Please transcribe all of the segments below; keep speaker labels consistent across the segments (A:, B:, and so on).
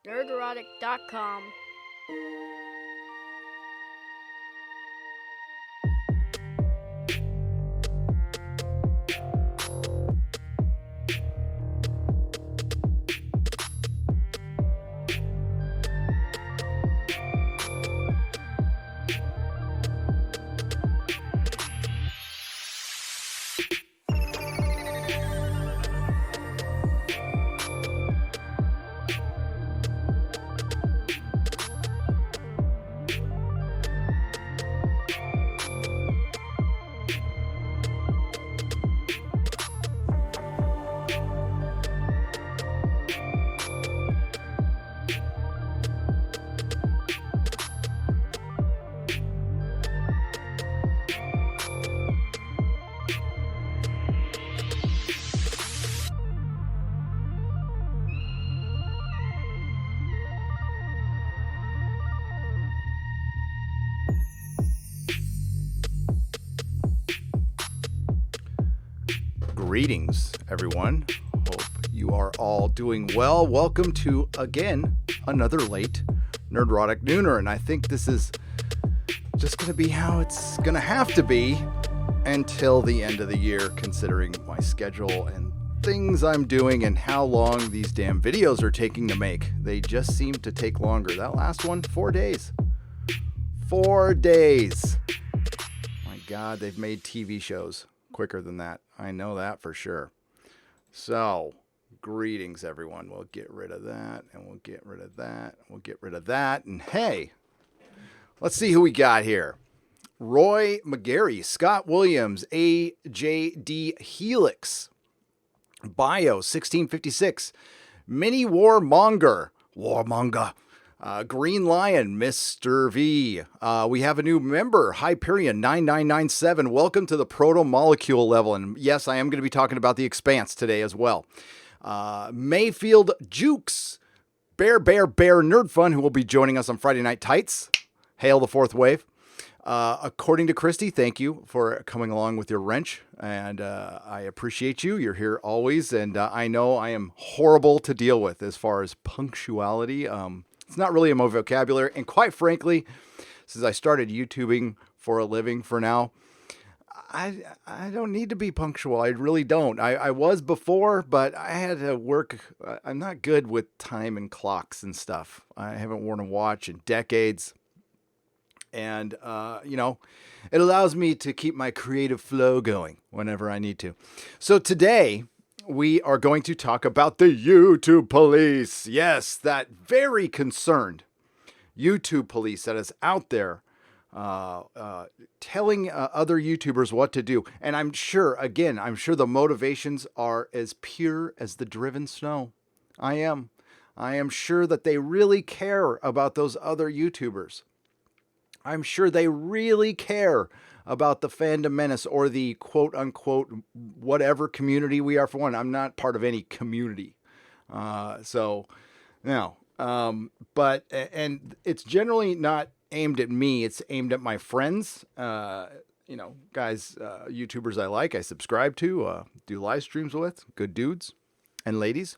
A: Nerdrotic.com.
B: Greetings, everyone. Hope you are all doing well. Welcome to, again, another late Nerdrotic Nooner. And I think this is just going to be how it's going to have to be until the end of the year, considering my schedule and things I'm doing and how long these damn videos are taking to make. They just seem to take longer. That last one, 4 days. 4 days. My God, they've made TV shows quicker than that. I know that for sure. So, greetings, everyone. We'll get rid of that, and we'll get rid of that. We'll get rid of that. And hey, let's see who we got here. Roy McGarry, Scott Williams, AJD Helix, Bio 1656, Mini Warmonger, Green Lion, Mr. V. We have a new member, Hyperion 9997. Welcome to the proto molecule level. And yes, I am going to be talking about the Expanse today as well. Mayfield Jukes, Bear Nerd Fun, who will be joining us on Friday Night Tights. Hail the fourth wave. According to Christy, thank you for coming along with your wrench. And I appreciate you. You're here always. And I know I am horrible to deal with as far as punctuality. It's not really in my vocabulary. And quite frankly, since I started YouTubing for a living for now, I don't need to be punctual. I really don't. I was before, but I had to work. I'm not good with time and clocks and stuff. I haven't worn a watch in decades. And, it allows me to keep my creative flow going whenever I need to. So today, we are going to talk about the YouTube police. Yes, that very concerned YouTube police that is out there telling other YouTubers what to do. And I'm sure the motivations are as pure as the driven snow. I am sure that they really care about those other YouTubers. I'm sure they really care about the Fandom Menace or the quote unquote whatever community we are for one. I'm not part of any community. But it's generally not aimed at me. It's aimed at my friends, guys, YouTubers I subscribe to, do live streams with, good dudes and ladies.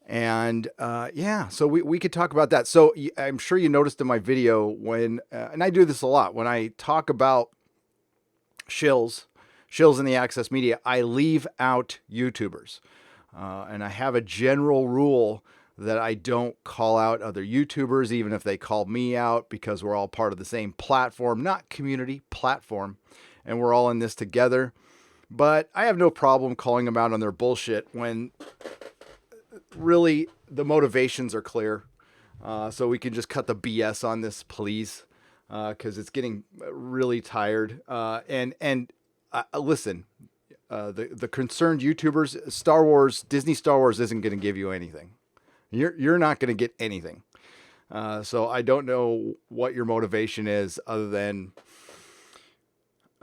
B: And so we could talk about that. So I'm sure you noticed in my video when, and I do this a lot, when I talk about shills in the access media, I leave out YouTubers. And I have a general rule that I don't call out other YouTubers, even if they call me out, because we're all part of the same platform, not community, platform. And we're all in this together. But I have no problem calling them out on their bullshit when really the motivations are clear. So we can just cut the BS on this, please, because it's getting really tired. Listen, the concerned YouTubers, Disney Star Wars isn't going to give you anything. You're not going to get anything. So I don't know what your motivation is other than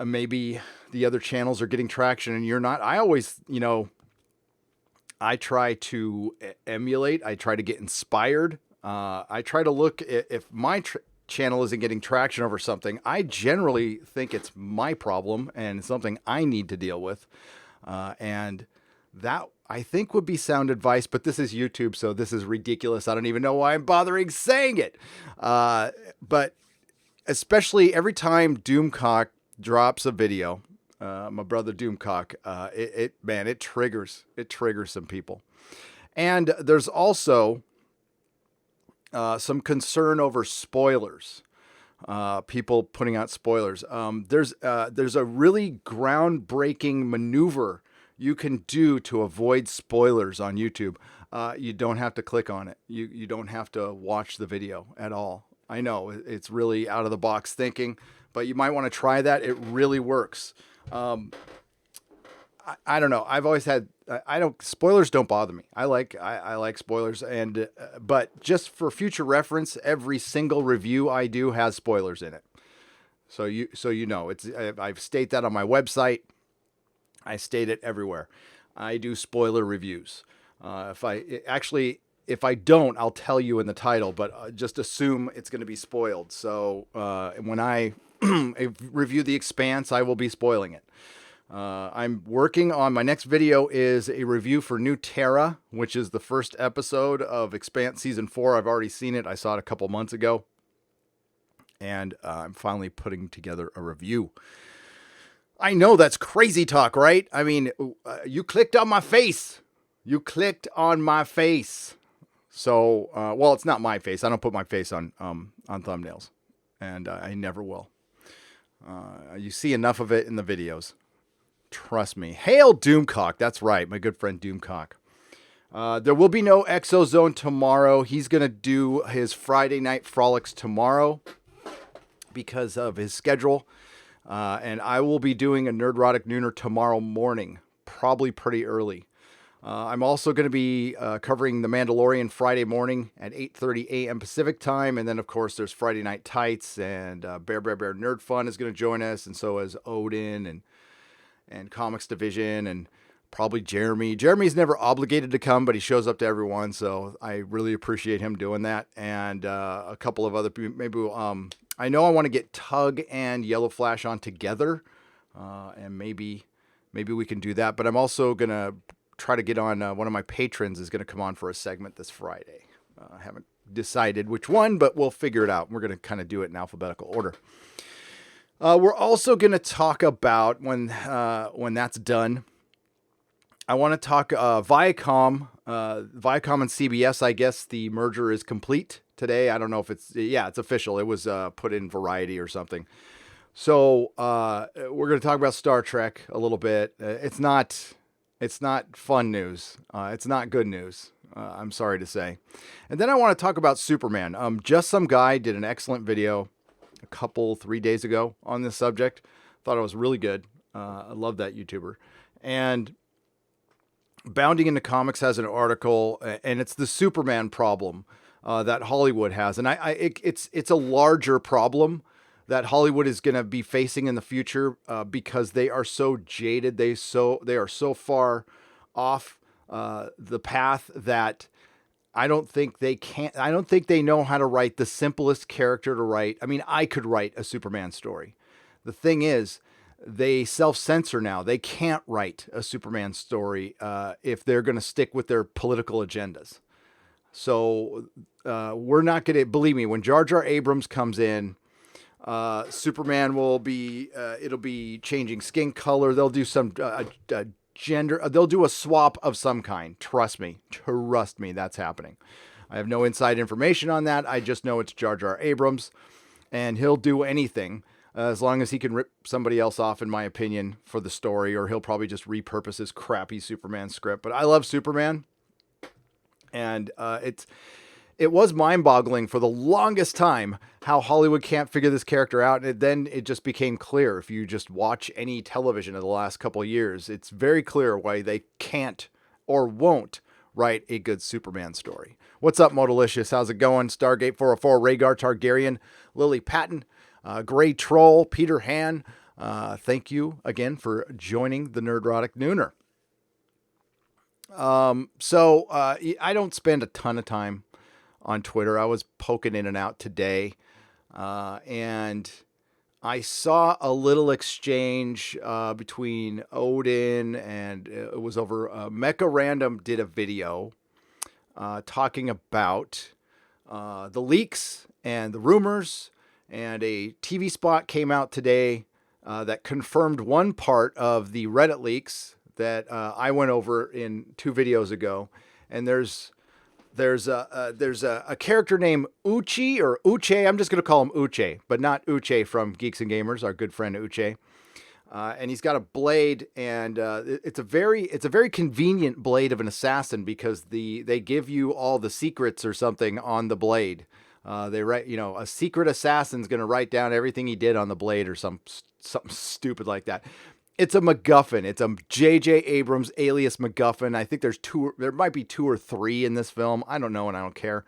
B: maybe the other channels are getting traction and you're not. I always, I try to emulate. I try to get inspired. I try to look if my channel isn't getting traction over something. I generally think it's my problem and something I need to deal with. And That I think would be sound advice, but this is YouTube, so this is ridiculous. I don't even know why I'm bothering saying it. But especially every time Doomcock drops a video, my brother Doomcock, it triggers some people. And there's also some concern over spoilers. People putting out spoilers. There's a really groundbreaking maneuver you can do to avoid spoilers on YouTube. You don't have to click on it. You don't have to watch the video at all. I know it's really out of the box thinking, but you might want to try that. It really works. I don't know. I've always had, spoilers don't bother me. I like spoilers, and, but just for future reference, every single review I do has spoilers in it. So you know, I've stated that on my website. I state it everywhere. I do spoiler reviews. If I don't, I'll tell you in the title, but just assume it's going to be spoiled. So when I review The Expanse, I will be spoiling it. I'm working on my next video is a review for New Terra, which is the first episode of Expanse Season 4. I've already seen it. I saw it a couple months ago. And I'm finally putting together a review. I know that's crazy talk, right? I mean, you clicked on my face. You clicked on my face. So, well, it's not my face. I don't put my face on thumbnails. And I never will. You see enough of it in the videos. Trust me. Hail Doomcock. That's right. My good friend Doomcock. There will be no Exozone tomorrow. He's going to do his Friday night frolics tomorrow because of his schedule. And I will be doing a Nerdrotic Nooner tomorrow morning, probably pretty early. I'm also going to be covering The Mandalorian Friday morning at 8:30 a.m. Pacific time. And then, of course, there's Friday Night Tights, and Bear Nerd Fun is going to join us, and so is Odin and Comics Division, and probably Jeremy. Jeremy's never obligated to come, but he shows up to everyone, so I really appreciate him doing that. And a couple of other people, maybe I know I want to get Tug and Yellow Flash on together, and maybe we can do that. But I'm also going to try to get on, one of my patrons is going to come on for a segment this Friday. I haven't decided which one, but we'll figure it out. We're going to kind of do it in alphabetical order. We're also going to talk about, when that's done, I want to talk Viacom and CBS. I guess the merger is complete today. I don't know if it's official. It was put in Variety or something. So we're going to talk about Star Trek a little bit. It's not fun news. It's not good news. I'm sorry to say. And then I want to talk about Superman. Just Some Guy did an excellent video 3 days ago on this subject. Thought it was really good. I love that YouTuber. And Bounding into Comics has an article, and it's the Superman problem that Hollywood has. And it's a larger problem that Hollywood is going to be facing in the future because they are so jaded. They are so far off the path that I don't think they know how to write the simplest character to write. I mean, I could write a Superman story. The thing is, they self-censor now. They can't write a Superman story if they're going to stick with their political agendas. So we're not going to, believe me, when Jar Jar Abrams comes in, Superman will be, it'll be changing skin color. They'll do some gender, they'll do a swap of some kind. Trust me, that's happening. I have no inside information on that. I just know it's Jar Jar Abrams, and he'll do anything as long as he can rip somebody else off, in my opinion, for the story, or he'll probably just repurpose his crappy Superman script. But I love Superman, and it was mind-boggling for the longest time how Hollywood can't figure this character out. And then it just became clear, if you just watch any television of the last couple of years, it's very clear why they can't or won't write a good Superman story. What's up, Modalicious? How's it going? Stargate 404, Rhaegar Targaryen, Lily Patton, Gray Troll, Peter Han. Thank you again for joining the Nerdrotic Nooner. So I don't spend a ton of time on Twitter. I was poking in and out today. And I saw a little exchange between Odin and it was over. Mecha Random did a video talking about the leaks and the rumors, and a TV spot came out today that confirmed one part of the Reddit leaks that I went over in 2 videos ago. And there's a character named Uchi or Uche. I'm just going to call him Uche, but not Uche from Geeks and Gamers, our good friend Uche. And he's got a blade, and it's a very convenient blade of an assassin because they give you all the secrets or something on the blade. They write, a secret assassin's going to write down everything he did on the blade or something stupid like that. It's a MacGuffin. It's a J.J. Abrams alias MacGuffin. I think there might be 2 or 3 in this film. I don't know, and I don't care.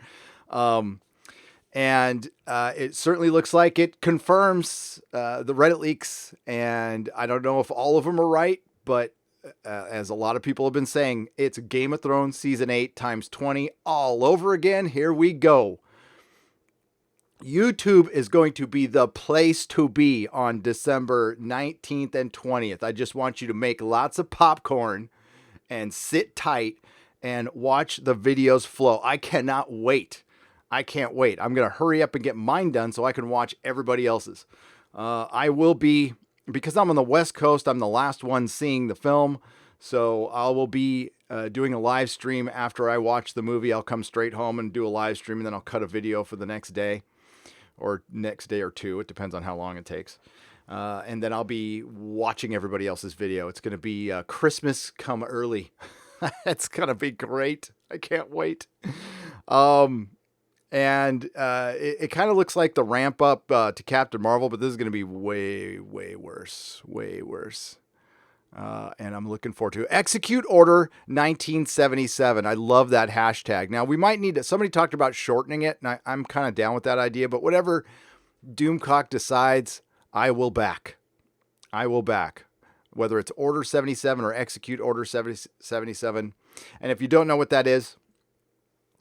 B: And it certainly looks like it confirms the Reddit leaks. And I don't know if all of them are right, but as a lot of people have been saying, it's Game of Thrones Season 8 times 20 all over again. Here we go. YouTube is going to be the place to be on December 19th and 20th. I just want you to make lots of popcorn and sit tight and watch the videos flow. I cannot wait. I can't wait. I'm going to hurry up and get mine done so I can watch everybody else's. I will be, because I'm on the West Coast, I'm the last one seeing the film. So I will be doing a live stream after I watch the movie. I'll come straight home and do a live stream, and then I'll cut a video for the next day. Or next day or 2. It depends on how long it takes. And then I'll be watching everybody else's video. It's going to be Christmas come early. It's going to be great. I can't wait. And it kind of looks like the ramp up to Captain Marvel, but this is going to be way, way worse. Way worse. And I'm looking forward to it. Execute Order 1977. I love that hashtag. Now, we might need to, somebody talked about shortening it, and I'm kind of down with that idea, but whatever Doomcock decides, I will back. I will back. Whether it's Order 77 or Execute Order 77. And if you don't know what that is,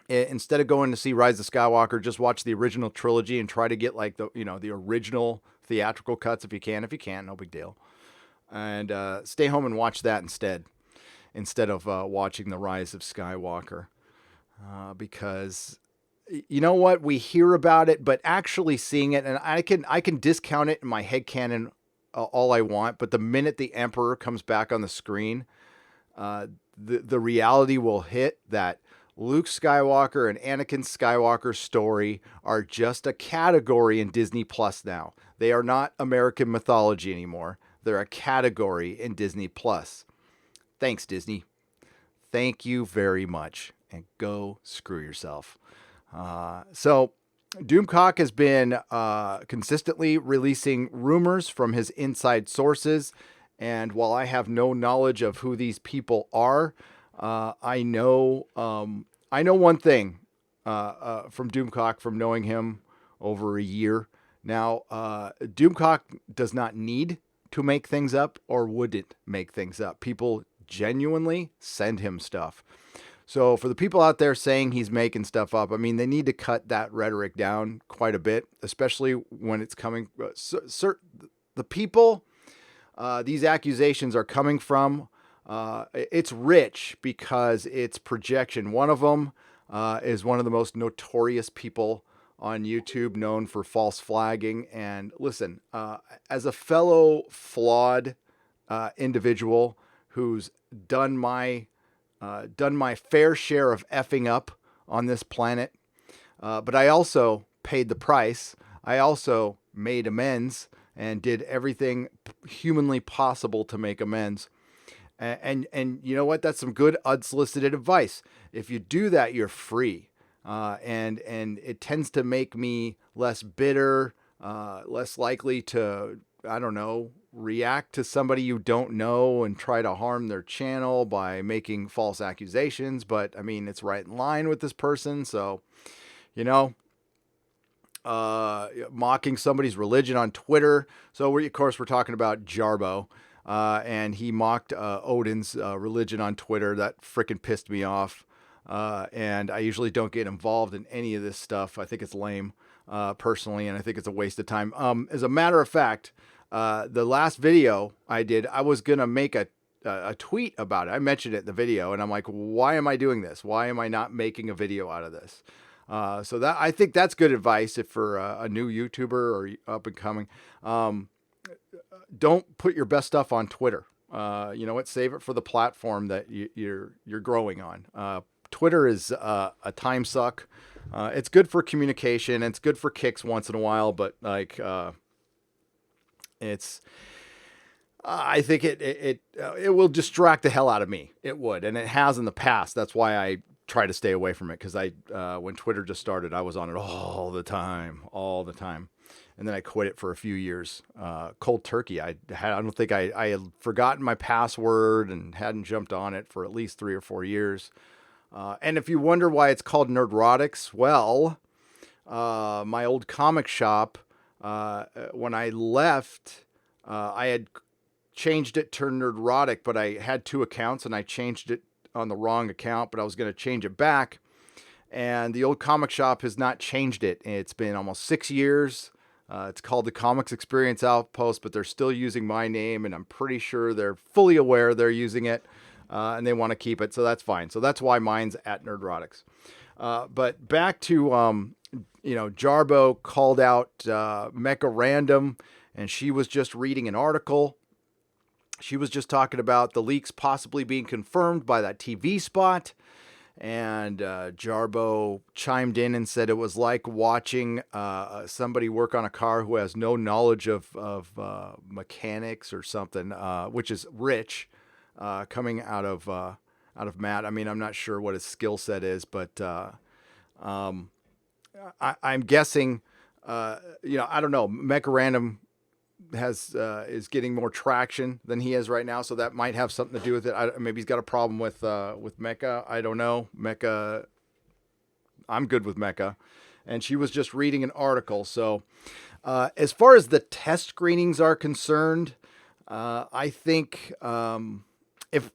B: instead of going to see Rise of Skywalker, just watch the original trilogy and try to get like the original theatrical cuts if you can. If you can't, no big deal. And stay home and watch that instead of watching the Rise of Skywalker. Because you know what? We hear about it, but actually seeing it, and I can discount it in my headcanon all I want, but the minute the Emperor comes back on the screen, the reality will hit that Luke Skywalker and Anakin Skywalker's story are just a category in Disney Plus now. They are not American mythology anymore. They're a category in Disney Plus. Thanks, Disney. Thank you very much. And go screw yourself. So Doomcock has been consistently releasing rumors from his inside sources. And while I have no knowledge of who these people are, I know one thing from Doomcock from knowing him over a year. Now, Doomcock does not need to make things up or wouldn't make things up. People genuinely send him stuff. So for the people out there saying he's making stuff up, I mean, they need to cut that rhetoric down quite a bit, especially when it's coming. The people these accusations are coming from, it's rich because it's projection. One of them is one of the most notorious people on YouTube, known for false flagging. And listen, as a fellow flawed individual who's done my fair share of effing up on this planet, but I also paid the price. I also made amends and did everything humanly possible to make amends. And you know what? That's some good unsolicited advice. If you do that, you're free. And it tends to make me less bitter, less likely to, I don't know, react to somebody you don't know and try to harm their channel by making false accusations. But I mean, it's right in line with this person. So, mocking somebody's religion on Twitter. So of course we're talking about Jarbo. And he mocked Odin's religion on Twitter. That freaking pissed me off. And I usually don't get involved in any of this stuff. I think it's lame. personally, and I think it's a waste of time. As a matter of fact, the last video I did, I was gonna make a tweet about it. I mentioned it in the video, and I'm like, why am I doing this? Why am I not making a video out of this? So that, I think that's good advice if for a new YouTuber or up and coming. Don't put your best stuff on Twitter. You know what? Save it for the platform that you're growing on. Twitter is a time suck. It's good for communication. It's good for kicks once in a while, but like it's. I think it will distract the hell out of me. It would, and it has in the past. That's why I try to stay away from it, because when Twitter just started, I was on it all the time, and then I quit it for a few years. Cold turkey. I don't think I had forgotten my password and hadn't jumped on it for at least 3 or 4 years. And if you wonder why it's called Nerdrotics, well, my old comic shop, when I left, I had changed it to Nerdrotic, but I had 2 accounts and I changed it on the wrong account, but I was going to change it back. And the old comic shop has not changed it. It's been almost 6 years. It's called the Comics Experience Outpost, but they're still using my name, and I'm pretty sure they're fully aware they're using it, and they want to keep it, so that's fine. So that's why mine's at Nerdrotics. But back to, Jarbo called out Mecha Random, and she was just reading an article. She was just talking about the leaks possibly being confirmed by that TV spot. And Jarbo chimed in and said it was like watching somebody work on a car who has no knowledge of mechanics or something, which is Rich coming out of Matt. I mean, I'm not sure what his skill set is, but I'm guessing, I don't know. Mecha Random is getting more traction than he is right now, so that might have something to do with it. Maybe he's got a problem with Mecha. I don't know. Mecha, I'm good with Mecha, and she was just reading an article. So, as far as the test screenings are concerned, I think if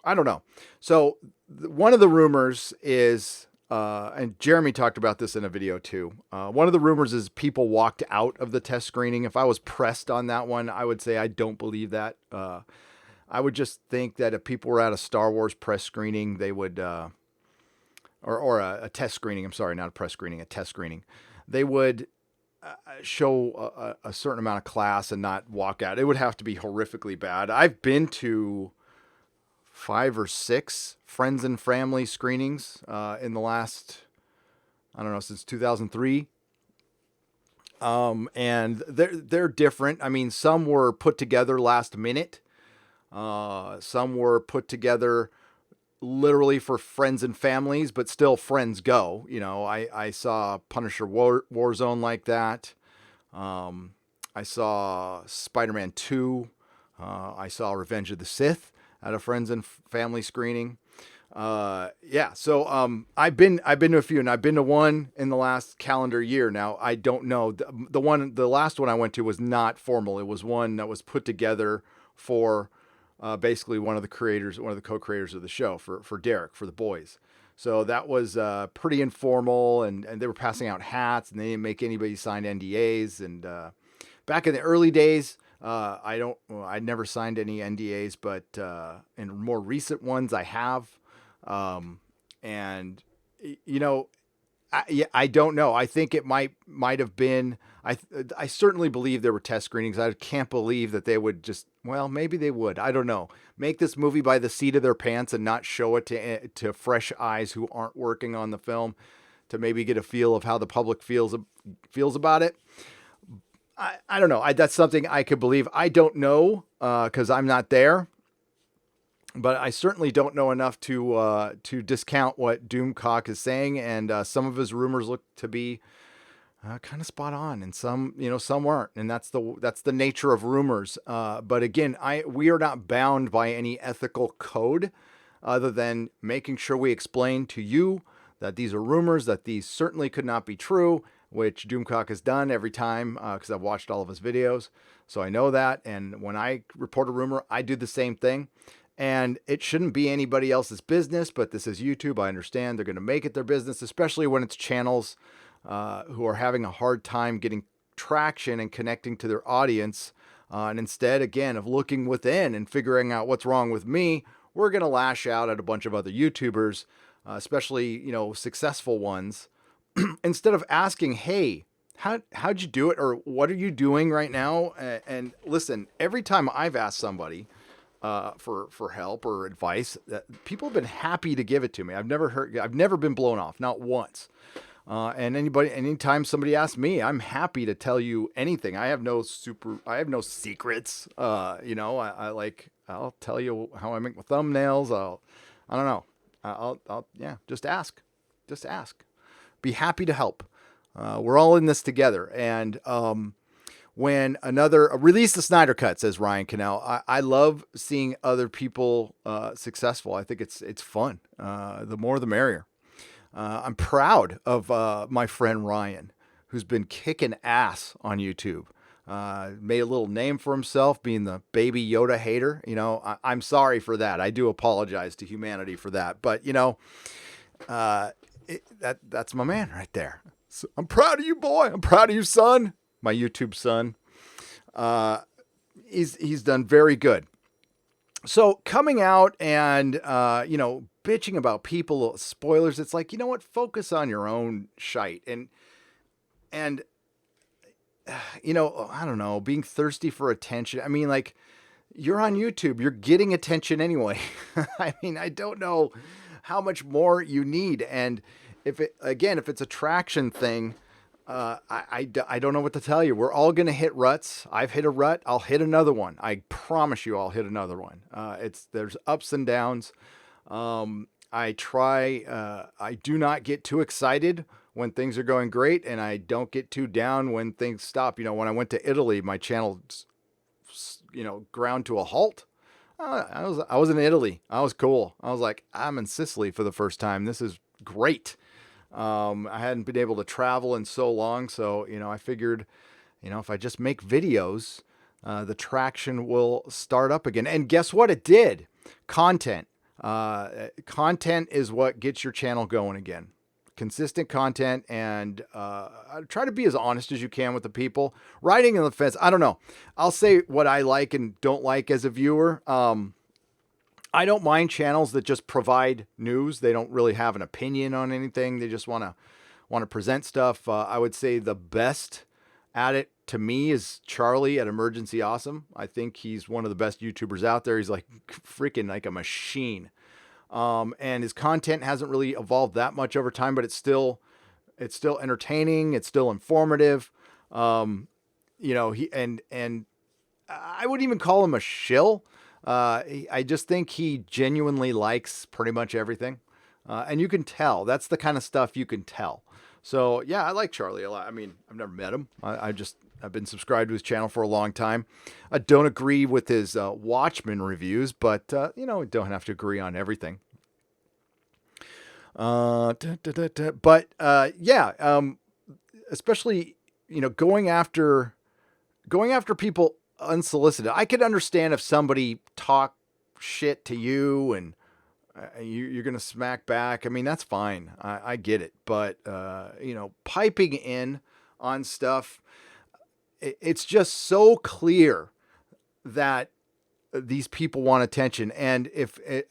B: I don't know. So one of the rumors is. And Jeremy talked about this in a video too. One of the rumors is people walked out of the test screening. If I was pressed on that one, I would say I don't believe that. I would just think that if people were at a Star Wars press screening, they would, or a test screening. I'm sorry, not a press screening, a test screening. They would show a certain amount of class and not walk out. It would have to be horrifically bad. I've been to 5 or 6 friends and family screenings in the last, I don't know, since 2003. And they're different. I mean, some were put together last minute. Some were put together literally for friends and families, but still friends go. I saw Punisher Warzone like that. I saw Spider-Man 2. I saw Revenge of the Sith at a friends and family screening. So I've been to a few, and I've been to one in the last calendar year. Now, I don't know. The last one I went to was not formal. It was one that was put together for basically one of the co-creators of the show for Derek, for the boys. So that was pretty informal, and they were passing out hats, and they didn't make anybody sign NDAs. And back in the early days, I never signed any NDAs, but in more recent ones I have. I don't know. I think it might have been, I certainly believe there were test screenings. I can't believe that they would just, well, maybe they would, I don't know, make this movie by the seat of their pants and not show it to fresh eyes who aren't working on the film, to maybe get a feel of how the public feels about it. I don't know. That's something I could believe. I don't know, cause I'm not there. But I certainly don't know enough to discount what Doomcock is saying, and some of his rumors look to be kind of spot on, and some weren't, and that's the nature of rumors. But again, we are not bound by any ethical code, other than making sure we explain to you that these are rumors, that these certainly could not be true, which Doomcock has done every time because I've watched all of his videos, so I know that. And when I report a rumor, I do the same thing. And it shouldn't be anybody else's business, but this is YouTube. I understand they're going to make it their business, especially when it's channels who are having a hard time getting traction and connecting to their audience. And instead, again, of looking within and figuring out what's wrong with me, we're going to lash out at a bunch of other YouTubers, especially, successful ones, instead of asking, hey, how'd you do it? Or what are you doing right now? And listen, every time I've asked somebody for help or advice, people have been happy to give it to me. I've never been blown off, not once. And anytime somebody asks me, I'm happy to tell you anything. I have no secrets. I'll tell you how I make my thumbnails. I don't know. Just ask. Be happy to help. We're all in this together. And, when release the Snyder Cut, says Ryan Cannell. I love seeing other people, successful. I think it's fun. The more, the merrier. I'm proud of my friend Ryan, who's been kicking ass on YouTube. Made a little name for himself, being the baby Yoda hater. I'm sorry for that. I do apologize to humanity for that. But that's my man right there. So I'm proud of you, boy. I'm proud of you, son. My YouTube son. He's done very good. So coming out and bitching about people, spoilers, it's like, you know what? Focus on your own shite. And I don't know, being thirsty for attention. I mean, like, you're on YouTube, you're getting attention anyway. I mean, I don't know how much more you need. And if it's a traction thing, I don't know what to tell you. We're all going to hit ruts. I've hit a rut. I'll hit another one. I promise you I'll hit another one. There's ups and downs. I do not get too excited when things are going great, and I don't get too down when things stop. When I went to Italy, my channel, ground to a halt. I was in Italy. I was cool. I was like, I'm in Sicily for the first time. This is great. I hadn't been able to travel in so long. So, I figured, if I just make videos, the traction will start up again. And guess what? It did. Content. Content is what gets your channel going again. Consistent content, and try to be as honest as you can with the people. Riding on the fence, I don't know. I'll say what I like and don't like as a viewer. I don't mind channels that just provide news. They don't really have an opinion on anything. They just want to present stuff. I would say the best at it to me is Charlie at Emergency Awesome. I think he's one of the best YouTubers out there. He's like freaking like a machine. And his content hasn't really evolved that much over time, but it's still entertaining. It's still informative. And I wouldn't even call him a shill. I just think he genuinely likes pretty much everything. And you can tell. That's the kind of stuff you can tell. So yeah, I like Charlie a lot. I mean, I've never met him. I've been subscribed to his channel for a long time. I don't agree with his Watchmen reviews, but don't have to agree on everything. Especially going after people unsolicited. I could understand if somebody talk shit to you and you're going to smack back. I mean, that's fine. I get it. But, piping in on stuff, it's just so clear that these people want attention. And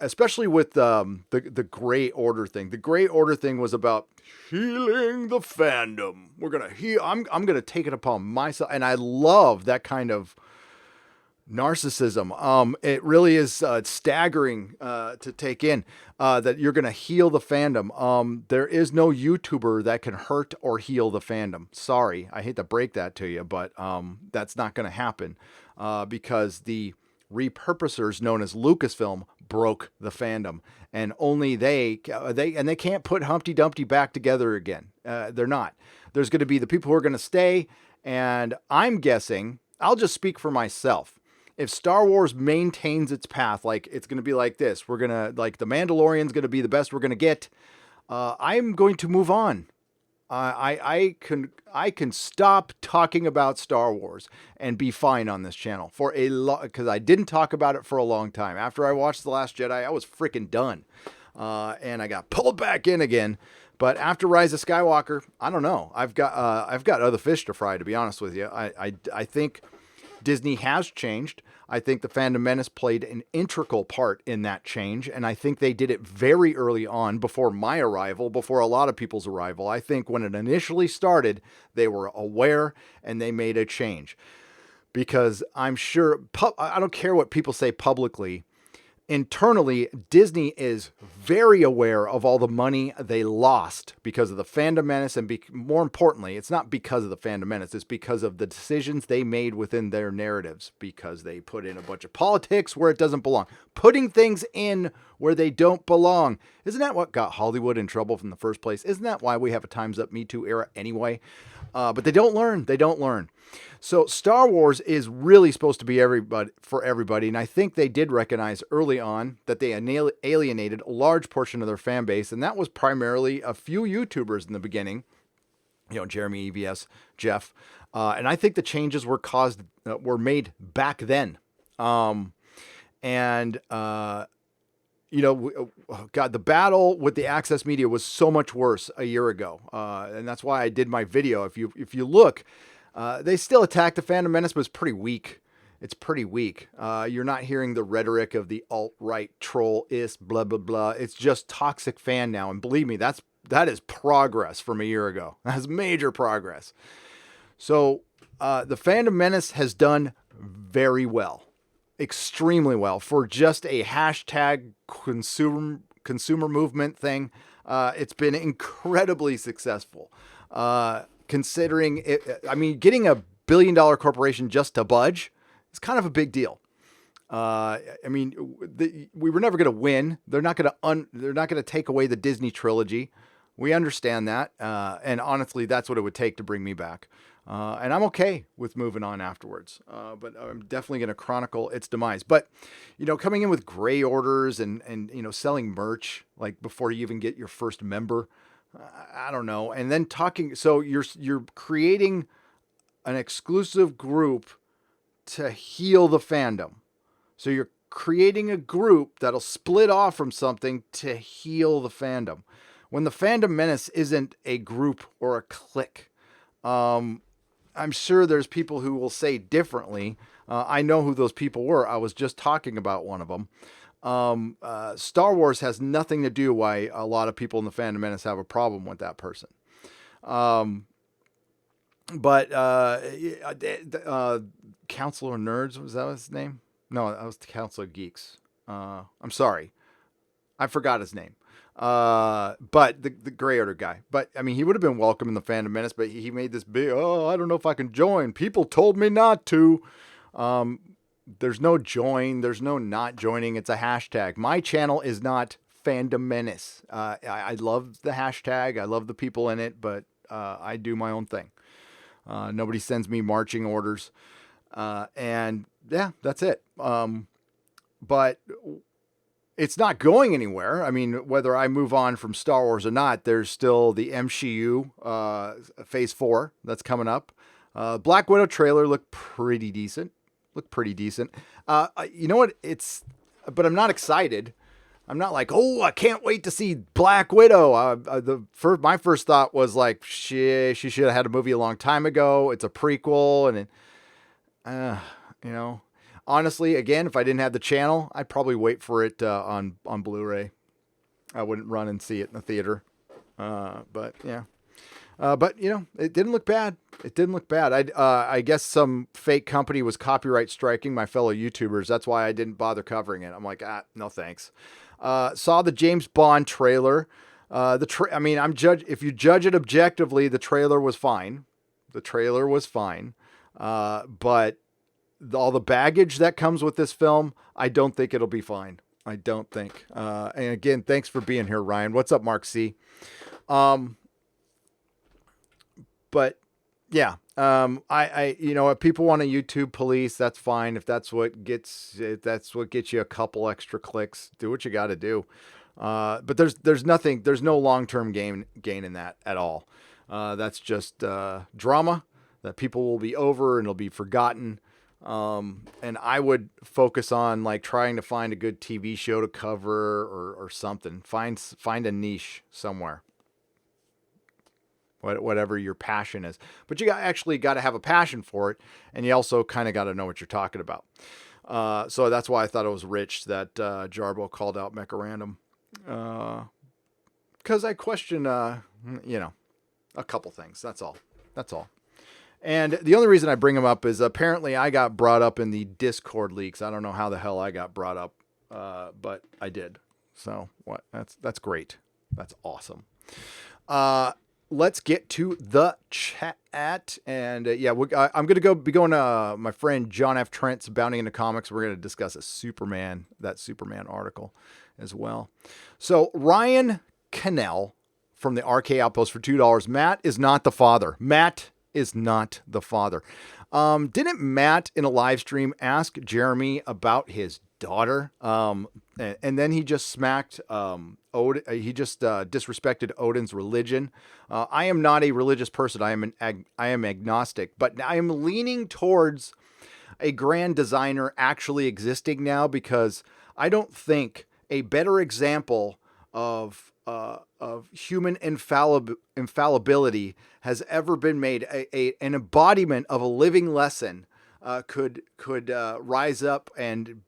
B: especially with the Gray Order thing, the Gray Order thing was about healing the fandom. We're going to heal. I'm going to take it upon myself. And I love that kind of narcissism. It really is staggering to take in that you're going to heal the fandom. There is no YouTuber that can hurt or heal the fandom. Sorry, I hate to break that to you, but that's not going to happen because the repurposers known as Lucasfilm broke the fandom, and only they can't put Humpty Dumpty back together again. They're not. There's going to be the people who are going to stay, and I'm guessing, I'll just speak for myself. If Star Wars maintains its path, like it's going to be like this, we're going to, like, the Mandalorian's going to be the best we're going to get. I'm going to move on. I can stop talking about Star Wars and be fine on this channel for because I didn't talk about it for a long time. After I watched The Last Jedi, I was freaking done. And I got pulled back in again. But after Rise of Skywalker, I don't know. I've got other fish to fry, to be honest with you. I think Disney has changed. I think the Fandom Menace played an integral part in that change, and I think they did it very early on, before my arrival, before a lot of people's arrival. I think when it initially started, they were aware and they made a change. Because I'm sure, I don't care what people say publicly, internally, Disney is very aware of all the money they lost because of the Fandom Menace, and more importantly, it's not because of the Fandom Menace, it's because of the decisions they made within their narratives, because they put in a bunch of politics where it doesn't belong, putting things in where they don't belong. Isn't that what got Hollywood in trouble from the first place? Isn't that why we have a Time's Up Me Too era anyway? But they don't learn. They don't learn. So Star Wars is really supposed to be for everybody, and I think they did recognize early on that they alienated a large portion of their fan base, and that was primarily a few YouTubers in the beginning. Jeremy, EVS, Jeff, and I think the changes were made back then. God, the battle with the access media was so much worse a year ago, and that's why I did my video. If you look. They still attack the Fandom Menace, but it's pretty weak. It's pretty weak. You're not hearing the rhetoric of the alt-right troll-ist, blah, blah, blah. It's just toxic fan now. And believe me, that is progress from a year ago. That's major progress. So the Fandom Menace has done very well. Extremely well. For just a hashtag consumer movement thing, it's been incredibly successful. Considering it, getting a $1 billion corporation just to budge is kind of a big deal. We were never going to win. They're not going to take away the Disney trilogy. We understand that. And honestly, that's what it would take to bring me back. And I'm okay with moving on afterwards. But I'm definitely going to chronicle its demise. But, coming in with gray orders and selling merch, like before you even get your first member, I don't know. And then so you're creating an exclusive group to heal the fandom. So you're creating a group that'll split off from something to heal the fandom. When the Fandom Menace isn't a group or a clique. I'm sure there's people who will say differently. I know who those people were. I was just talking about one of them. Star Wars has nothing to do why a lot of people in the Fandom Menace have a problem with that person. Counselor Nerds, was that his name? No, that was the Council of Geeks. I'm sorry. I forgot his name. But the gray order guy, but he would have been welcome in the Fandom Menace, but he made this big, I don't know if I can join. People told me not to. There's no join. There's no not joining. It's a hashtag. My channel is not Fandom Menace. I love the hashtag. I love the people in it, but I do my own thing. Nobody sends me marching orders. And yeah, that's it. But it's not going anywhere. Whether I move on from Star Wars or not, there's still the MCU Phase 4 that's coming up. Black Widow trailer looked pretty decent. You know what? But I'm not excited. I'm not like, I can't wait to see Black Widow. My first thought was like, she should have had a movie a long time ago. It's a prequel. And honestly, again, if I didn't have the channel, I'd probably wait for it on Blu-ray. I wouldn't run and see it in the theater. But yeah. But it didn't look bad. I guess some fake company was copyright striking my fellow YouTubers. That's why I didn't bother covering it. I'm like, no thanks. Saw the James Bond trailer. If you judge it objectively, the trailer was fine. But all the baggage that comes with this film, I don't think it'll be fine. I don't think. And again, thanks for being here, Ryan. What's up, Mark C? But yeah, if people want a YouTube police, that's fine. If that's what gets you a couple extra clicks, do what you got to do. But there's no long-term gain in that at all. That's just drama that people will be over and it'll be forgotten. And I would focus on like trying to find a good TV show to cover or something. Find a niche somewhere. whatever your passion is. But you actually got to have a passion for it, and you also kind of got to know what you're talking about. So that's why I thought it was rich that Jarbo called out Mecha Random. Because I question, a couple things. That's all. And the only reason I bring them up is apparently I got brought up in the Discord leaks. I don't know how the hell I got brought up, but I did. So what? That's great. That's awesome. Let's get to the chat. And I'm going to be going to my friend John F. Trent's Bounding into Comics. We're going to discuss that Superman article as well. So Ryan Cannell from the RK Outpost for $2. Matt is not the father. Didn't Matt in a live stream ask Jeremy about his daughter? And then he just smacked Odin. He just disrespected Odin's religion. I am not a religious person. I am agnostic, but I am leaning towards a grand designer actually existing now, because I don't think a better example of human infallibility has ever been made. An embodiment of a living lesson could rise up and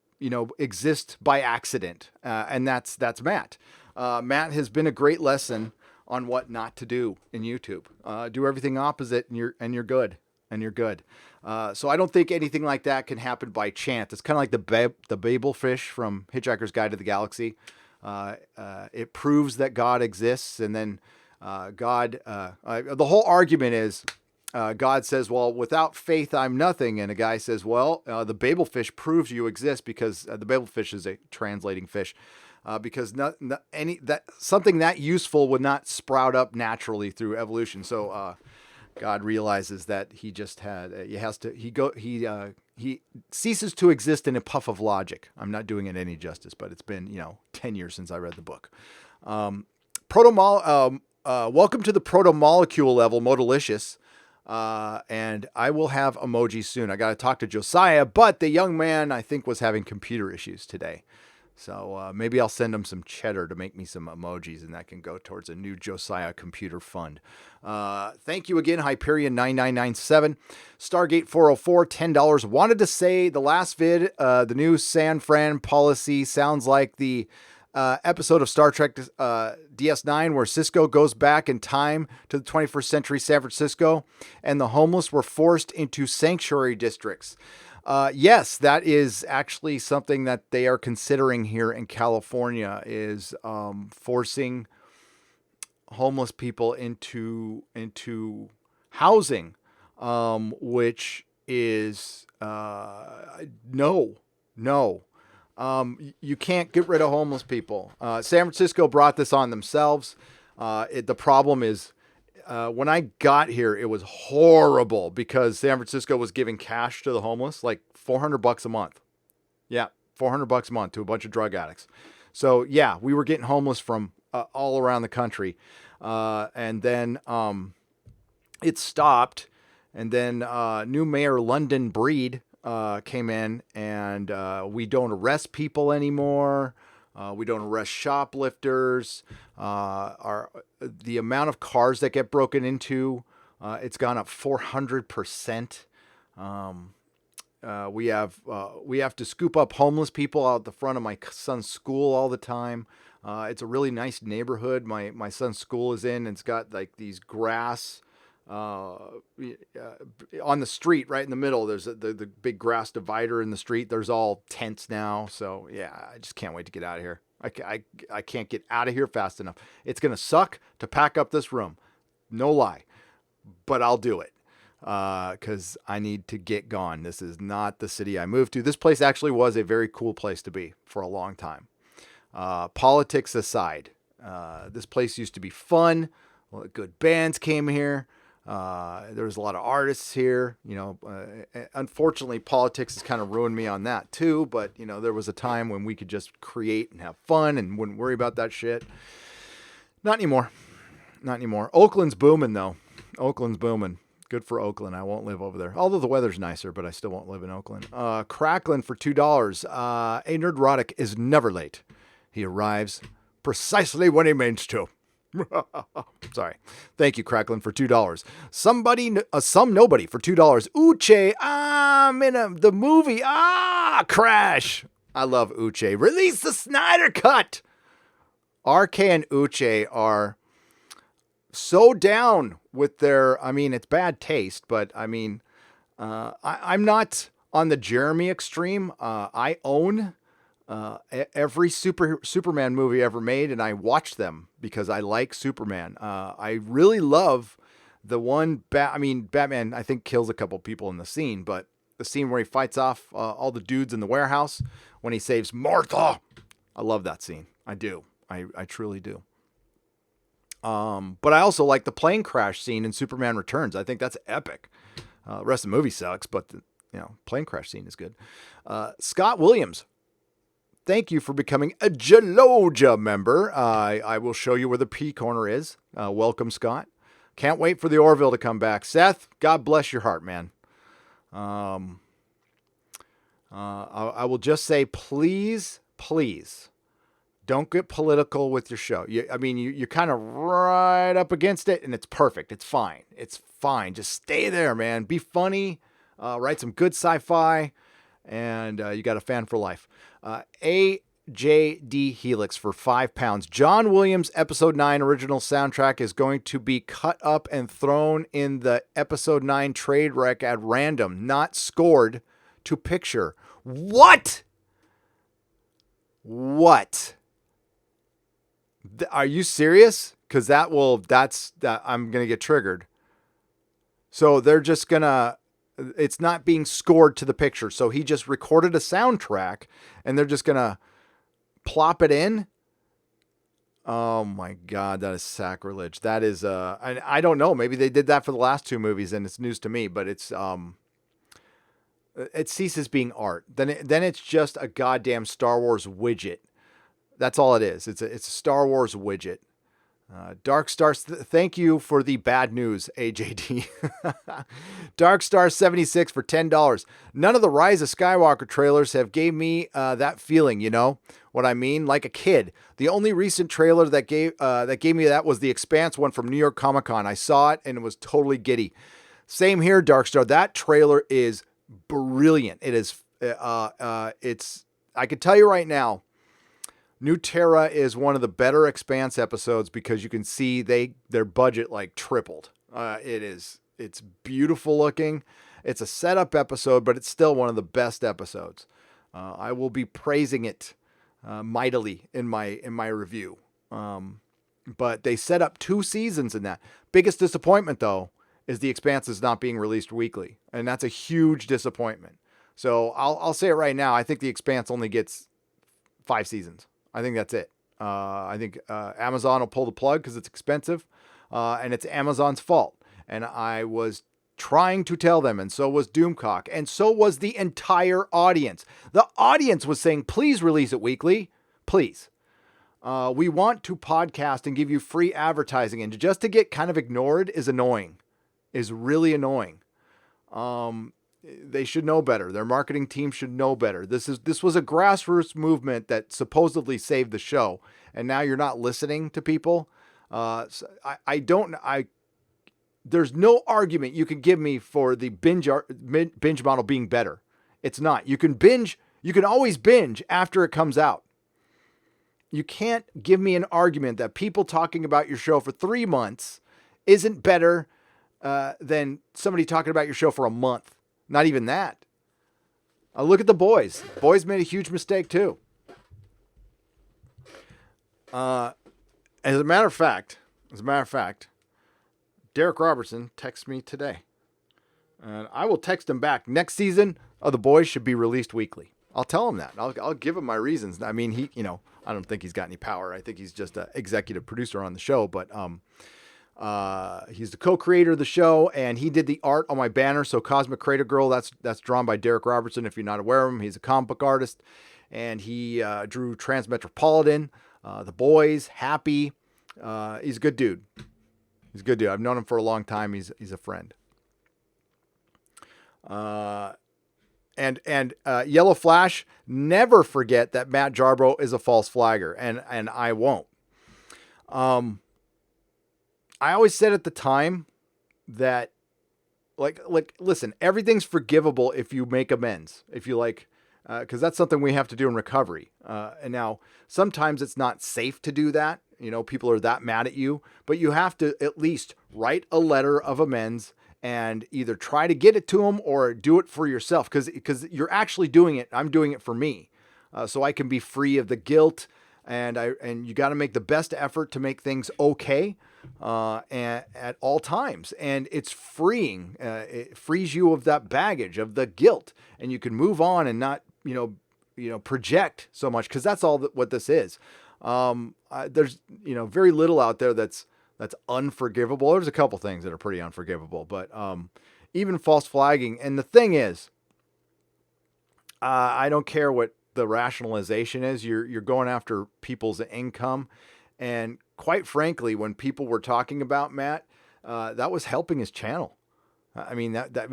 B: exist by accident, and that's Matt. Matt has been a great lesson on what not to do in YouTube. Do everything opposite, and you're good. So I don't think anything like that can happen by chance. It's kind of like the Babel fish from Hitchhiker's Guide to the Galaxy. It proves that God exists, and then the whole argument is God says, well, without faith, I'm nothing. And a guy says, well, the Babel fish proves you exist, because the Babel fish is a translating fish, because something that useful would not sprout up naturally through evolution. So God realizes that he just he ceases to exist in a puff of logic. I'm not doing it any justice, but it's been 10 years since I read the book. Welcome to the proto-molecule level, Modalicious. And I will have emojis soon. I got to talk to Josiah, but the young man, I think, was having computer issues today. So maybe I'll send him some cheddar to make me some emojis, and that can go towards a new Josiah computer fund. Thank you again, Hyperion9997. Stargate 404, $10. Wanted to say the last vid, the new San Fran policy sounds like the episode of Star Trek DS9 where Cisco goes back in time to the 21st century San Francisco, and the homeless were forced into sanctuary districts. Yes, that is actually something that they are considering here in California, is forcing homeless people into housing, which is no. You can't get rid of homeless people. San Francisco brought this on themselves. The problem is, when I got here, it was horrible, because San Francisco was giving cash to the homeless, like $400 a month. Yeah, $400 a month to a bunch of drug addicts. So yeah, we were getting homeless from all around the country. And then it stopped. And then new mayor London Breed came in, and we don't arrest people anymore. We don't arrest shoplifters. The amount of cars that get broken into, it's gone up 400%. We have to scoop up homeless people out the front of my son's school all the time. It's a really nice neighborhood my son's school is in. And it's got like these grass on the street right in the middle. There's the big grass divider in the street. There's all tents now. So yeah, I just can't wait to get out of here. I can't get out of here fast enough. It's going to suck to pack up this room. No lie, but I'll do it. Cause I need to get gone. This is not the city I moved to. This place actually was a very cool place to be for a long time. Politics aside, this place used to be fun. Well, good bands came here. There was a lot of artists here, unfortunately politics has kind of ruined me on that too. But there was a time when we could just create and have fun and wouldn't worry about that shit. Not anymore. Oakland's booming though. Good for Oakland. I won't live over there. Although the weather's nicer, but I still won't live in Oakland. Cracklin for $2. A Nerdrotic is never late. He arrives precisely when he means to. Sorry. Thank you, Cracklin, for $2. Some nobody for $2. Uche, I'm in the movie. Crash. I love Uche. Release the Snyder Cut. RK and Uche are so down with their, I mean, it's bad taste, but I mean, I'm not on the Jeremy extreme. I own every Superman movie ever made, and I watch them because I like Superman. I really love the one, Batman, I think, kills a couple people in the scene, but the scene where he fights off all the dudes in the warehouse when he saves Martha. I love that scene. I do. I truly do. But I also like the plane crash scene in Superman Returns. I think that's epic. The rest of the movie sucks, but the plane crash scene is good. Scott Williams, thank you for becoming a Jaloja member. I will show you where the P corner is. Welcome, Scott. Can't wait for the Orville to come back. Seth, God bless your heart, man. I will just say, please, don't get political with your show. You're kind of right up against it, and it's perfect. It's fine. It's fine. Just stay there, man. Be funny. Write some good sci-fi, and you got a fan for life. AJD Helix for £5. John Williams' Episode 9 original soundtrack is going to be cut up and thrown in the Episode 9 trade wreck at random, not scored to picture. What? Are you serious? Because I'm going to get triggered. So they're just going to, it's not being scored to the picture. So he just recorded a soundtrack and they're just going to plop it in. Oh my God, that is sacrilege. That is, I don't know. Maybe they did that for the last two movies and it's news to me, but it's, it ceases being art. Then it's just a goddamn Star Wars widget. That's all it is. It's a Star Wars widget. Dark Stars, thank you for the bad news, AJD. Dark Star 76 for $10. None of the Rise of Skywalker trailers have gave me that feeling, you know what I mean? Like a kid. The only recent trailer that gave me that was the Expanse one from New York Comic Con. I saw it and it was totally giddy. Same here, Dark Star. That trailer is brilliant. It is. I could tell you right now, New Terra is one of the better Expanse episodes because you can see their budget like tripled. It's beautiful looking. It's a setup episode, but it's still one of the best episodes. I will be praising it mightily in my review. But they set up 2 seasons in that. Biggest disappointment though is the Expanse is not being released weekly, and that's a huge disappointment. So I'll say it right now. I think the Expanse only gets 5 seasons. I think that's it. I think Amazon will pull the plug because it's expensive, and it's Amazon's fault. And I was trying to tell them, and so was Doomcock, and so was the entire audience. The audience was saying, please release it weekly. Please. We want to podcast and give you free advertising, and just to get kind of ignored is annoying, is really annoying. They should know better. Their marketing team should know better. This was a grassroots movement that supposedly saved the show, and now you're not listening to people. There's no argument you can give me for the binge model being better. It's not. You can always binge after it comes out. You can't give me an argument that people talking about your show for 3 months isn't better than somebody talking about your show for a month. Not even that. Look at the boys. Boys made a huge mistake too. As a matter of fact, Derek Robertson texted me today, and I will text him back. Next season of The Boys should be released weekly. I'll tell him that. I'll give him my reasons. I mean, I don't think he's got any power. I think he's just an executive producer on the show, but he's the co-creator of the show, and he did the art on my banner. So Cosmic Crater Girl, that's drawn by Derek Robertson. If you're not aware of him, he's a comic book artist, and he drew Transmetropolitan, The Boys, Happy. He's a good dude. I've known him for a long time. He's a friend. And Yellow Flash, never forget that Matt Jarbrough is a false flagger, and I won't. I always said at the time that listen, everything's forgivable if you make amends. If you because that's something we have to do in recovery. And now sometimes it's not safe to do that. People are that mad at you, but you have to at least write a letter of amends and either try to get it to them or do it for yourself. Because you're actually doing it. I'm doing it for me. So I can be free of the guilt, and you got to make the best effort to make things okay at all times. And it's freeing. It frees you of that baggage, of the guilt, and you can move on and not, project so much, because that's all what this is. There's, very little out there that's unforgivable. There's a couple things that are pretty unforgivable, but even false flagging. And the thing is, I don't care what the rationalization is. You're going after people's income. And quite frankly, when people were talking about Matt, that was helping his channel. I mean, that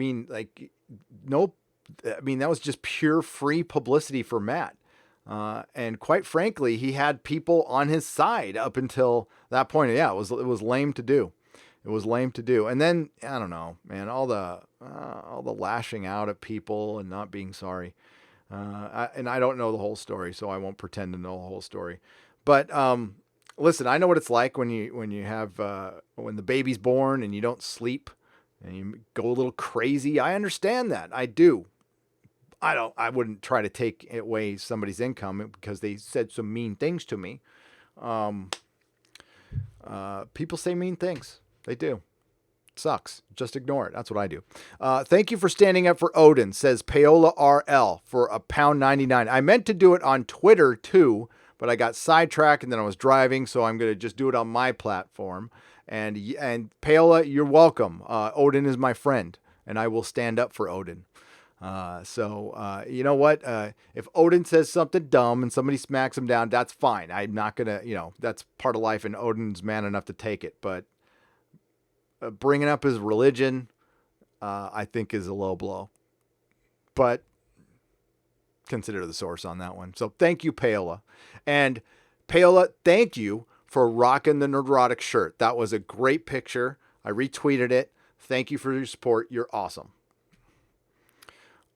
B: was just pure free publicity for Matt. And quite frankly, he had people on his side up until that point. Yeah, it was lame to do. It was lame to do. And then, I don't know, man, all the lashing out at people and not being sorry. And I don't know the whole story, so I won't pretend to know the whole story. But listen, I know what it's like when the baby's born and you don't sleep and you go a little crazy. I understand that. I do. I wouldn't try to take away somebody's income because they said some mean things to me. People say mean things. They do. Sucks. Just ignore it. That's what I do. Thank you for standing up for Odin, says Paola RL for £1.99. I meant to do it on Twitter too, but I got sidetracked and then I was driving, so I'm going to just do it on my platform. And Paola, you're welcome. Odin is my friend, and I will stand up for Odin. So you know what? If Odin says something dumb and somebody smacks him down, that's fine. I'm not going to, that's part of life, and Odin's man enough to take it. But bringing up his religion, I think is a low blow. But consider the source on that one. So thank you, Paola. And Paola, thank you for rocking the Nerdrotic shirt. That was a great picture. I retweeted it. Thank you for your support. You're awesome.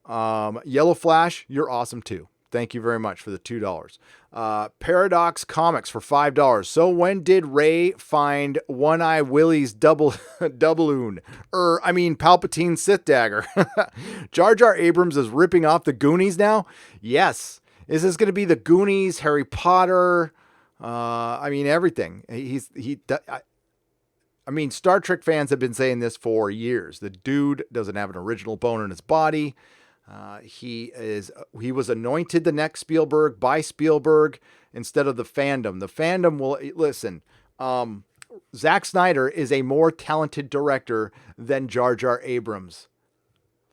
B: Yellow Flash, you're awesome too. Thank you very much for the $2. Paradox Comics for $5. So when did Ray find One-Eye Willie's doubloon? Palpatine's Sith dagger. Jar Jar Abrams is ripping off the Goonies now? Yes. Is this going to be the Goonies, Harry Potter? Everything. Star Trek fans have been saying this for years. The dude doesn't have an original bone in his body. He was anointed the next Spielberg by Spielberg instead of the fandom. The fandom will listen. Zack Snyder is a more talented director than Jar Jar Abrams.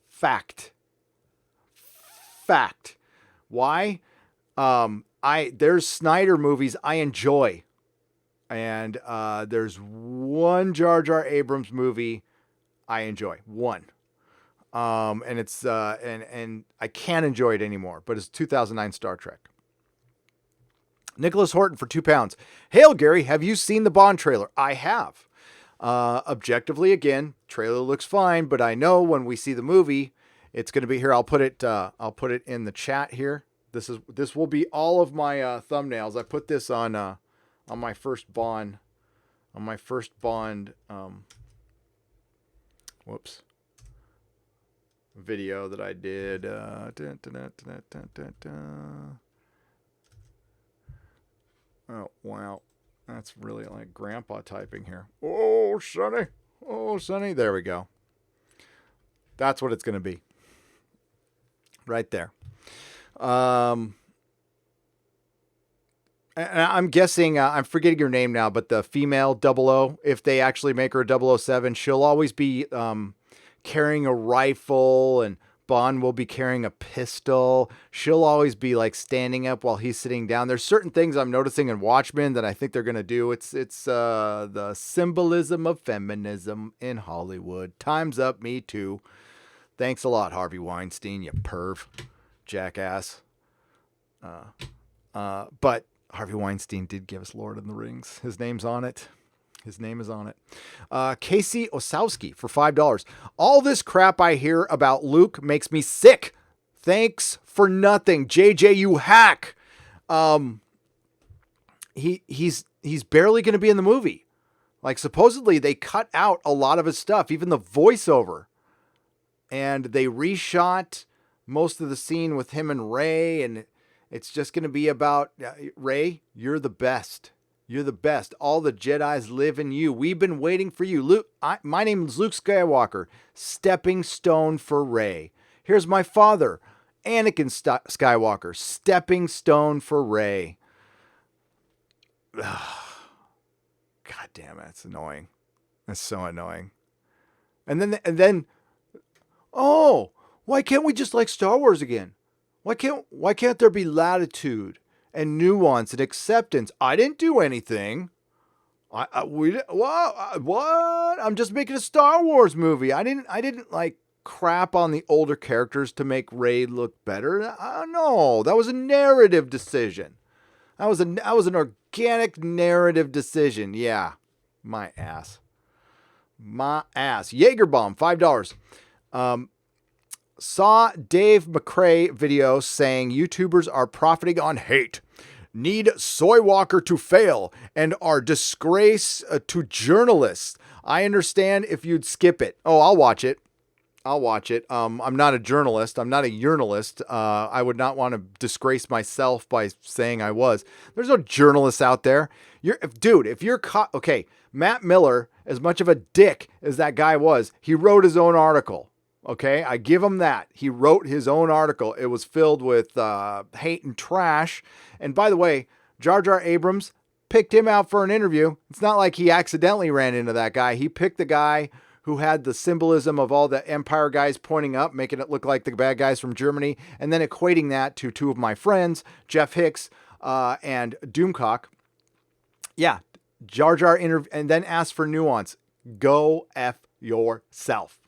B: Fact. Why? There's Snyder movies I enjoy. And there's one Jar Jar Abrams movie I enjoy. One. And it's and I can't enjoy it anymore, but it's 2009 Star Trek. Nicholas Horton for £2. Hail Gary, have you seen the Bond trailer? I have. Objectively, again, trailer looks fine, but I know when we see the movie, it's going to be here. I'll put it in the chat here. This will be all of my thumbnails. I put this on my first Bond. Video that I did. Oh, wow. That's really like grandpa typing here. Oh, Sonny. There we go. That's what it's going to be. Right there. And I'm guessing, I'm forgetting your name now, but the female 00, if they actually make her a 007, she'll always be carrying a rifle, and Bond will be carrying a pistol. She'll always be like standing up while he's sitting down. There's certain things I'm noticing in Watchmen that I think they're going to do. It's the symbolism of feminism in Hollywood. Time's up, me too. Thanks a lot, Harvey Weinstein, you perv, jackass. But Harvey Weinstein did give us Lord of the Rings. His name's on it. His name is on it. Casey Osowski for $5. All this crap I hear about Luke makes me sick. Thanks for nothing. JJ, you hack. He's barely going to be in the movie. Like, supposedly they cut out a lot of his stuff, even the voiceover. And they reshot most of the scene with him and Rey, and it's just going to be about Rey, you're the best. You're the best. All the Jedis live in you. We've been waiting for you. Luke, my name is Luke Skywalker, stepping stone for Rey. Here's my father, Anakin Skywalker, stepping stone for Rey. God damn it, it's annoying. That's so annoying. And then, oh, why can't we just like Star Wars again? Why can't there be latitude and nuance and acceptance? I didn't do anything. What? I'm just making a Star Wars movie. I didn't like crap on the older characters to make Rey look better. No, that was a narrative decision. That was an organic narrative decision. Yeah, my ass. Jaegerbomb, $5. Saw Dave McCrae video saying YouTubers are profiting on hate, need Soywalker to fail, and are disgrace to journalists. I understand if you'd skip it. Oh, I'll watch it. I'm not a journalist. I'm not a journalist. I would not want to disgrace myself by saying I was. There's no journalists out there. If you're caught, okay, Matt Miller, as much of a dick as that guy was, he wrote his own article. Okay, I give him that. He wrote his own article. It was filled with hate and trash. And by the way, Jar Jar Abrams picked him out for an interview. It's not like he accidentally ran into that guy. He picked the guy who had the symbolism of all the Empire guys pointing up, making it look like the bad guys from Germany, and then equating that to two of my friends, Jeff Hicks and Doomcock. Yeah, Jar Jar and then asked for nuance. Go F yourself.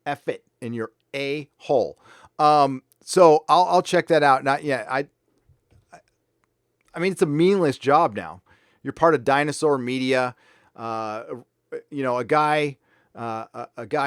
B: F it in your a-hole. So I'll check that out. Not yet. I mean, it's a meaningless job now. You're part of dinosaur media. A guy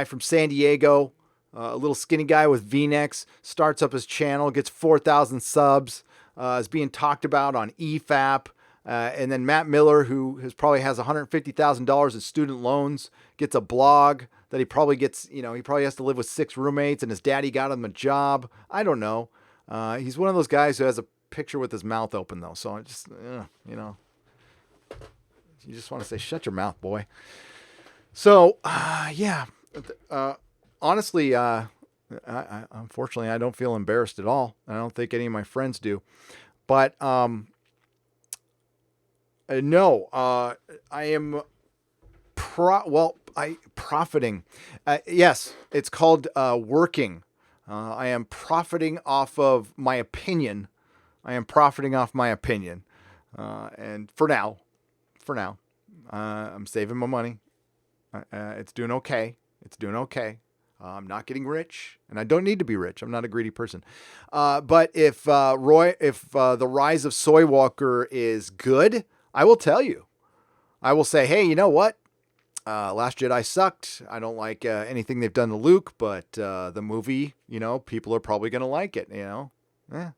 B: from San Diego, a little skinny guy with V-necks, starts up his channel, gets 4,000 subs, is being talked about on EFAP. And then Matt Miller, who probably has $150,000 in student loans, gets a blog that he probably gets, he probably has to live with 6 roommates, and his daddy got him a job. I don't know. He's one of those guys who has a picture with his mouth open, though. So I just, you just want to say, shut your mouth, boy. So, honestly, unfortunately, I don't feel embarrassed at all. I don't think any of my friends do. But, no, I am profiting. Yes, it's called working. I am profiting off of my opinion. And for now, I'm saving my money. It's doing okay. I'm not getting rich, and I don't need to be rich. I'm not a greedy person. But if the Rise of Skywalker is good, I will tell you. I will say, hey, you know what? Last Jedi sucked. I don't like anything they've done to Luke, but the movie, people are probably going to like it,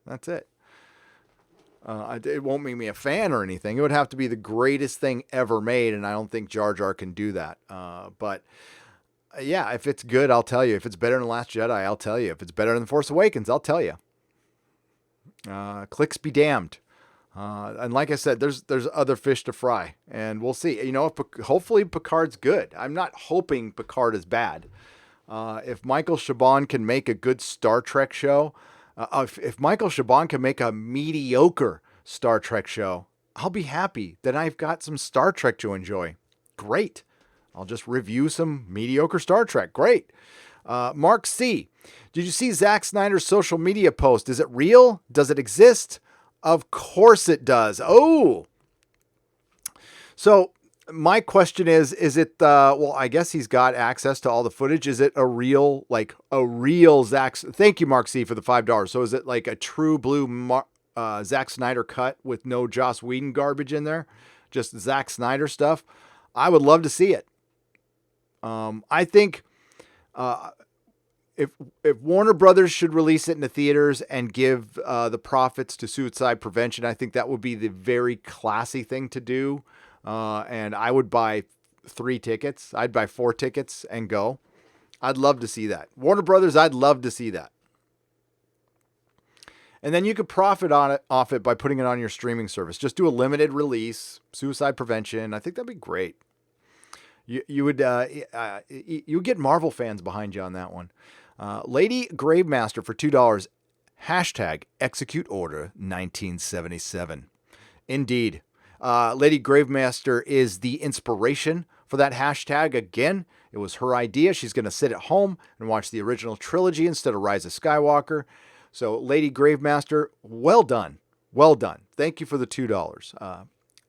B: that's it. It won't make me a fan or anything. It would have to be the greatest thing ever made, and I don't think Jar Jar can do that. But yeah, if it's good, I'll tell you. If it's better than Last Jedi, I'll tell you. If it's better than The Force Awakens, I'll tell you. Clicks be damned. And like I said, there's other fish to fry, and we'll see. Hopefully Picard's good. I'm not hoping Picard is bad. If Michael Chabon can make a good Star Trek show, if Michael Chabon can make a mediocre Star Trek show, I'll be happy that I've got some Star Trek to enjoy. Great. I'll just review some mediocre Star Trek. Great. Mark C. Did you see Zack Snyder's social media post? Is it real? Does it exist? Of course it does. Oh. So my question is it, I guess he's got access to all the footage. Is it a real Zack? Thank you, Mark C, for the $5. So is it like a true blue Zack Snyder cut with no Joss Whedon garbage in there? Just Zack Snyder stuff? I would love to see it. I think if Warner Brothers should release it in the theaters and give the profits to suicide prevention, I think that would be the very classy thing to do. And I would buy 3 tickets. I'd buy 4 tickets and go. I'd love to see that. Warner Brothers, I'd love to see that. And then you could profit off it by putting it on your streaming service. Just do a limited release, suicide prevention. I think that'd be great. You would get Marvel fans behind you on that one. Lady Gravemaster for $2. Hashtag execute order 1977. Indeed. Lady Gravemaster is the inspiration for that hashtag. Again, it was her idea. She's going to sit at home and watch the original trilogy instead of Rise of Skywalker. So, Lady Gravemaster, well done. Well done. Thank you for the $2.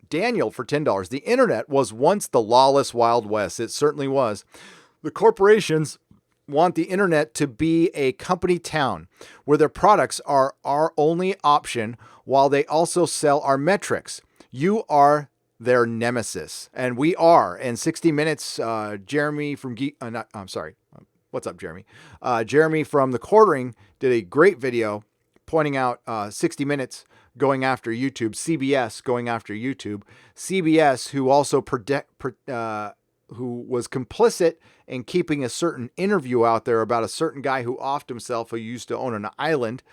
B: Daniel for $10. The internet was once the lawless Wild West. It certainly was. The corporations want the internet to be a company town where their products are our only option while they also sell our metrics. You are their nemesis. And we are. In 60 Minutes, Jeremy from... I'm sorry. What's up, Jeremy? Jeremy from The Quartering did a great video pointing out 60 Minutes going after YouTube, CBS going after YouTube, CBS who also who was complicit in keeping a certain interview out there about a certain guy who offed himself who used to own an island.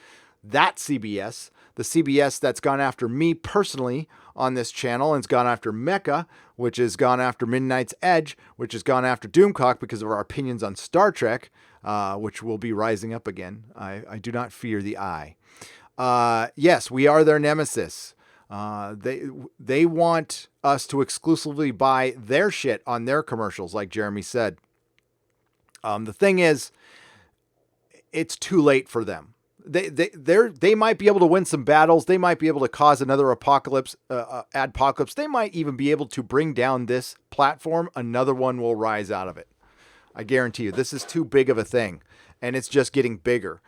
B: That CBS, the CBS that's gone after me personally on this channel and has gone after Mecca, which has gone after Midnight's Edge, which has gone after Doomcock because of our opinions on Star Trek, which will be rising up again. I do not fear the eye. Yes, we are their nemesis. They want us to exclusively buy their shit on their commercials, like Jeremy said. The thing is, it's too late for them. They might be able to win some battles. They might be able to cause another adpocalypse. They might even be able to bring down this platform. Another one will rise out of it. I guarantee you, this is too big of a thing, and it's just getting bigger.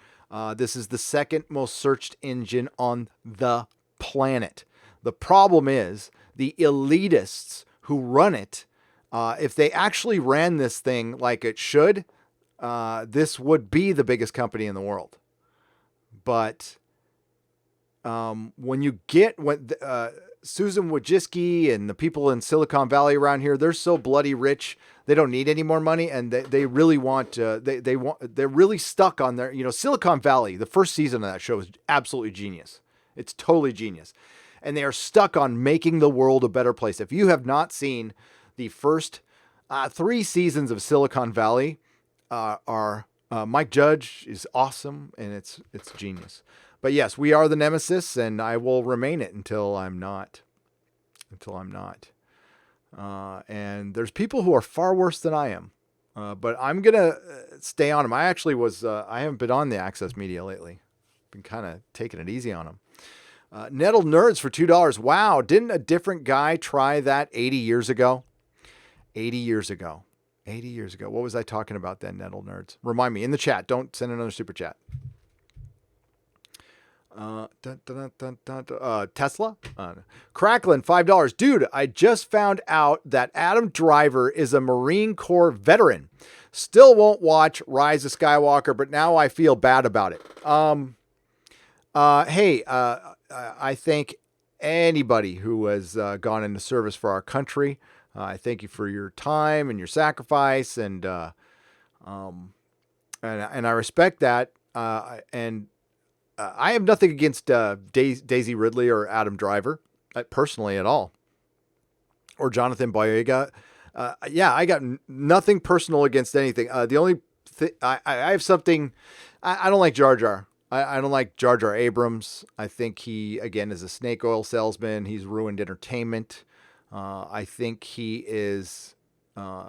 B: This is the second most searched engine on the planet. The problem is the elitists who run it, if they actually ran this thing like it should, this would be the biggest company in the world. But when you get Susan Wojcicki and the people in Silicon Valley around here, they're so bloody rich, they don't need any more money, and they really want they're really stuck on their, Silicon Valley. The first season of that show is absolutely genius. It's totally genius. And they are stuck on making the world a better place. If you have not seen the first 3 seasons of Silicon Valley, Mike Judge is awesome, and it's genius. But yes, we are the nemesis, and I will remain it until I'm not. And there's people who are far worse than I am. But I'm going to stay on them. I actually I haven't been on the Access Media lately. Been kind of taking it easy on them. Nettle Nerds for $2. Wow, didn't a different guy try that 80 years ago? 80 years ago. What was I talking about then, Nettle Nerds? Remind me in the chat. Don't send another super chat. Tesla? Cracklin, $5. Dude, I just found out that Adam Driver is a Marine Corps veteran. Still won't watch Rise of Skywalker, but now I feel bad about it. Hey, I thank anybody who has gone into service for our country. I thank you for your time and your sacrifice, and I respect that. And I have nothing against Daisy Ridley or Adam Driver, personally at all, or Jonathan Boyega. Yeah, I got nothing personal against anything. The only thing I have something. I don't like Jar Jar. I don't like Jar Jar Abrams. I think he, again, is a snake oil salesman. He's ruined entertainment. I think he is a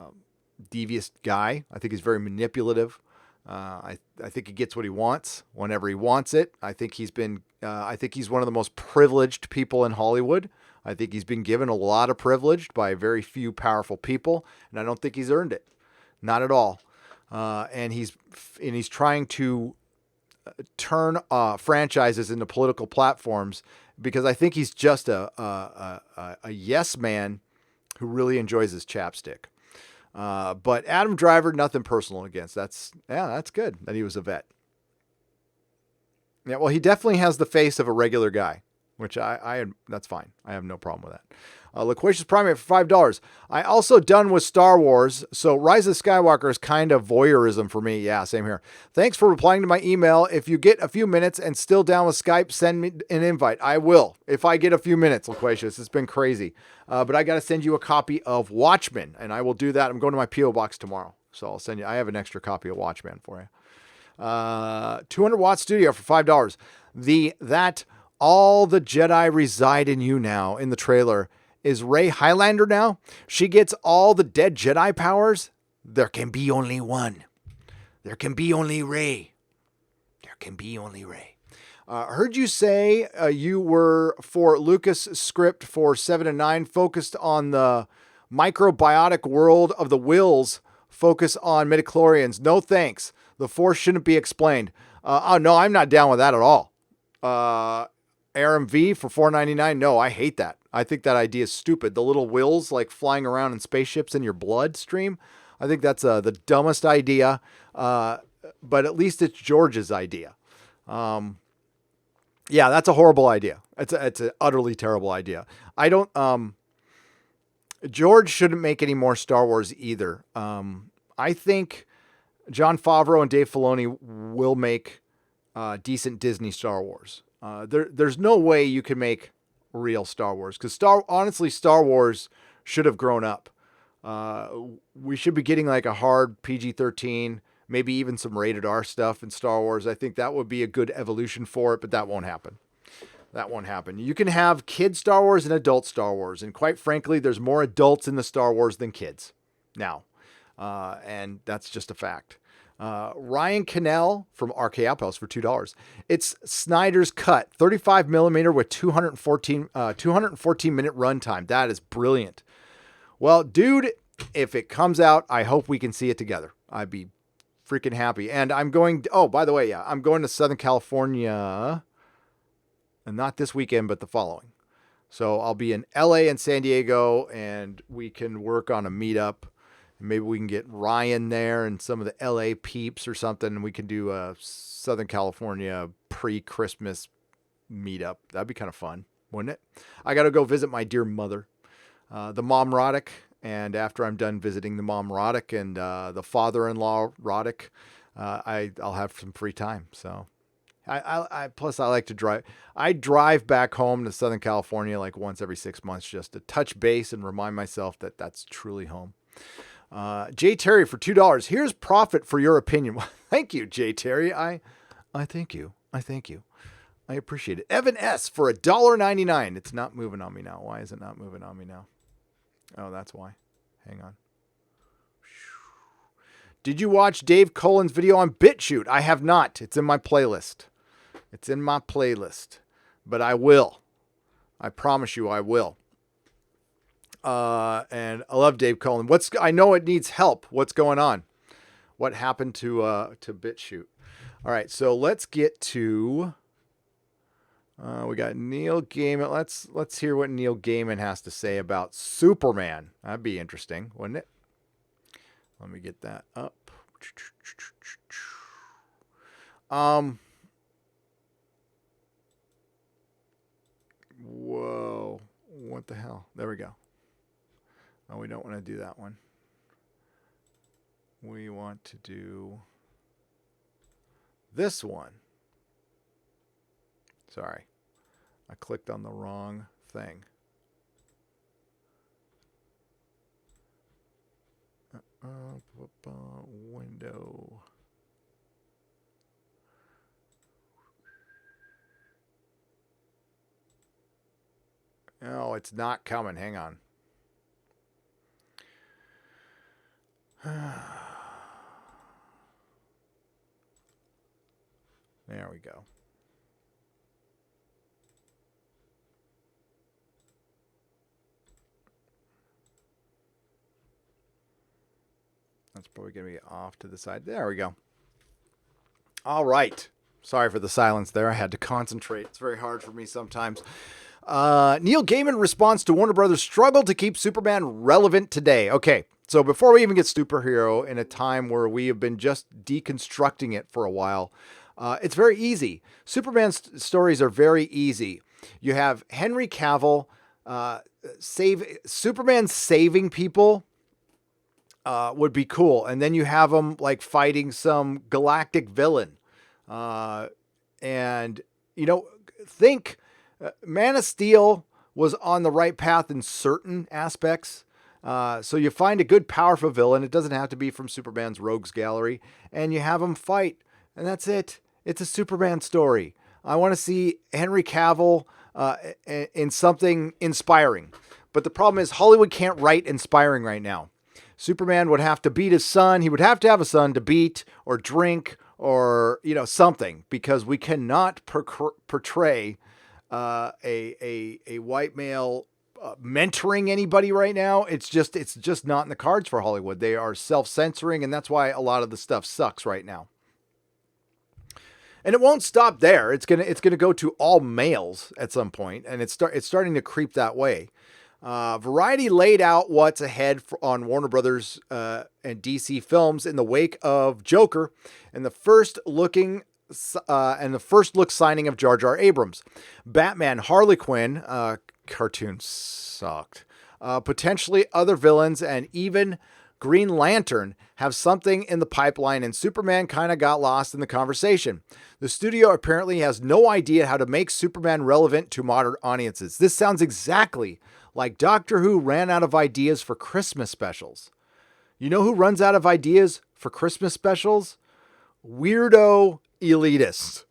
B: devious guy. I think he's very manipulative. I think he gets what he wants whenever he wants it. I think he's one of the most privileged people in Hollywood. I think he's been given a lot of privilege by very few powerful people, and I don't think he's earned it. Not at all. And he's trying to turn franchises into political platforms because I think he's just a yes man who really enjoys his chapstick. But Adam Driver, nothing personal against. That's good that he was a vet. Yeah, well, he definitely has the face of a regular guy, which that's fine. I have no problem with that. Loquacious Primate for $5. I also done with Star Wars, so Rise of Skywalker is kind of voyeurism for me. Yeah, same here. Thanks for replying to my email. If you get a few minutes and still down with Skype, send me an invite. I will, if I get a few minutes, Loquacious. It's been crazy. But I got to send you a copy of Watchmen, and I will do that. I'm going to my P.O. box tomorrow, so I'll send you. I have an extra copy of Watchmen for you. 200 Watt Studio for $5. That all the Jedi reside in you now in the trailer. Is Rey Highlander now? She gets all the dead Jedi powers? There can be only one. There can be only Rey. There can be only Rey. Heard you say you were for Lucas script for 7 and 9 focused on the microbiotic world of the Wills, focus on midichlorians. No thanks. The Force shouldn't be explained. No, I'm not down with that at all. RMV for $4.99. No, I hate that. I think that idea is stupid. The little Wills like flying around in spaceships in your bloodstream. I think that's the dumbest idea. But at least it's George's idea. Yeah, that's a horrible idea. It's an utterly terrible idea. George shouldn't make any more Star Wars either. I think Jon Favreau and Dave Filoni will make decent Disney Star Wars. There's no way you can make real Star Wars because honestly, Star Wars should have grown up. We should be getting like a hard PG-13, maybe even some rated R stuff in Star Wars. I think that would be a good evolution for it, but that won't happen. That won't happen. You can have kid Star Wars and adult Star Wars. And quite frankly, there's more adults in the Star Wars than kids now. And that's just a fact. Ryan Cannell from RK Outpost for $2. It's Snyder's cut, 35 millimeter with 214 minute runtime. That is brilliant. Well, dude, if it comes out, I hope we can see it together. I'd be freaking happy. And I'm going, by the way, yeah, I'm going to Southern California, and not this weekend, but the following. So I'll be in LA and San Diego, and we can work on a meetup. Maybe we can get Ryan there and some of the LA peeps or something, and we can do a Southern California pre-Christmas meetup. That'd be kind of fun, wouldn't it? I got to go visit my dear mother, the mom Roddick, and after I'm done visiting the mom Roddick and the father-in-law Roddick, I'll have some free time. So plus I like to drive. I drive back home to Southern California like once every 6 months just to touch base and remind myself that that's truly home. Jay Terry for $2. Here's profit for your opinion. Thank you, Jay Terry. I thank you. I thank you. I appreciate it. Evan S for $1.99. It's not moving on me now. Why is it not moving on me now? Oh, that's why. Hang on. Did you watch Dave Cullen's video on BitChute? I have not. It's in my playlist. But I will. I promise you I will. And I love Dave Cullen. I know it needs help. What's going on? What happened to BitChute? All right, so let's get to. We got Neil Gaiman. Let's hear what Neil Gaiman has to say about Superman. That'd be interesting, wouldn't it? Let me get that up. Whoa! What the hell? There we go. Oh, we don't want to do that one. We want to do this one. Sorry. I clicked on the wrong thing. Window. Oh, it's not coming. Hang on. There we go. That's probably going to be off to the side. There we go. All right. Sorry for the silence there. I had to concentrate. It's very hard for me sometimes. Neil Gaiman responds to Warner Brothers' struggle to keep Superman relevant today. Okay, so before we even get superhero in a time where we have been just deconstructing it for a while, it's very easy. Superman's stories are very easy. You have Henry Cavill Superman saving people would be cool, and then you have him like fighting some galactic villain, and think. Man of Steel was on the right path in certain aspects. So you find a good, powerful villain. It doesn't have to be from Superman's rogues gallery. And you have him fight. And that's it. It's a Superman story. I want to see Henry Cavill in something inspiring. But the problem is Hollywood can't write inspiring right now. Superman would have to beat his son. He would have to have a son to beat or drink or, something. Because we cannot portray a white male mentoring anybody right now. It's just not in the cards for Hollywood. They are self-censoring, and that's why a lot of the stuff sucks right now. And it won't stop there. It's gonna go to all males at some point, and it's starting to creep that way. Variety laid out what's ahead on Warner Brothers and DC films in the wake of Joker, and the first look signing of Jar Jar Abrams. Batman, Harley Quinn, cartoon sucked. Potentially other villains and even Green Lantern have something in the pipeline, and Superman kind of got lost in the conversation. The studio apparently has no idea how to make Superman relevant to modern audiences. This sounds exactly like Doctor Who ran out of ideas for Christmas specials. You know who runs out of ideas for Christmas specials? Weirdo elitists.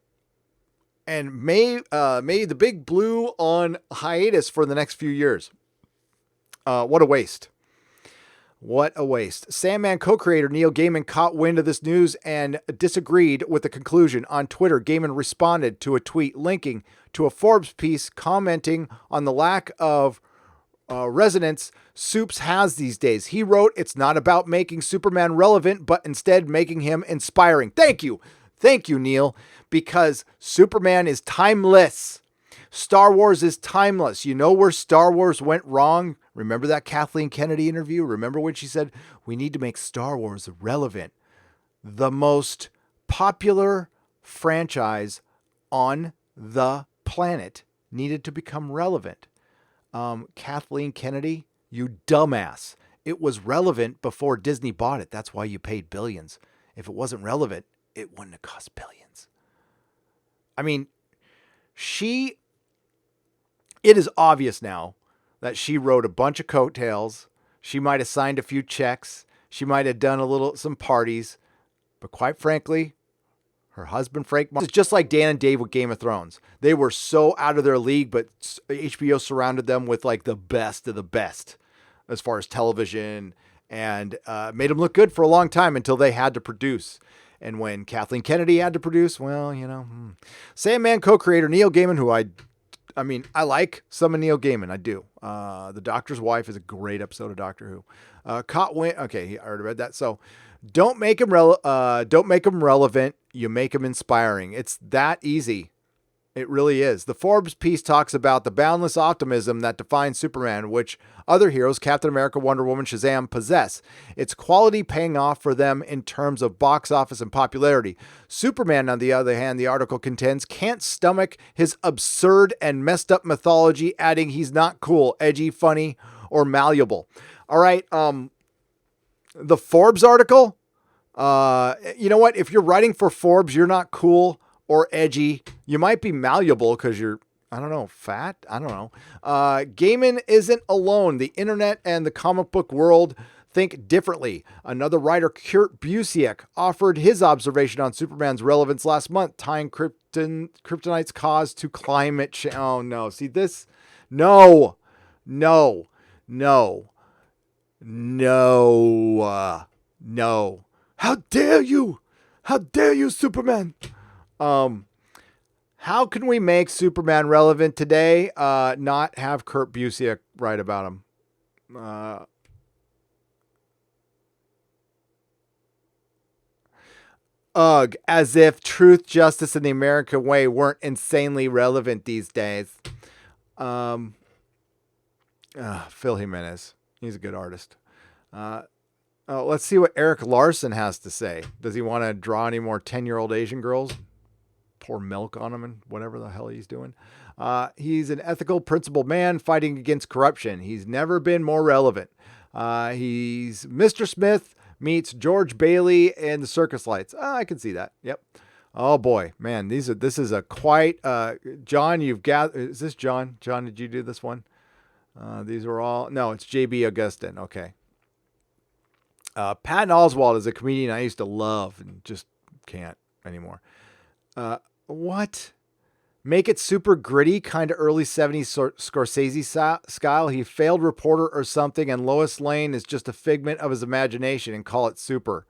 B: And may the Big Blue on hiatus for the next few years. What a waste. What a waste. Sandman co-creator Neil Gaiman caught wind of this news and disagreed with the conclusion. On Twitter, Gaiman responded to a tweet linking to a Forbes piece commenting on the lack of resonance Supes has these days. He wrote, "It's not about making Superman relevant, but instead making him inspiring." Thank you. Thank you, Neil, because Superman is timeless. Star Wars is timeless. You know where Star Wars went wrong? Remember that Kathleen Kennedy interview? Remember when she said, we need to make Star Wars relevant? The most popular franchise on the planet needed to become relevant. Kathleen Kennedy, you dumbass. It was relevant before Disney bought it. That's why you paid billions. If it wasn't relevant, it wouldn't have cost billions. I mean, it is obvious now that she wrote a bunch of coattails. She might have signed a few checks. She might have done some parties. But quite frankly, her husband, Frank, is just like Dan and Dave with Game of Thrones. They were so out of their league, but HBO surrounded them with like the best of the best as far as television and made them look good for a long time until they had to produce. And when Kathleen Kennedy had to produce, well, Sandman co-creator Neil Gaiman, who I like some of Neil Gaiman. I do. The Doctor's Wife is a great episode of Doctor Who. Caught wind. Okay, I already read that. So don't make him relevant. You make him inspiring. It's that easy. It really is. The Forbes piece talks about the boundless optimism that defines Superman, which other heroes, Captain America, Wonder Woman, Shazam, possess. Its quality paying off for them in terms of box office and popularity. Superman, on the other hand, the article contends, can't stomach his absurd and messed up mythology, adding he's not cool, edgy, funny, or malleable. All right. The Forbes article, you know what? If you're writing for Forbes, you're not cool or edgy. You might be malleable because you're, fat. I don't know. Gaiman isn't alone. The internet and the comic book world think differently. Another writer, Kurt Busiek, offered his observation on Superman's relevance last month, tying Kryptonite's cause to climate change. Oh, no. See this? No. How dare you? How dare you, Superman? How can we make Superman relevant today? Not have Kurt Busiek write about him. Ugh, as if truth, justice, and the American way weren't insanely relevant these days. Phil Jimenez. He's a good artist. Let's see what Eric Larson has to say. Does he want to draw any more 10-year-old Asian girls? Pour milk on them and whatever the hell he's doing. He's an ethical, principled man fighting against corruption. He's never been more relevant. He's Mr. Smith meets George Bailey and the Circus Lights. I can see that. Yep. Oh boy, man, this is a quite, John, you've got, is this John? John, did you do this one? These are all, no, it's JB Augustin. Okay. Patton Oswalt is a comedian I used to love and just can't anymore. What? Make it super gritty, kind of early 70s Scorsese style. He failed reporter or something, and Lois Lane is just a figment of his imagination, and call it super.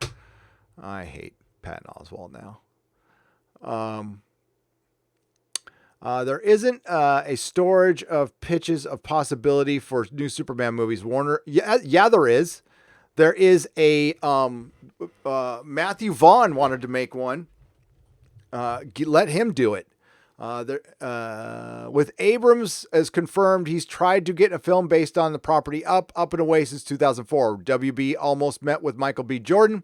B: I hate Patton Oswalt now. There isn't a storage of pitches of possibility for new Superman movies. Warner, yeah, there is. There is a Matthew Vaughn wanted to make one. Let him do it. With Abrams as confirmed, he's tried to get a film based on the property up and away since 2004. WB almost met with Michael B. Jordan.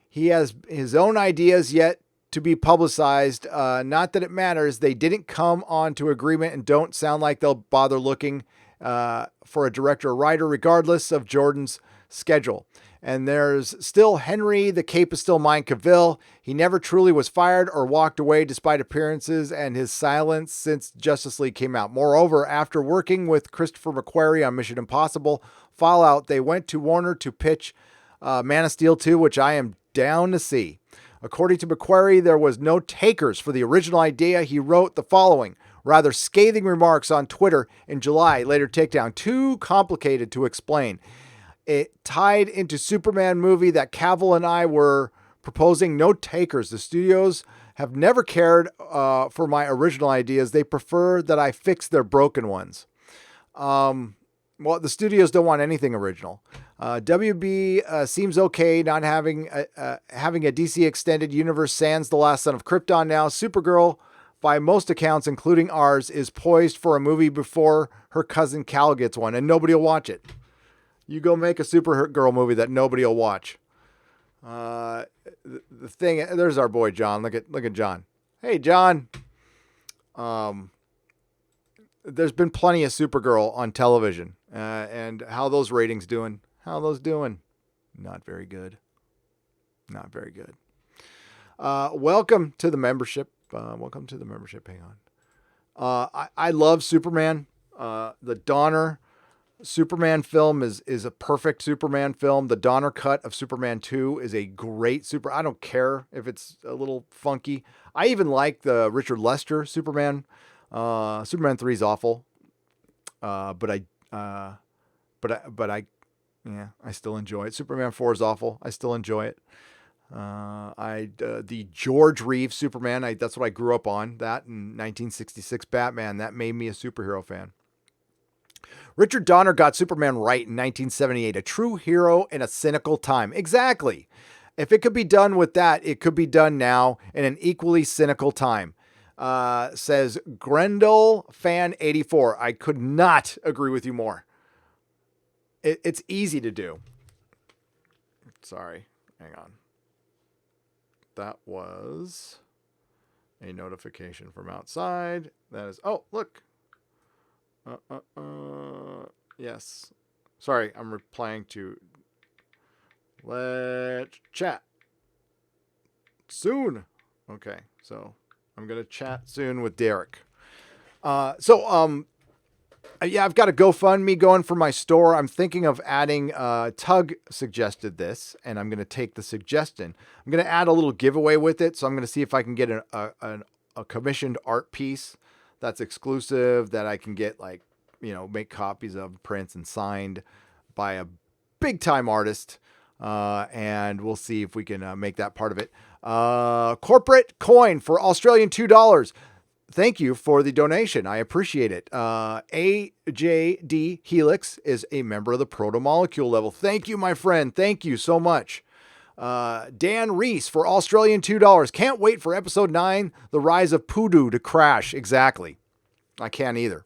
B: He has his own ideas yet to be publicized. Not that it matters. They didn't come on to agreement and don't sound like they'll bother looking for a director or writer, regardless of Jordan's schedule. And there's still Henry, the cape is still mine, Cavill. He never truly was fired or walked away despite appearances and his silence since Justice League came out. Moreover, after working with Christopher McQuarrie on Mission Impossible Fallout, they went to Warner to pitch Man of Steel 2, which I am down to see. According to McQuarrie, there was no takers for the original idea. He wrote the following rather scathing remarks on Twitter in July, later takedown. Too complicated to explain. It tied into Superman movie that Cavill and I were proposing. No takers. The studios have never cared for my original ideas. They prefer that I fix their broken ones. Well, the studios don't want anything original. WB seems okay not having a DC extended universe sans The Last Son of Krypton now. Supergirl, by most accounts, including ours, is poised for a movie before her cousin Cal gets one, and nobody will watch it. You go make a Supergirl movie that nobody will watch. The thing, there's our boy John. Look at John. Hey, John. There's been plenty of Supergirl on television, and how those ratings doing? How those doing? Not very good. Not very good. Welcome to the membership. Welcome to the membership. Hang on. I love Superman. The Donner Superman film is a perfect Superman film. The Donner cut of Superman 2 is a great I don't care if it's a little funky. I even like the Richard Lester Superman. Superman 3 is awful. But I still enjoy it. Superman 4 is awful. I still enjoy it. The George Reeves Superman, that's what I grew up on. That in 1966 Batman, that made me a superhero fan. Richard Donner got Superman right in 1978, a true hero in a cynical time. Exactly. If it could be done with that, it could be done now in an equally cynical time. Says Grendel Fan 84. I could not agree with you more. It's easy to do. Sorry. Hang on. That was a notification from outside. That is, oh, look. Yes. Sorry, I'm replying to let's chat soon. Okay, so I'm going to chat soon with Derek. Yeah, I've got a GoFundMe going for my store. I'm thinking of adding, Tug suggested this, and I'm going to take the suggestion. I'm going to add a little giveaway with it. So I'm going to see if I can get a commissioned art piece that's exclusive that I can get, like, make copies of, prints, and signed by a big time artist. And we'll see if we can make that part of it. Corporate coin for Australian $2. Thank you for the donation. I appreciate it. AJD Helix is a member of the Proto Molecule level. Thank you, my friend. Thank you so much. Dan Reese for Australian $2. Can't wait for episode 9, The Rise of Poodoo, to crash. Exactly. I can't either.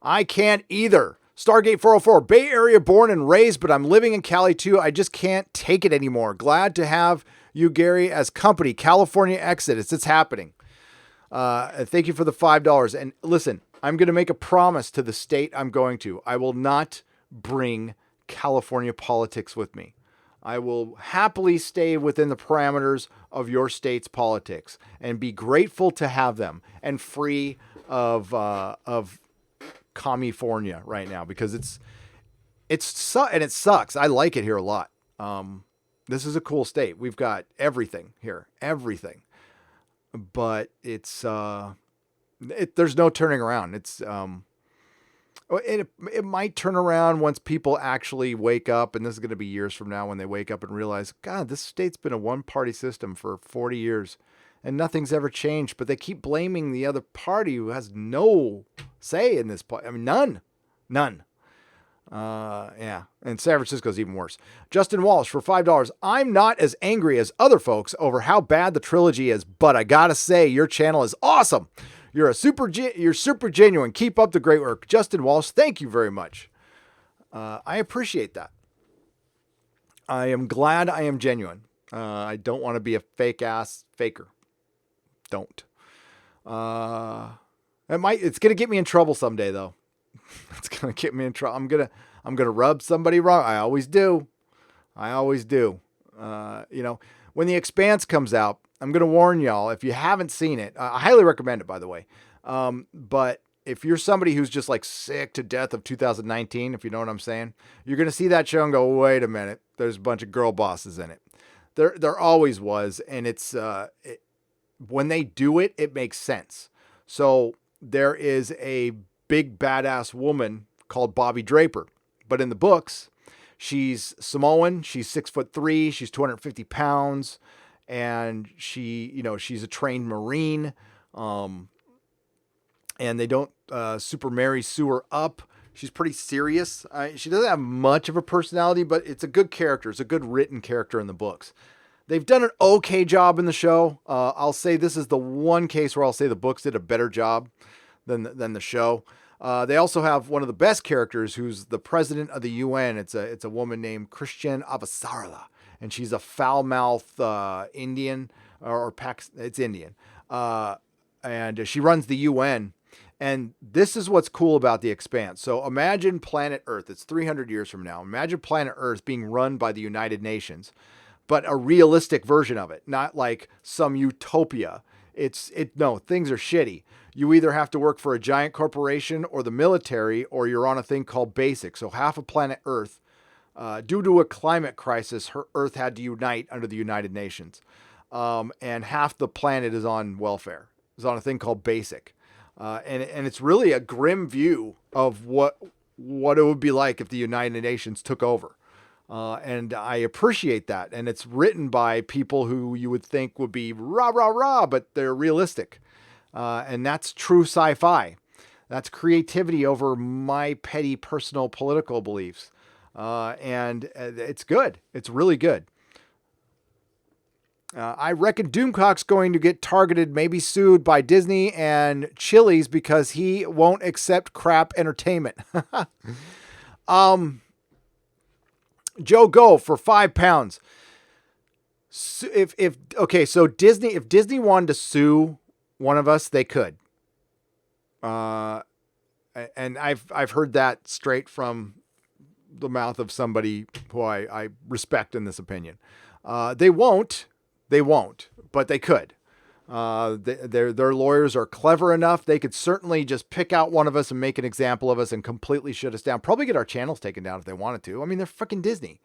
B: I can't either. Stargate 404, Bay Area born and raised, but I'm living in Cali too. I just can't take it anymore. Glad to have you, Gary, as company. California Exodus. It's happening. Thank you for the $5. And listen, I'm going to make a promise to the state I'm going to. I will not bring California politics with me. I will happily stay within the parameters of your state's politics and be grateful to have them and free of California right now, because it sucks. I like it here a lot. This is a cool state. We've got everything here, everything, but there's no turning around. It might turn around once people actually wake up, and this is going to be years from now when they wake up and realize, God, this state's been a one-party system for 40 years and nothing's ever changed, but they keep blaming the other party who has no say in this. I mean, none. Yeah. And San Francisco's even worse. Justin Walsh for $5. I'm not as angry as other folks over how bad the trilogy is, but I gotta say your channel is awesome. You're super genuine. Keep up the great work. Justin Walsh, thank you very much. I appreciate that. I am glad I am genuine. I don't want to be a fake ass faker. Don't. It's going to get me in trouble someday though. It's going to get me in trouble. I'm going to rub somebody wrong. I always do. When The Expanse comes out, I'm going to warn y'all, if you haven't seen it, I highly recommend it, by the way. But if you're somebody who's just like sick to death of 2019, if you know what I'm saying, you're going to see that show and go, wait a minute, there's a bunch of girl bosses in it. There always was. And when they do it, it makes sense. So there is a big badass woman called Bobby Draper, but in the books, she's Samoan. She's 6'3". She's 250 pounds. And she's a trained Marine. And they don't super Mary Sue her up. She's pretty serious. She doesn't have much of a personality, but it's a good character. It's a good written character in the books. They've done an okay job in the show. I'll say this is the one case where I'll say the books did a better job than the show. They also have one of the best characters, who's the president of the UN. It's a woman named Christian Avasarala. And she's a foul-mouthed Indian, or it's Indian. And she runs the UN. And this is what's cool about The Expanse. So imagine planet Earth. It's 300 years from now. Imagine planet Earth being run by the United Nations, but a realistic version of it, not like some utopia. No, things are shitty. You either have to work for a giant corporation or the military, or you're on a thing called BASIC. So half of planet Earth, due to a climate crisis, Earth had to unite under the United Nations. And half the planet is on welfare. It's on a thing called BASIC. And it's really a grim view of what it would be like if the United Nations took over. And I appreciate that. And it's written by people who you would think would be rah, rah, rah, but they're realistic. And that's true sci-fi. That's creativity over my petty personal political beliefs. And it's good. It's really good. I reckon Doomcock's going to get targeted, maybe sued by Disney and Chili's because he won't accept crap entertainment. Joe Go for £5. So if Disney wanted to sue one of us, they could. And I've heard that straight from the mouth of somebody who I respect in this opinion. They won't, but they could. Their lawyers are clever enough. They could certainly just pick out one of us and make an example of us and completely shut us down. Probably get our channels taken down if they wanted to. I mean, they're freaking Disney.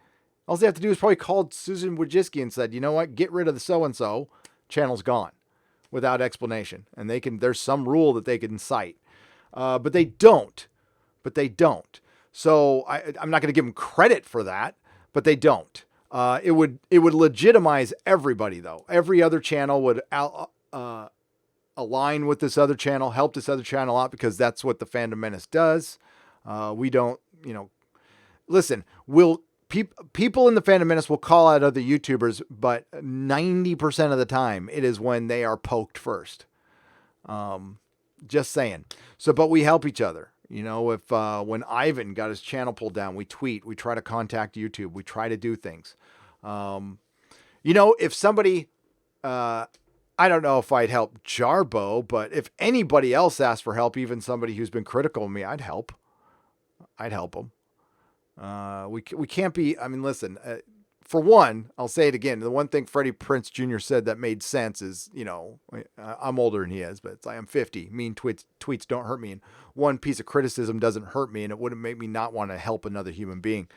B: All they have to do is probably call Susan Wojcicki and said, you know what, get rid of the so-and-so, channel's gone without explanation. And there's some rule that they can cite. But they don't. So I'm not going to give them credit for that, but they don't. It would legitimize everybody though. Every other channel would align with this other channel, help this other channel out, because that's what the Fandom Menace does. We don't, listen, people in the Fandom Menace will call out other YouTubers, but 90% of the time it is when they are poked first. Just saying. So, but we help each other. You know, if when Ivan got his channel pulled down, we tweet, we try to contact YouTube, we try to do things. You know, if somebody, I don't know if I'd help Jarbo, but if anybody else asked for help, even somebody who's been critical of me, I'd help. I'd help them. We can't be, I mean, listen, for one, I'll say it again. The one thing Freddie Prinze Jr. said that made sense is, you know, I'm older than he is, but it's like I'm 50. Mean tweets don't hurt me. And one piece of criticism doesn't hurt me, and it wouldn't make me not want to help another human being.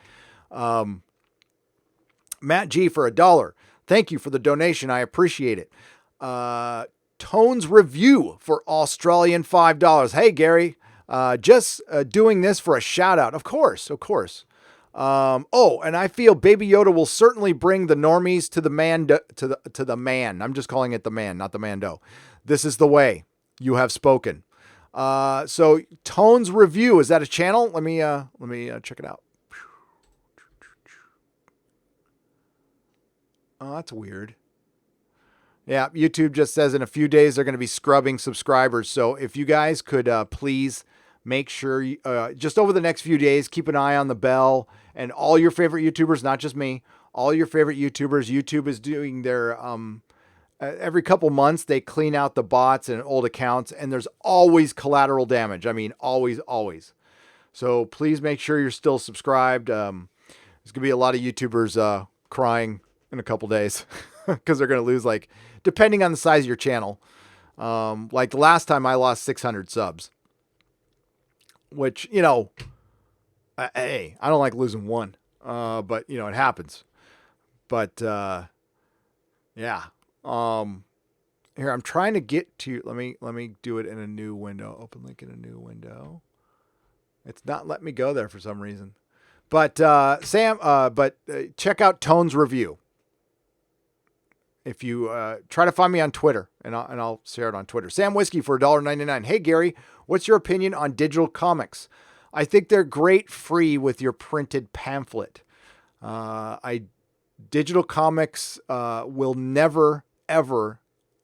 B: Matt G for $1. Thank you for the donation. I appreciate it. Tones Review for Australian $5. Hey, Gary, just doing this for a shout out. Of course. Oh, and I feel Baby Yoda will certainly bring the normies to the man, to the man. I'm just calling it the man, not the Mando. This is the way. You have spoken. So Tones Review, is that a channel? Let me check it out. Oh, that's weird. Yeah, YouTube just says in a few days they're going to be scrubbing subscribers. So if you guys could please make sure, just over the next few days, keep an eye on the bell and all your favorite YouTubers, not just me, all your favorite YouTubers. YouTube is doing their, every couple months, they clean out the bots and old accounts, and there's always collateral damage. I mean, always. So please make sure you're still subscribed. There's going to be a lot of YouTubers crying in a couple days because they're going to lose, like, depending on the size of your channel. Like the last time I lost 600 subs, which, you know, hey, I don't like losing one, but you know, it happens. But, yeah. Here, I'm trying to get to, let me do it in a new window, open link in a new window. It's not letting me go there for some reason, but, check out Tones Review. If you try to find me on Twitter, and I'll share it on Twitter. Sam Whiskey for $1.99. Hey, Gary, what's your opinion on digital comics? I think they're great free with your printed pamphlet. Digital comics will never, ever,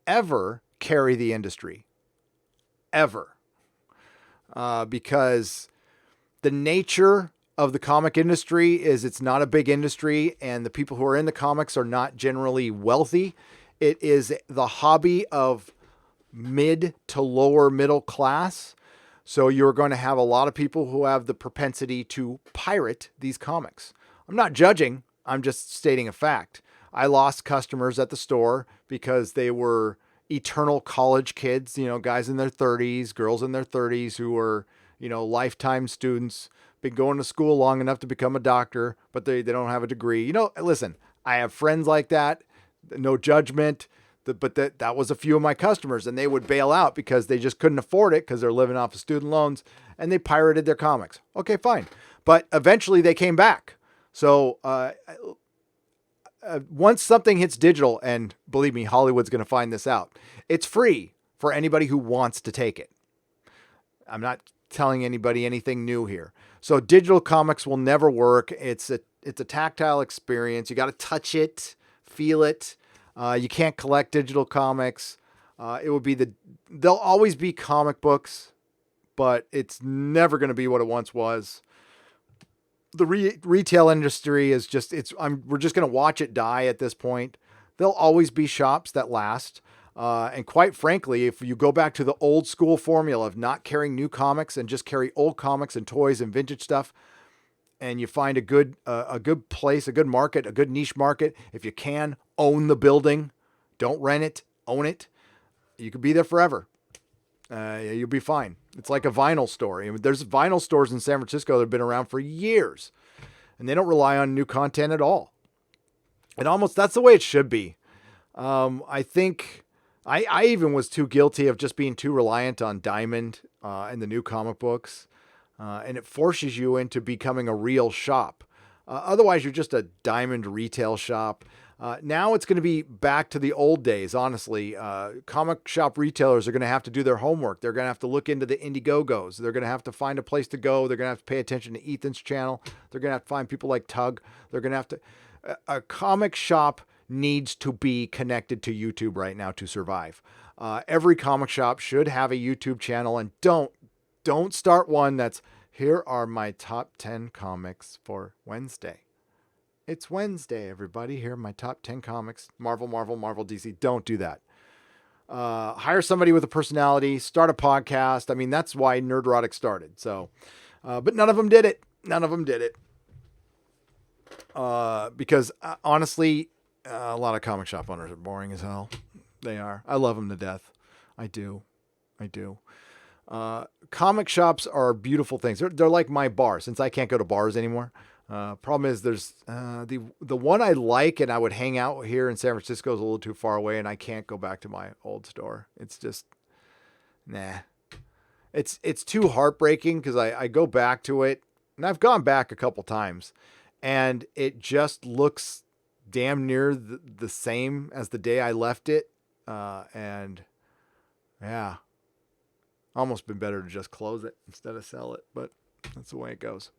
B: ever carry the industry. Ever. Because the nature of the comic industry is it's not a big industry, and the people who are in the comics are not generally wealthy. It is the hobby of mid to lower middle class. So you're going to have a lot of people who have the propensity to pirate these comics. I'm not judging. I'm just stating a fact. I lost customers at the store because they were eternal college kids, you know, guys in their 30s, girls in their 30s who were, you know, lifetime students, been going to school long enough to become a doctor, but they don't have a degree. You know, listen, I have friends like that, no judgment, but that was a few of my customers, and they would bail out because they just couldn't afford it because they're living off of student loans, and they pirated their comics. Okay, fine. But eventually they came back. So once something hits digital, and believe me, Hollywood's going to find this out, it's free for anybody who wants to take it. I'm not telling anybody anything new here. So digital comics will never work. It's a tactile experience. You got to touch it, feel it. You can't collect digital comics. It would be there'll always be comic books, but it's never going to be what it once was. The retail industry is just, we're just going to watch it die at this point. There'll always be shops that last. And quite frankly, if you go back to the old school formula of not carrying new comics and just carry old comics and toys and vintage stuff, and you find a good place, a good market, a good niche market, if you can, own the building, don't rent it, own it, you could be there forever. You'll be fine. It's like a vinyl store. I mean, there's vinyl stores in San Francisco that have been around for years, and they don't rely on new content at all. And almost that's the way it should be. I think I even was too guilty of just being too reliant on Diamond and the new comic books. And it forces you into becoming a real shop. Otherwise, you're just a Diamond retail shop. Now it's going to be back to the old days, honestly. Comic shop retailers are going to have to do their homework. They're going to have to look into the Indiegogos. They're going to have to find a place to go. They're going to have to pay attention to Ethan's channel. They're going to have to find people like Tug. They're going to have to... A comic shop needs to be connected to YouTube right now to survive. Every comic shop should have a YouTube channel, and don't don't start one that's, here are my top 10 comics for Wednesday. It's Wednesday, everybody. Here are my top 10 comics. Marvel, DC. Don't do that. Hire somebody with a personality, start a podcast. I mean, that's why Nerdrotic started. So, but none of them did it. Because honestly, a lot of comic shop owners are boring as hell. They are. I love them to death. I do. Comic shops are beautiful things. They're like my bar, since I can't go to bars anymore. Problem is there's the one I like and I would hang out here in San Francisco is a little too far away, and I can't go back to my old store. It's just, nah. It's too heartbreaking because I go back to it, and I've gone back a couple times, and it just looks damn near the same as the day I left it. And yeah, almost been better to just close it instead of sell it, but that's the way it goes.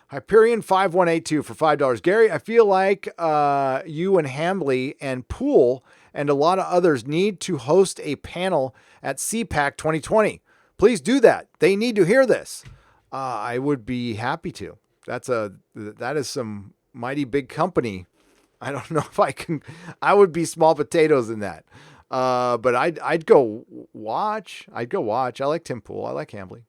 B: Hyperion 5182 for $5. Gary, I feel like you and Hambly and Poole and a lot of others need to host a panel at CPAC 2020. Please do that. They need to hear this. I would be happy to. That is some mighty big company. I don't know if I would be small potatoes in that. But I'd go watch. I like Tim Poole. I like Hambly.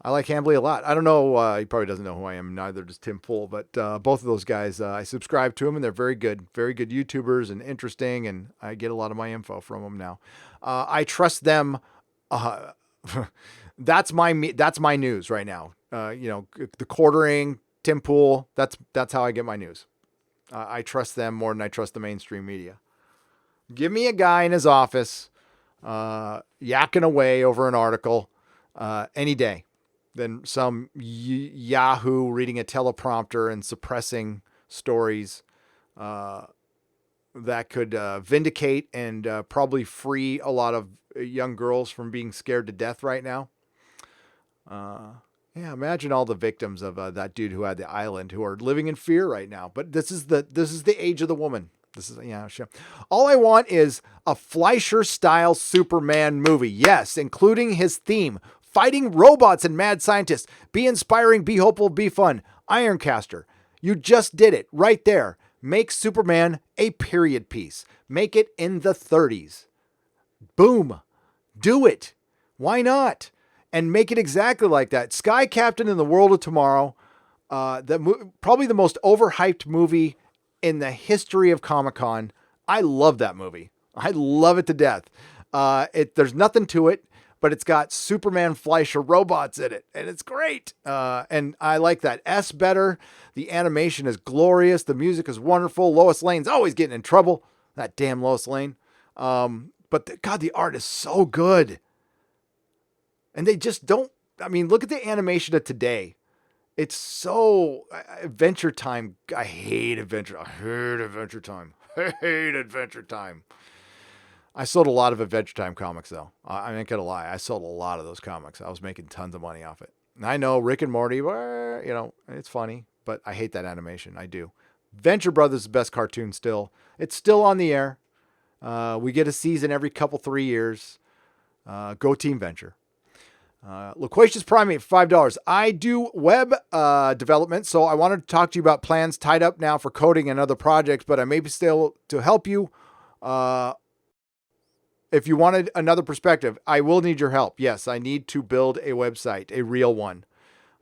B: I like Hambly a lot. I don't know. He probably doesn't know who I am. Neither does Tim Poole. But both of those guys, I subscribe to them, and they're very good YouTubers and interesting. And I get a lot of my info from them now. I trust them. That's my news right now. The quartering, Tim Poole. That's how I get my news. I trust them more than I trust the mainstream media. Give me a guy in his office yakking away over an article any day than some Yahoo reading a teleprompter and suppressing stories that could vindicate and probably free a lot of young girls from being scared to death right now. Yeah, imagine all the victims of that dude who had the island who are living in fear right now. But this is the age of the woman. Sure. All I want is a Fleischer-style Superman movie. Yes, including his theme, fighting robots and mad scientists. Be inspiring, be hopeful, be fun. Ironcaster, you just did it right there. Make Superman a period piece. Make it in the 30s. Boom. Do it. Why not? And make it exactly like that. Sky Captain in the World of Tomorrow, probably the most overhyped movie in the history of Comic-Con. I love that movie. I love it to death. There's nothing to it, but it's got Superman Fleischer robots in it, and it's great. And I like that S better. The animation is glorious. The music is wonderful. Lois Lane's always getting in trouble. That damn Lois Lane. But the art is so good. And they just don't, look at the animation of today. It's so Adventure Time. I hate Adventure Time. I sold a lot of Adventure Time comics, though. I ain't gonna lie. I sold a lot of those comics. I was making tons of money off it. And I know Rick and Morty, it's funny, but I hate that animation. I do. Venture Brothers is the best cartoon still. It's still on the air. We get a season every 3 years. Go Team Venture. Loquacious Primate for $5. I do web development, so I wanted to talk to you about plans tied up now for coding and other projects, but I may be still to help you. If you wanted another perspective, I will need your help. Yes, I need to build a website, a real one.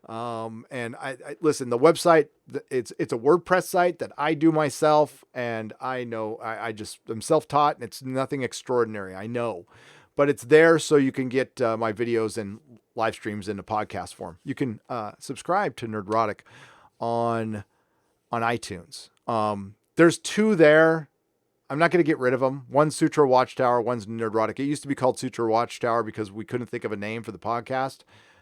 B: And I listen, the website, it's a WordPress site that I do myself, and I know I'm self-taught, and it's nothing extraordinary. I know. But it's there so you can get my videos and live streams in the podcast form. You can subscribe to Nerdrotic on iTunes. There's 2 there. I'm not going to get rid of them. One's Sutra Watchtower, one's Nerdrotic. It used to be called Sutra Watchtower because we couldn't think of a name for the podcast.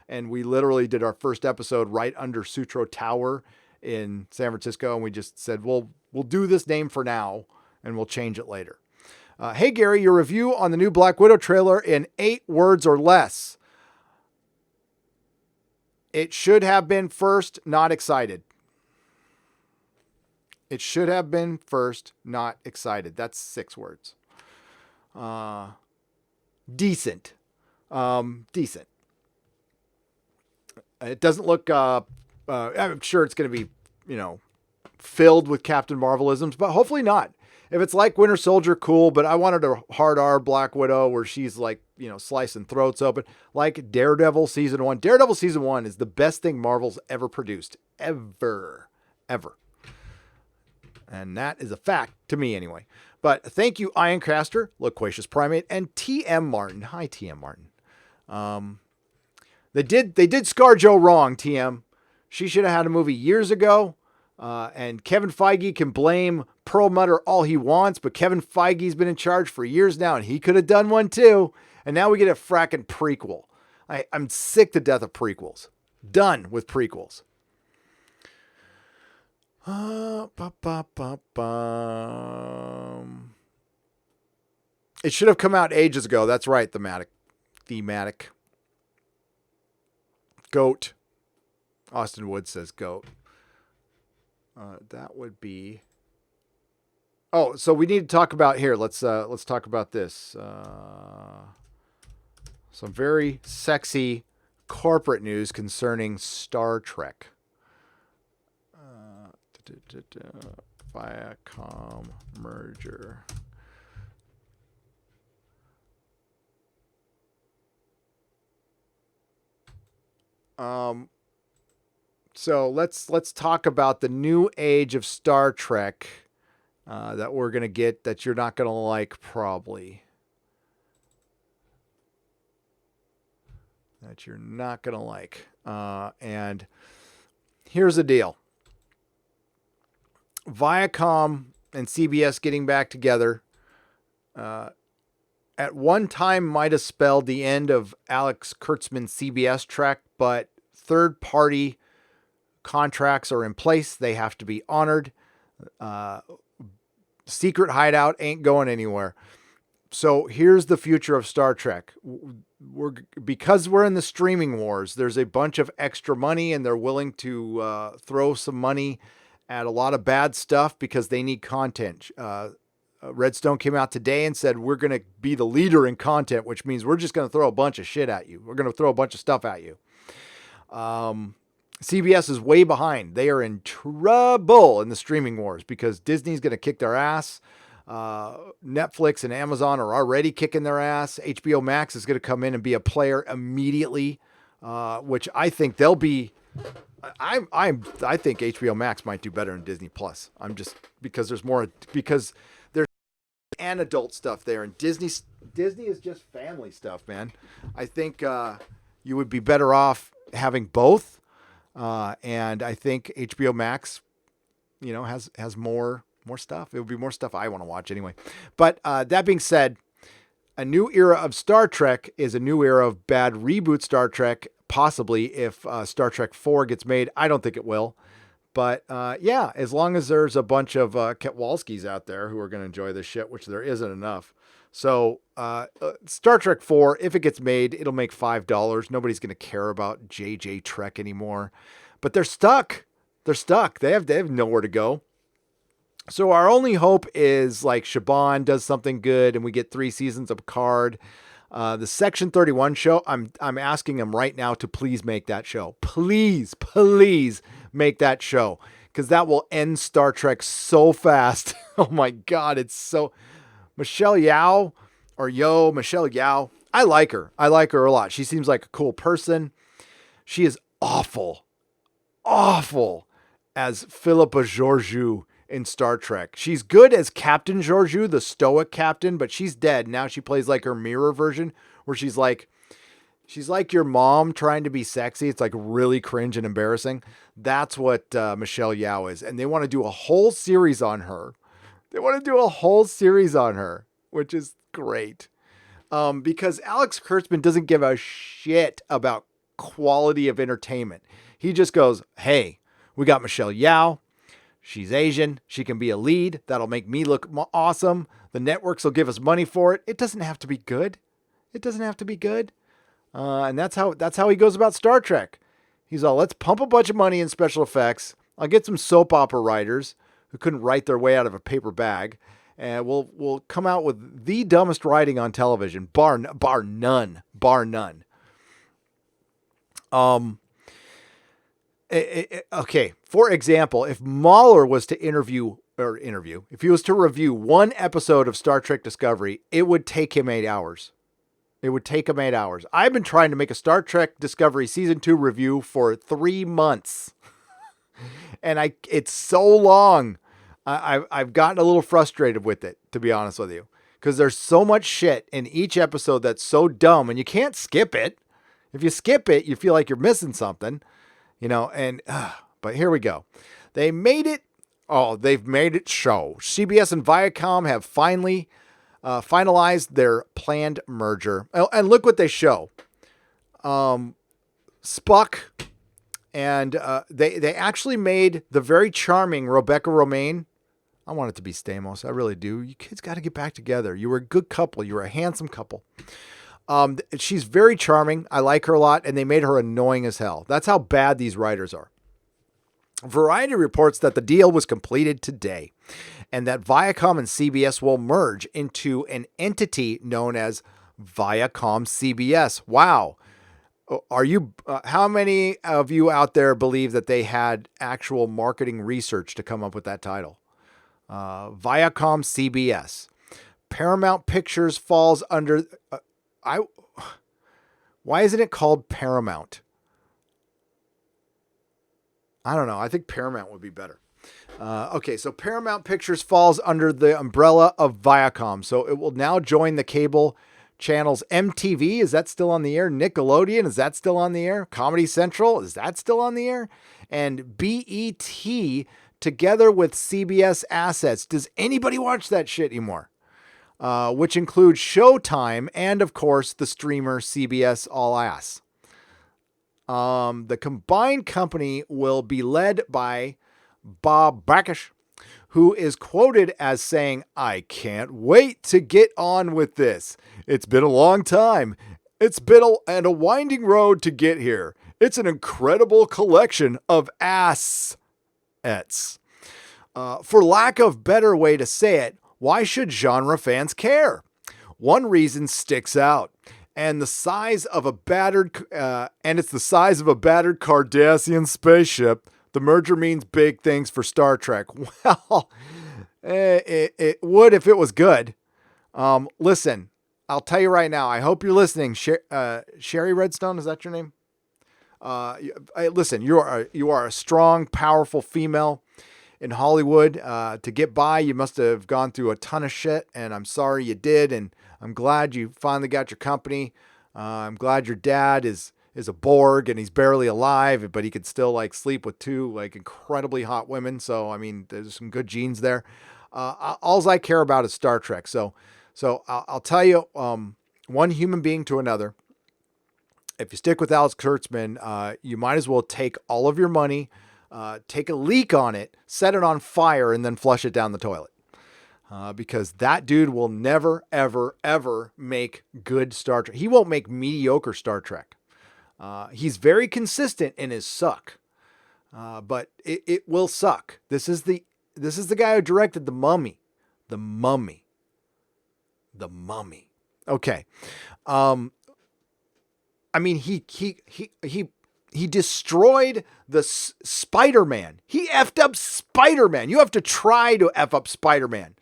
B: And we literally did our first episode right under Sutro Tower in San Francisco. And we just said, we'll do this name for now and we'll change it later. Hey, Gary, your review on the new Black Widow trailer in 8 words or less. It should have been first, not excited. It should have been first, not excited. That's 6 words. Decent. Decent. It doesn't look, I'm sure it's going to be, filled with Captain Marvelisms, but hopefully not. If it's like Winter Soldier, cool, but I wanted a hard R Black Widow where she's like, slicing throats open, like Daredevil Season 1. Daredevil Season 1 is the best thing Marvel's ever produced. Ever. And that is a fact to me anyway. But thank you, Ironcaster, Loquacious Primate, and TM Martin. Hi, TM Martin. They did ScarJo wrong, TM. She should have had a movie years ago. And Kevin Feige can blame Perlmutter all he wants, but Kevin Feige's been in charge for years now, and he could have done one too. And now we get a fracking prequel. I'm sick to death of prequels. Done with prequels. It should have come out ages ago. That's right, thematic. Goat. Austin Wood says goat. That would be. Oh, so we need to talk about here. Let's talk about this. Some very sexy corporate news concerning Star Trek. Viacom merger. So let's talk about the new age of Star Trek that we're gonna get that you're not gonna like probably. That you're not gonna like. And here's the deal. Viacom and CBS getting back together at one time might have spelled the end of Alex Kurtzman's CBS Trek, but third-party contracts are in place. They have to be honored. Secret Hideout ain't going anywhere. So here's the future of Star Trek. Because we're in the streaming wars, there's a bunch of extra money, and they're willing to throw some money at a lot of bad stuff because they need content. Redstone came out today and said, we're going to be the leader in content, which means we're just going to throw a bunch of shit at you. We're going to throw a bunch of stuff at you. CBS is way behind. They are in trouble in the streaming wars because Disney's going to kick their ass. Netflix and Amazon are already kicking their ass. HBO Max is going to come in and be a player immediately, which I think they'll be. I think HBO Max might do better than Disney Plus. Because there's and adult stuff there, and Disney is just family stuff, man. I think you would be better off having both, and I think HBO Max, has more stuff. It would be more stuff I want to watch anyway. But that being said, a new era of Star Trek is a new era of bad reboot Star Trek. Possibly if Star Trek 4 gets made. I don't think it will. But yeah, as long as there's a bunch of Ketwalskis out there who are going to enjoy this shit, which there isn't enough. So Star Trek 4, if it gets made, it'll make $5. Nobody's going to care about JJ Trek anymore. But they're stuck. They have nowhere to go. So our only hope is like Shaban does something good and we get 3 seasons of Picard. The Section 31 show, I'm asking him right now to please make that show. Please make that show. Because that will end Star Trek so fast. Oh my God, it's so... Michelle Yeoh, Michelle Yeoh. I like her a lot. She seems like a cool person. She is awful as Philippa Georgiou in Star Trek. She's good as Captain Georgiou, the stoic captain, but she's dead. Now she plays like her mirror version where she's like your mom trying to be sexy. It's like really cringe and embarrassing. That's what Michelle Yeoh is. And they want to do a whole series on her. Which is great. Because Alex Kurtzman doesn't give a shit about quality of entertainment. He just goes, hey, we got Michelle Yeoh. She's Asian. She can be a lead. That'll make me look awesome. The networks will give us money for it. It doesn't have to be good. And that's how he goes about Star Trek. He's all, let's pump a bunch of money in special effects. I'll get some soap opera writers who couldn't write their way out of a paper bag. And we'll come out with the dumbest writing on television, bar none. bar none. Okay, for example, if Mahler was to if he was to review one episode of Star Trek Discovery, it would take him 8 hours. It would take him 8 hours. I've been trying to make a Star Trek Discovery Season 2 review for 3 months. And it's so long. I've gotten a little frustrated with it, to be honest with you. Because there's so much shit in each episode that's so dumb, and you can't skip it. If you skip it, you feel like you're missing something. But here we go. They've made it show. CBS and Viacom have finally finalized their planned merger. Oh, and look what they show. Spock, and they actually made the very charming Rebecca Romaine. I want it to be Stamos. I really do. You kids got to get back together. You were a good couple. You were a handsome couple. She's very charming. I like her a lot, and they made her annoying as hell. That's how bad these writers are. Variety reports that the deal was completed today and that Viacom and CBS will merge into an entity known as Viacom CBS. Wow. How many of you out there believe that they had actual marketing research to come up with that title? Viacom CBS. Paramount Pictures falls under... Why isn't it called Paramount? I don't know. I think Paramount would be better. Okay, so Paramount Pictures falls under the umbrella of Viacom. So it will now join the cable channels. MTV, is that still on the air? Nickelodeon, is that still on the air? Comedy Central, is that still on the air? And BET, together with CBS assets. Does anybody watch that shit anymore? Which includes Showtime and, of course, the streamer CBS All Ass. The combined company will be led by Bob Bakish, who is quoted as saying, "I can't wait to get on with this. It's been a long time. It's been a winding road to get here. It's an incredible collection of assets." For lack of better way to say it, why should genre fans care? One reason sticks out. And it's the size of a battered Cardassian spaceship. The merger means big things for Star Trek. Well, it would if it was good. Listen, I'll tell you right now. I hope you're listening. Sherry Redstone, is that your name? Listen, you are a strong, powerful female in Hollywood. To get by, you must have gone through a ton of shit, and I'm sorry you did. And I'm glad you finally got your company. I'm glad your dad is a Borg and he's barely alive, but he could still sleep with 2 incredibly hot women. So, I mean, there's some good genes there. All I care about is Star Trek. So I'll tell you, one human being to another, if you stick with Alex Kurtzman, you might as well take all of your money, take a leak on it, set it on fire, and then flush it down the toilet. Because that dude will never, ever, ever make good Star Trek. He won't make mediocre Star Trek. He's very consistent in his suck, but it will suck. This is the guy who directed The Mummy. The Mummy. Okay. I mean, he destroyed the Spider-Man. He effed up Spider-Man. You have to try to F up Spider-Man.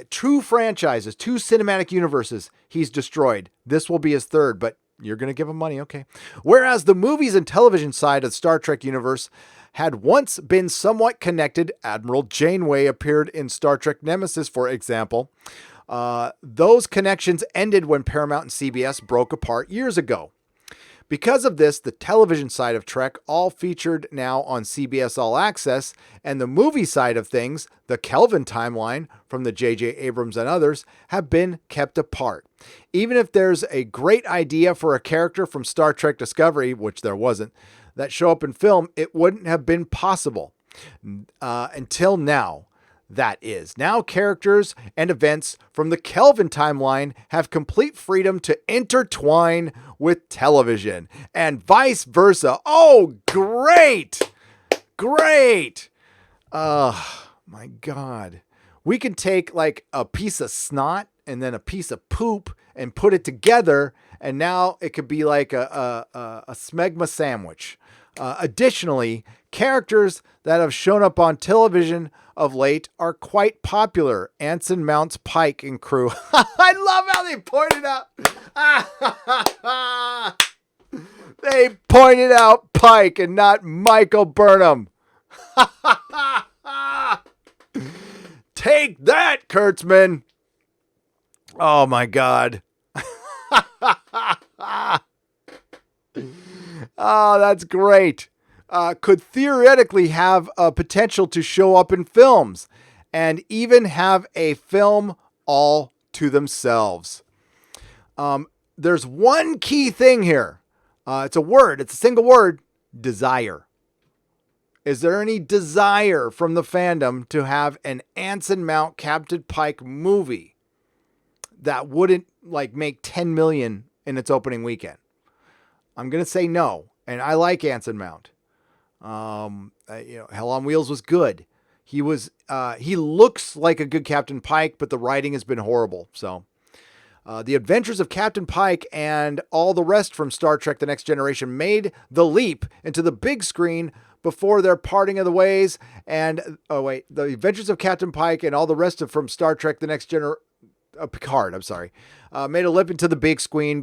B: 2 franchises, 2 cinematic universes he's destroyed. This will be his 3rd, but you're going to give him money. Okay. Whereas the movies and television side of the Star Trek universe had once been somewhat connected. Admiral Janeway appeared in Star Trek Nemesis, for example. Those connections ended when Paramount and CBS broke apart years ago. Because of this, the television side of Trek all featured now on CBS All Access, and the movie side of things, the Kelvin timeline from the J.J. Abrams and others, have been kept apart. Even if there's a great idea for a character from Star Trek Discovery, which there wasn't, that show up in film, it wouldn't have been possible until now. That is, now characters and events from the Kelvin timeline have complete freedom to intertwine with television and vice versa. Oh, great. Great. Oh, my God. We can take a piece of snot and then a piece of poop and put it together and now it could be like a smegma sandwich. Additionally, characters that have shown up on television of late are quite popular. Anson Mounts Pike and crew. I love how they pointed out. They pointed out Pike and not Michael Burnham. Take that, Kurtzman. Oh my God. Oh, that's great. Could theoretically have a potential to show up in films and even have a film all to themselves. There's one key thing here. It's a word. It's a single word. Desire. Is there any desire from the fandom to have an Anson Mount Captain Pike movie that wouldn't like make 10 million in its opening weekend? I'm going to say no. And I like Anson Mount. Hell on Wheels was good. He looks like a good Captain Pike, but the writing has been horrible. So, the adventures of Captain Pike and all the rest from Star Trek The Next Generation made the leap into the big screen before their parting of the ways. And, the adventures of Captain Pike and all the rest from Star Trek The Next Generation, Picard, made a leap into the big screen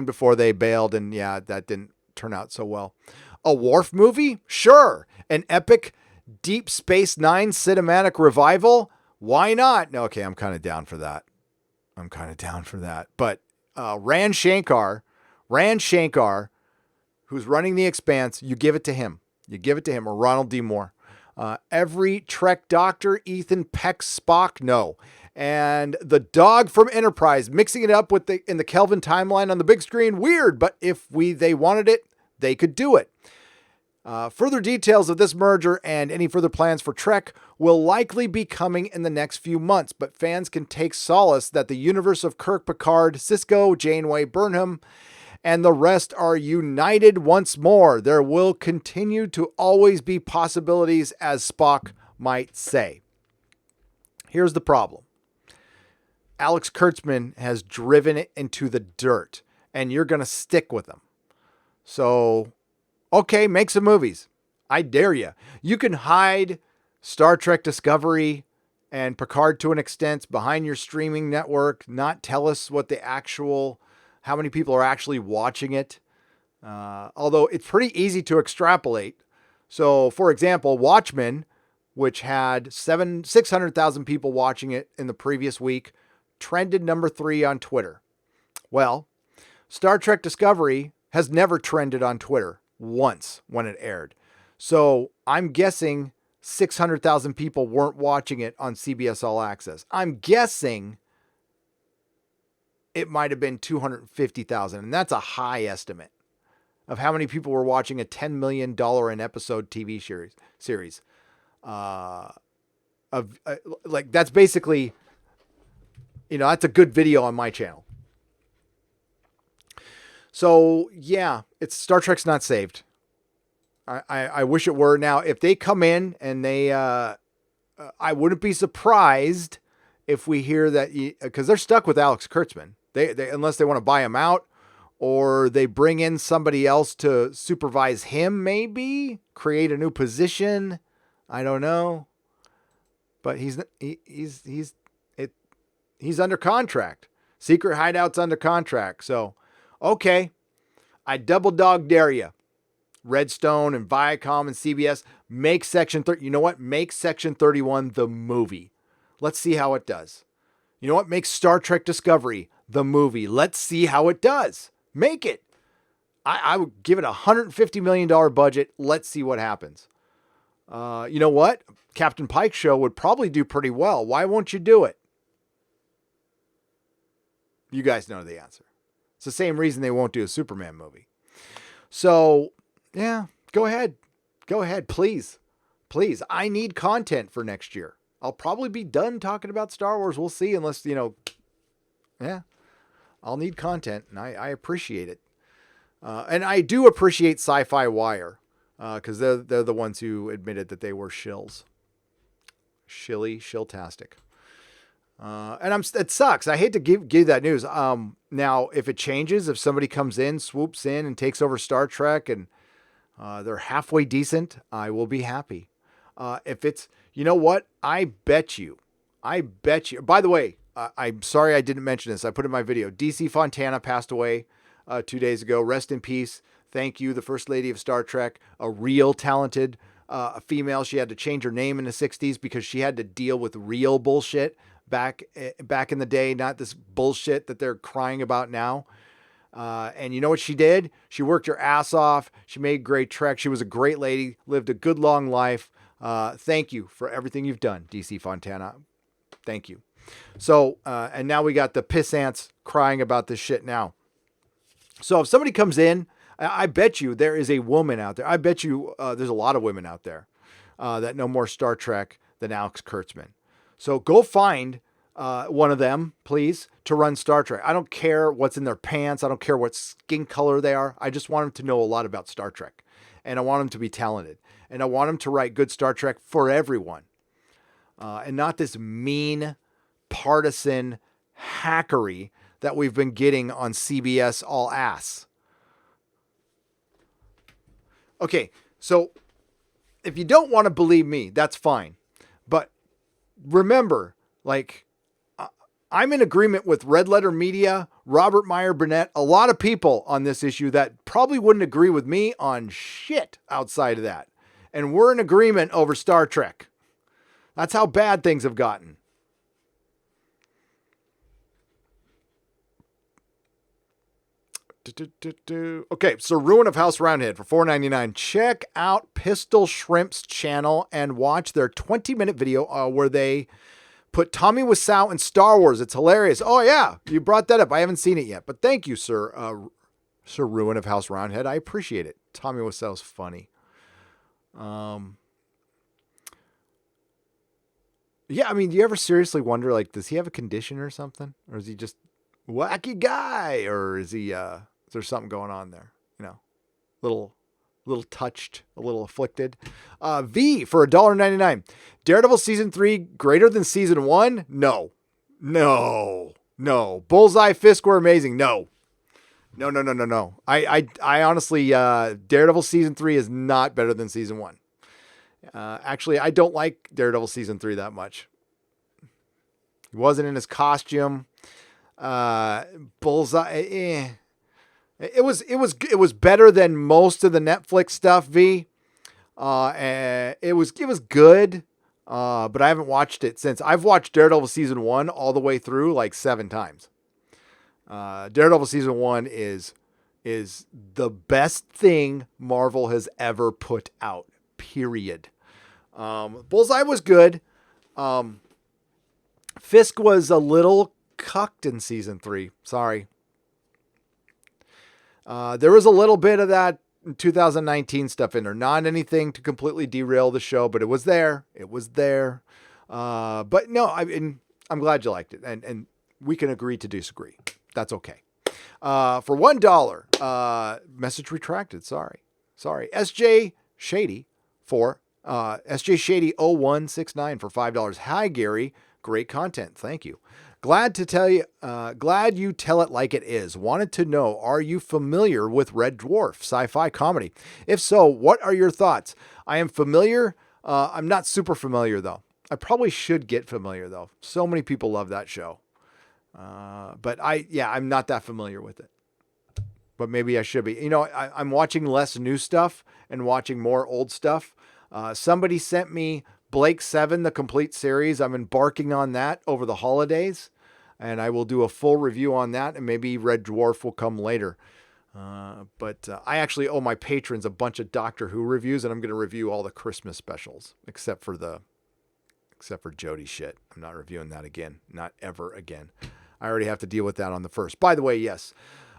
B: before they bailed. And yeah, that didn't turn out so well. A Worf movie? Sure. An epic Deep Space Nine cinematic revival? Why not? Okay, I'm kind of down for that. But Rand Shankar, who's running The Expanse, you give it to him. Or Ronald D. Moore. Every Trek Doctor, Ethan Peck Spock, no. And the dog from Enterprise, mixing it up in the Kelvin timeline on the big screen, weird. But if they wanted it, they could do it. Further details of this merger and any further plans for Trek will likely be coming in the next few months, but fans can take solace that the universe of Kirk, Picard, Sisko, Janeway, Burnham, and the rest are united once more. There will continue to always be possibilities, as Spock might say. Here's the problem. Alex Kurtzman has driven it into the dirt, and you're going to stick with him. So, okay, make some movies. I dare you. You can hide Star Trek Discovery and Picard to an extent behind your streaming network, not tell us how many people are actually watching it. Although it's pretty easy to extrapolate. So, for example, Watchmen, which had 600,000 people watching it in the previous week, trended number 3 on Twitter. Well, Star Trek Discovery has never trended on Twitter once when it aired. So I'm guessing 600,000 people weren't watching it on CBS All Access. I'm guessing it might have been 250,000. And that's a high estimate of how many people were watching a $10 million an episode TV series. That's basically, that's a good video on my channel. So yeah, Star Trek's not saved. I wish it were. Now, if they come in and I wouldn't be surprised if we hear that, because they're stuck with Alex Kurtzman. They unless they want to buy him out, or they bring in somebody else to supervise him, maybe create a new position. I don't know, but he's under contract. Secret Hideout's under contract. So, okay, I double dog dare you. Redstone and Viacom and CBS, make Section 30. You know what? Make Section 31 the movie. Let's see how it does. You know what? Make Star Trek Discovery the movie. Let's see how it does. Make it. I would give it a $150 million budget. Let's see what happens. You know what? Captain Pike show would probably do pretty well. Why won't you do it? You guys know the answer. It's the same reason they won't do a Superman movie. So, yeah, go ahead. Go ahead, please. Please. I need content for next year. I'll probably be done talking about Star Wars. We'll see, unless, I'll need content, and I appreciate it. And I do appreciate Sci-Fi Wire, because they're the ones who admitted that they were shills. Shiltastic. It sucks. I hate to give that news. Now if it changes, if somebody comes in, swoops in and takes over Star Trek and they're halfway decent, I will be happy. If it's, you know what? I bet you. By the way, I'm sorry I didn't mention this. I put in my video. DC Fontana passed away 2 days ago. Rest in peace. Thank you, the First Lady of Star Trek, a real talented female. She had to change her name in the 60s because she had to deal with real bullshit back in the day, not this bullshit that they're crying about now. And you know what she did? She worked her ass off. She made great Trek. She was a great lady, lived a good long life. Thank you for everything you've done, DC Fontana. Thank you. So, and now we got the piss ants crying about this shit now. So if somebody comes in, I bet you there is a woman out there. I bet you there's a lot of women out there that know more Star Trek than Alex Kurtzman. So go find one of them, please, to run Star Trek. I don't care what's in their pants. I don't care what skin color they are. I just want them to know a lot about Star Trek. And I want them to be talented. And I want them to write good Star Trek for everyone. And not this mean, partisan hackery that we've been getting on CBS all ass. Okay, so if you don't want to believe me, that's fine. But remember, like, I'm in agreement with Red Letter Media, Robert Meyer Burnett, a lot of people on this issue that probably wouldn't agree with me on shit outside of that. And we're in agreement over Star Trek. That's how bad things have gotten. Okay, so Ruin of House Roundhead for $4.99. Check out Pistol Shrimp's channel and watch their 20-minute video where they put Tommy Wiseau in Star Wars. It's hilarious. Oh, yeah, you brought that up. I haven't seen it yet, but thank you, Sir Ruin of House Roundhead. I appreciate it. Tommy Wiseau's funny. Yeah, I mean, do you ever seriously wonder, like, does he have a condition or something? Or is he just wacky guy? Or is he, is there something going on there? You know, little touched, a little afflicted. V for $1.99. Daredevil season 3 greater than season 1? No. Bullseye, Fisk were amazing. No. I honestly, Daredevil season 3 is not better than season 1. Actually, I don't like Daredevil season 3 that much. He wasn't in his costume. Bullseye, It was better than most of the Netflix stuff, V. It was good. But I haven't watched it since. I've watched Daredevil season 1 all the way through like 7 times. Daredevil season 1 is the best thing Marvel has ever put out. Period. Bullseye was good. Fisk was a little cucked in season 3. Sorry. There was a little bit of that 2019 stuff in there. Not anything to completely derail the show, but it was there. But no, I'm glad you liked it. And we can agree to disagree. That's okay. For $1, message retracted. Sorry. SJ Shady for SJ Shady 0169 for $5. Hi, Gary. Great content. Thank you. Glad you tell it like it is. Wanted to know, are you familiar with Red Dwarf, sci-fi comedy? If so, what are your thoughts? I am familiar. I'm not super familiar though. I probably should get familiar though. So many people love that show. But I'm not that familiar with it. But maybe I should be. You know, I'm watching less new stuff and watching more old stuff. Somebody sent me Blake 7, the complete series. I'm embarking on that over the holidays, and I will do a full review on that, and maybe Red Dwarf will come later. But I actually owe my patrons a bunch of Doctor Who reviews, and I'm going to review all the Christmas specials, except for Jodie shit. I'm not reviewing that again. Not ever again. I already have to deal with that on the 1st. By the way, yes,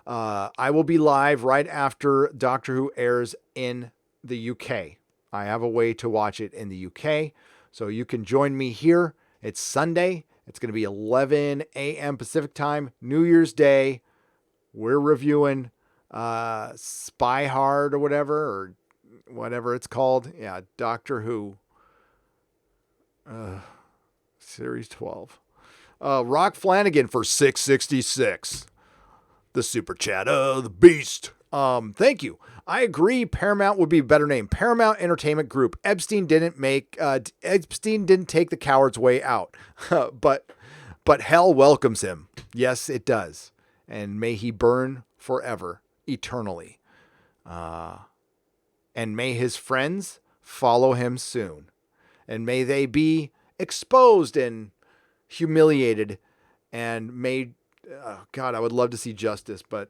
B: I will be live right after Doctor Who airs in the UK. I have a way to watch it in the UK. So you can join me here. It's Sunday. It's going to be 11 a.m. Pacific time, New Year's Day. We're reviewing Spy Hard or whatever it's called. Yeah, Doctor Who. Series 12. Rock Flanagan for 666. The super chat of the beast. Thank you. I agree. Paramount would be a better name. Paramount Entertainment Group. Epstein didn't take the coward's way out, but hell welcomes him. Yes, it does. And may he burn forever, eternally. And may his friends follow him soon. And may they be exposed and humiliated and made, God, I would love to see justice, but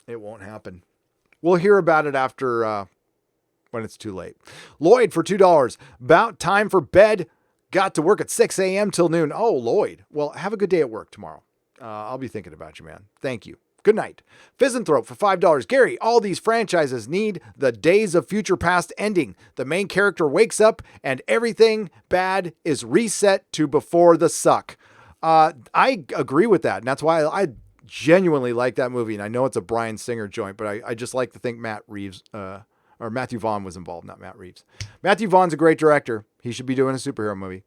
B: it won't happen. We'll hear about it after, when it's too late. Lloyd for $2. About time for bed. Got to work at 6 a.m. till noon. Oh, Lloyd. Well, have a good day at work tomorrow. I'll be thinking about you, man. Thank you. Good night. Fizzanthrope for $5. Gary, all these franchises need the Days of Future Past ending. The main character wakes up and everything bad is reset to before the suck. I agree with that. And that's why I genuinely like that movie. And I know it's a Bryan Singer joint, but I just like to think Matthew Vaughn was involved, not Matt Reeves. Matthew Vaughn's a great director. He should be doing a superhero movie.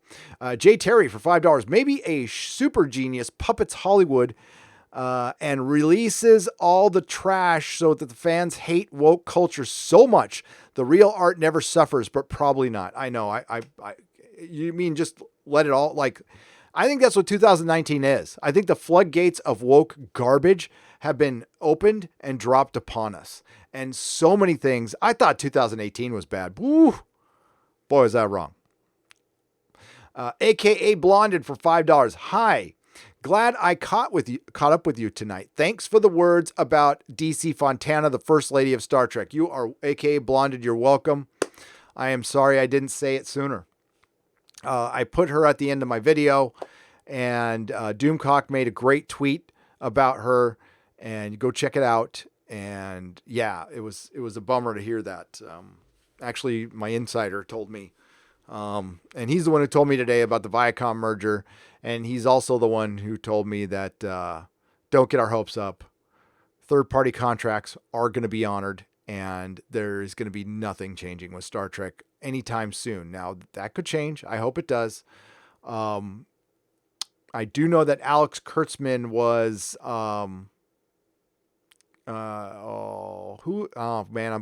B: Jay Terry for $5. Maybe a super genius puppets Hollywood and releases all the trash so that the fans hate woke culture so much. The real art never suffers, but probably not. I know. You mean just let it all, like, I think that's what 2019 is. I think the floodgates of woke garbage have been opened and dropped upon us. And so many things. I thought 2018 was bad. Woo! Boy, is that wrong. AKA Blonded for $5. Hi. Glad I caught up with you tonight. Thanks for the words about DC Fontana, the First Lady of Star Trek. You are AKA Blonded. You're welcome. I am sorry I didn't say it sooner. I put her at the end of my video, and Doomcock made a great tweet about her, and go check it out. And yeah, it was a bummer to hear that. Actually, my insider told me, and he's the one who told me today about the Viacom merger. And he's also the one who told me that don't get our hopes up. Third-party contracts are going to be honored, and there is going to be nothing changing with Star Trek anytime soon. Now, that could change. I hope it does. I do know that Alex Kurtzman was... I'm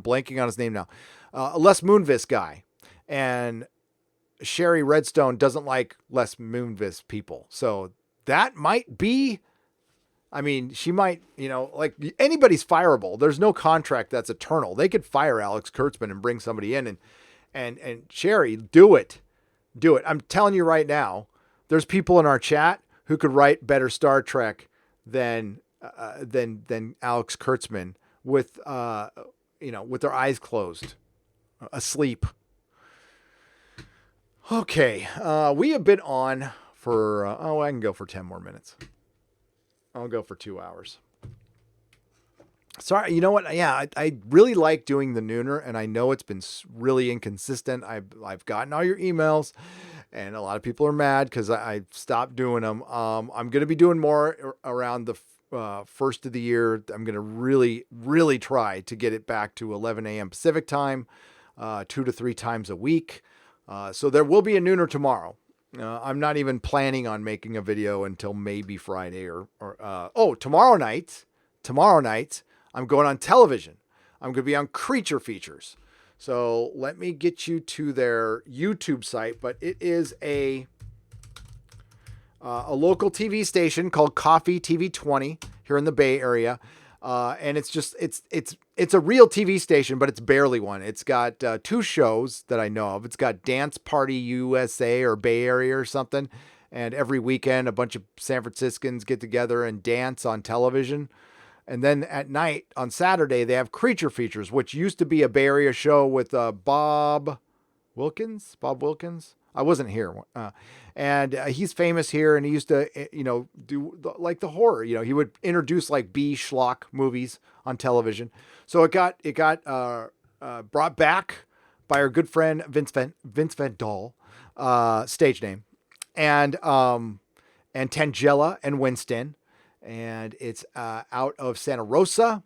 B: blanking on his name now. A Les Moonves guy. And Sherry Redstone doesn't like Les Moonves people. So that might be, I mean, she might, like anybody's fireable. There's no contract that's eternal. They could fire Alex Kurtzman and bring somebody in and Sherry, do it. Do it. I'm telling you right now, there's people in our chat who could write better Star Trek than Alex Kurtzman with their eyes closed, asleep. Okay, we have been on for, I can go for 10 more minutes. I'll go for 2 hours. Sorry, you know what? Yeah, I really like doing the Nooner, and I know it's been really inconsistent. I've gotten all your emails, and a lot of people are mad because I stopped doing them. I'm going to be doing more around the first of the year. I'm going to really, really try to get it back to 11 a.m. Pacific time, 2 to 3 times a week. So there will be a Nooner tomorrow. I'm not even planning on making a video until maybe Friday tomorrow night, I'm going on television. I'm going to be on Creature Features. So let me get you to their YouTube site, but it is a local TV station called Coffee TV 20 here in the Bay Area. And it's a real TV station, but it's barely one. It's got 2 shows that I know of. It's got Dance Party USA or Bay Area or something. And every weekend, a bunch of San Franciscans get together and dance on television. And then at night on Saturday, they have Creature Features, which used to be a Bay Area show with Bob Wilkins. I wasn't here. And he's famous here, and he used to, do the horror. He would introduce like B schlock movies on television. So it got brought back by our good friend Vince Van Dahl, stage name, and Tangela and Winston, and it's out of Santa Rosa.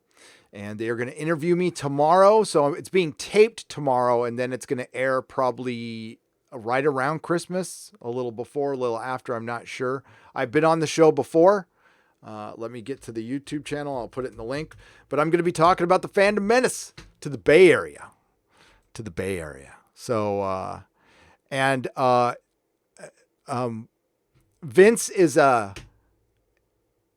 B: And they are going to interview me tomorrow. So it's being taped tomorrow, and then it's going to air probably right around Christmas, a little before, a little after. I'm not sure. I've been on the show before. Let me get to the YouTube channel. I'll put it in the link. But I'm going to be talking about the Fandom Menace to the Bay Area. To the Bay Area. So, Vince is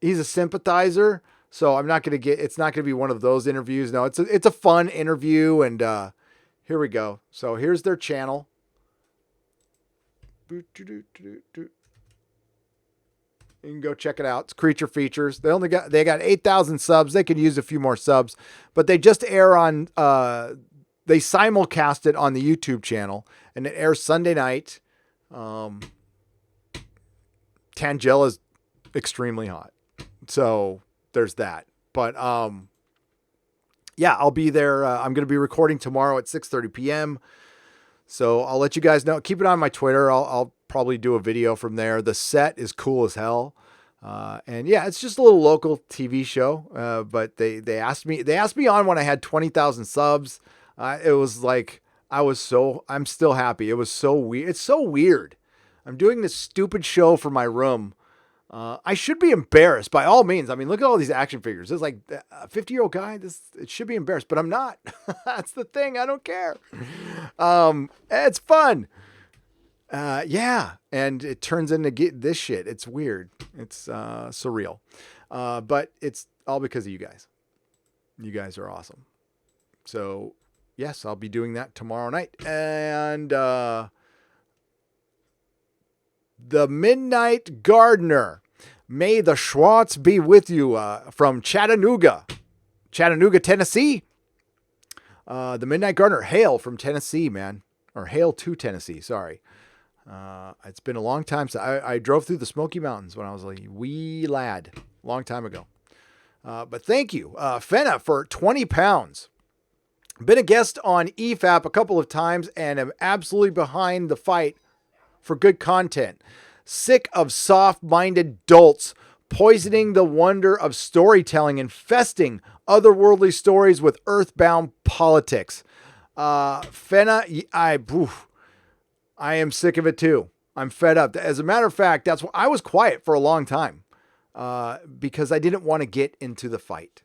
B: he's a sympathizer. So I'm not going to it's not going to be one of those interviews. No, it's a fun interview. And here we go. So here's their channel. You can go check it out. It's Creature Features. They got 8,000 subs. They could use a few more subs, but they just air on, they simulcast it on the YouTube channel, and it airs Sunday night. Tangela's extremely hot. So there's that. But yeah, I'll be there. I'm going to be recording tomorrow at 6:30 p.m. So I'll let you guys know. Keep it on my Twitter. I'll probably do a video from there. The set is cool as hell. And yeah, it's just a little local TV show. But they asked me on when I had 20,000 subs. It was like, I'm still happy. It was so weird. It's so weird. I'm doing this stupid show for my room. I should be embarrassed by all means. I mean, look at all these action figures. It's like a 50-year-old guy. It should be embarrassed, but I'm not. That's the thing. I don't care. It's fun. Yeah. And it turns into this shit. It's weird. It's surreal. But it's all because of you guys. You guys are awesome. So yes, I'll be doing that tomorrow night. And, The Midnight Gardener. May the Schwartz be with you, from Chattanooga, Tennessee. The Midnight Gardener, hail from Tennessee, man. Or hail to Tennessee, sorry. It's been a long time. So I drove through the Smoky Mountains when I was a wee lad, long time ago. But thank you, Fenna, for 20 pounds. Been a guest on EFAP a couple of times and am absolutely behind the fight for good content. Sick of soft-minded dolts poisoning the wonder of storytelling, infesting otherworldly stories with earthbound politics. Fenna, I am sick of it too. I'm fed up. As a matter of fact, that's why I was quiet for a long time, because I didn't want to get into the fight.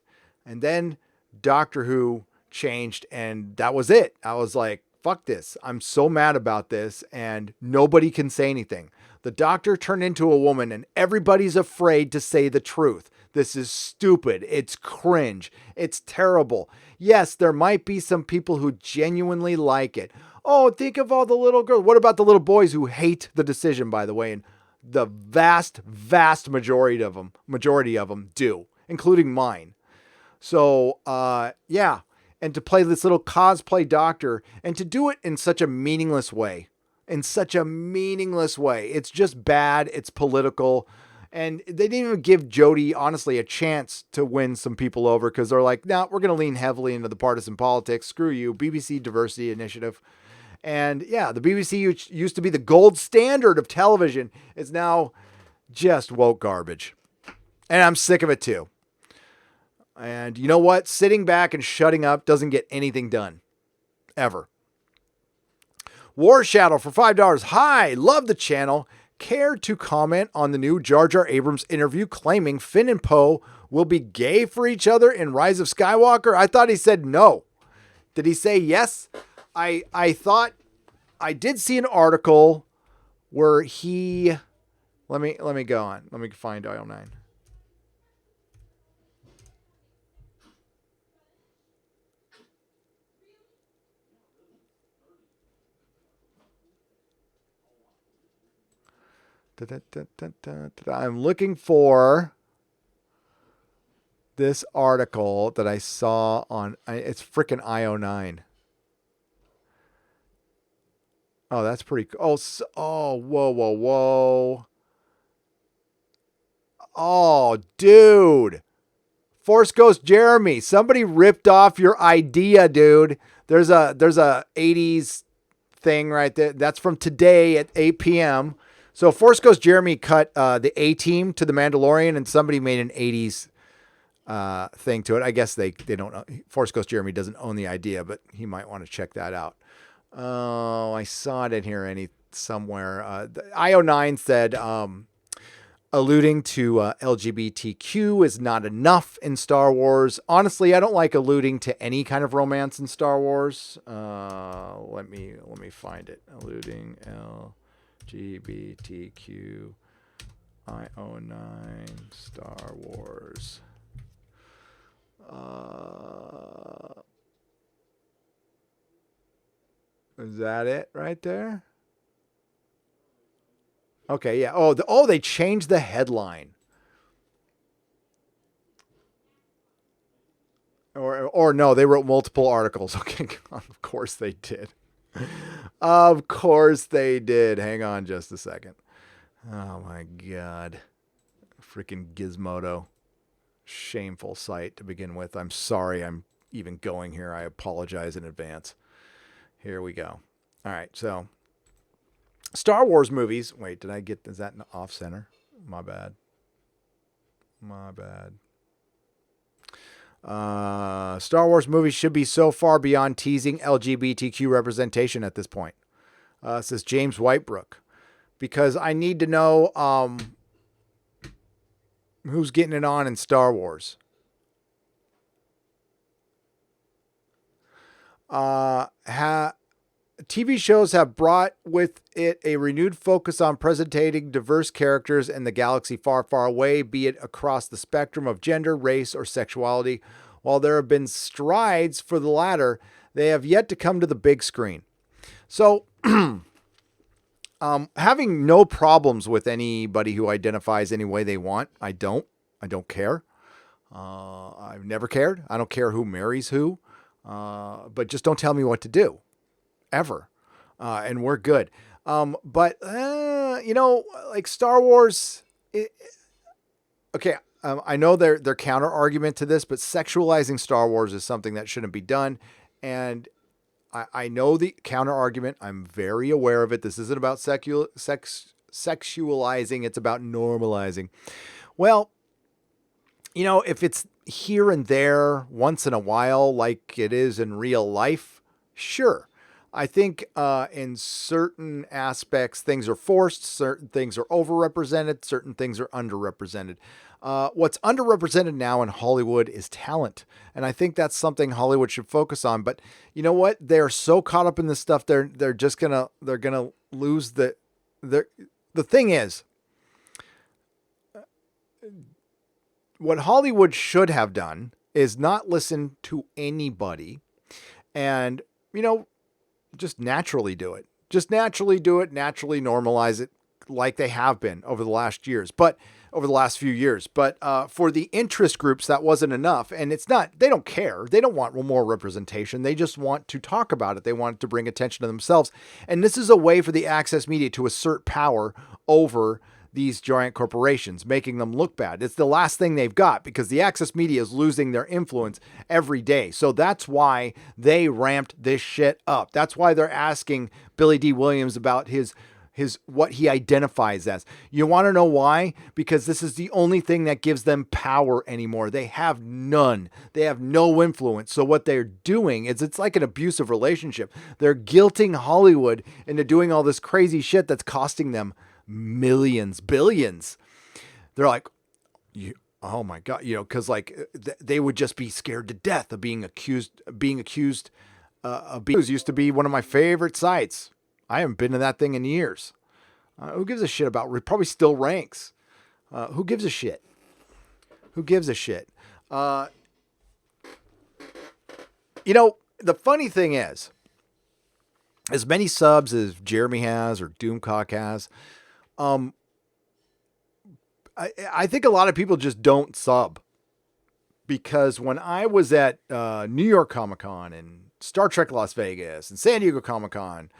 B: And then Doctor Who changed, and that was it. I was like, fuck this. I'm so mad about this, and nobody can say anything. The Doctor turned into a woman, and everybody's afraid to say the truth. This is stupid. It's cringe. It's terrible. Yes, there might be some people who genuinely like it. Oh, think of all the little girls. What about the little boys who hate the decision, by the way? And the vast, vast majority of them do, including mine. So, yeah. And to play this little cosplay Doctor, and to do it in such a meaningless way. It's just bad. It's political. And they didn't even give Jodie, honestly, a chance to win some people over, because they're like, no, we're going to lean heavily into the partisan politics. Screw you. BBC Diversity Initiative. And yeah, the BBC used to be the gold standard of television is now just woke garbage. And I'm sick of it too. And you know what? Sitting back and shutting up doesn't get anything done. Ever. War Shadow for $5. Hi, love the channel. Care to comment on the new Jar Jar Abrams interview claiming Finn and Poe will be gay for each other in Rise of Skywalker? I thought he said no. Did he say yes? I thought I did see an article where he, let me go on. Let me find aisle 9. I'm looking for this article that I saw on, it's freaking IO9. Oh, that's pretty cool. Oh, whoa. Oh, dude. Force Ghost Jeremy. Somebody ripped off your idea, dude. There's a 80s thing right there. That's from today at 8 p.m. So Force Ghost Jeremy cut the A-Team to the Mandalorian, and somebody made an 80s thing to it. I guess they don't know. Force Ghost Jeremy doesn't own the idea, but he might want to check that out. Oh, I saw it in here. somewhere. IO9 said, alluding to LGBTQ is not enough in Star Wars. Honestly, I don't like alluding to any kind of romance in Star Wars. Let me find it. Alluding LGBTQ IO9 Star Wars. Is that it right there? Okay, yeah. Oh, they changed the headline. Or no, they wrote multiple articles. Okay, of course they did. Of course they did. Hang on just a second. Oh my God. Freaking Gizmodo. Shameful site to begin with. I'm sorry I'm even going here. I apologize in advance. Here we go. All right, so Star Wars movies. Wait, is that off center? My bad. Star Wars movies should be so far beyond teasing LGBTQ representation at this point. Says James Whitebrook. Because I need to know who's getting it on in Star Wars. TV shows have brought with it a renewed focus on presenting diverse characters in the galaxy far, far away, be it across the spectrum of gender, race, or sexuality. While there have been strides for the latter, they have yet to come to the big screen. So, having no problems with anybody who identifies any way they want. I don't care. I've never cared. I don't care who marries who. But just don't tell me what to do. Ever. And we're good. But like Star Wars, I know their counter argument to this, but sexualizing Star Wars is something that shouldn't be done. And I know the counter argument. I'm very aware of it. This isn't about sexualizing. It's about normalizing. Well, if it's here and there once in a while, like it is in real life, sure. I think in certain aspects, things are forced, certain things are overrepresented, certain things are underrepresented. What's underrepresented now in Hollywood is talent. And I think that's something Hollywood should focus on. But you know what? They're so caught up in this stuff, they're gonna lose the thing is, what Hollywood should have done is not listen to anybody and, just naturally do it. Just naturally do it, naturally normalize it like they have been over the last few years. But for the interest groups, that wasn't enough. And they don't care. They don't want more representation. They just want to talk about it. They want to bring attention to themselves. And this is a way for the access media to assert power over these giant corporations, making them look bad. It's the last thing they've got because the access media is losing their influence every day. So that's why they ramped this shit up. That's why they're asking Billy D. Williams about his what he identifies as. You want to know why? Because this is the only thing that gives them power anymore. They have none. They have no influence. So what they're doing is it's like an abusive relationship. They're guilting Hollywood into doing all this crazy shit that's costing them millions, billions. They're like, oh my God, because they would just be scared to death of being accused. Used to be one of my favorite sites. I haven't been to that thing in years. Who gives a shit about? It probably still ranks. Who gives a shit? The funny thing is, as many subs as Jeremy has or Doomcock has, I think a lot of people just don't sub, because when I was at New York Comic Con and Star Trek Las Vegas and San Diego Comic Con,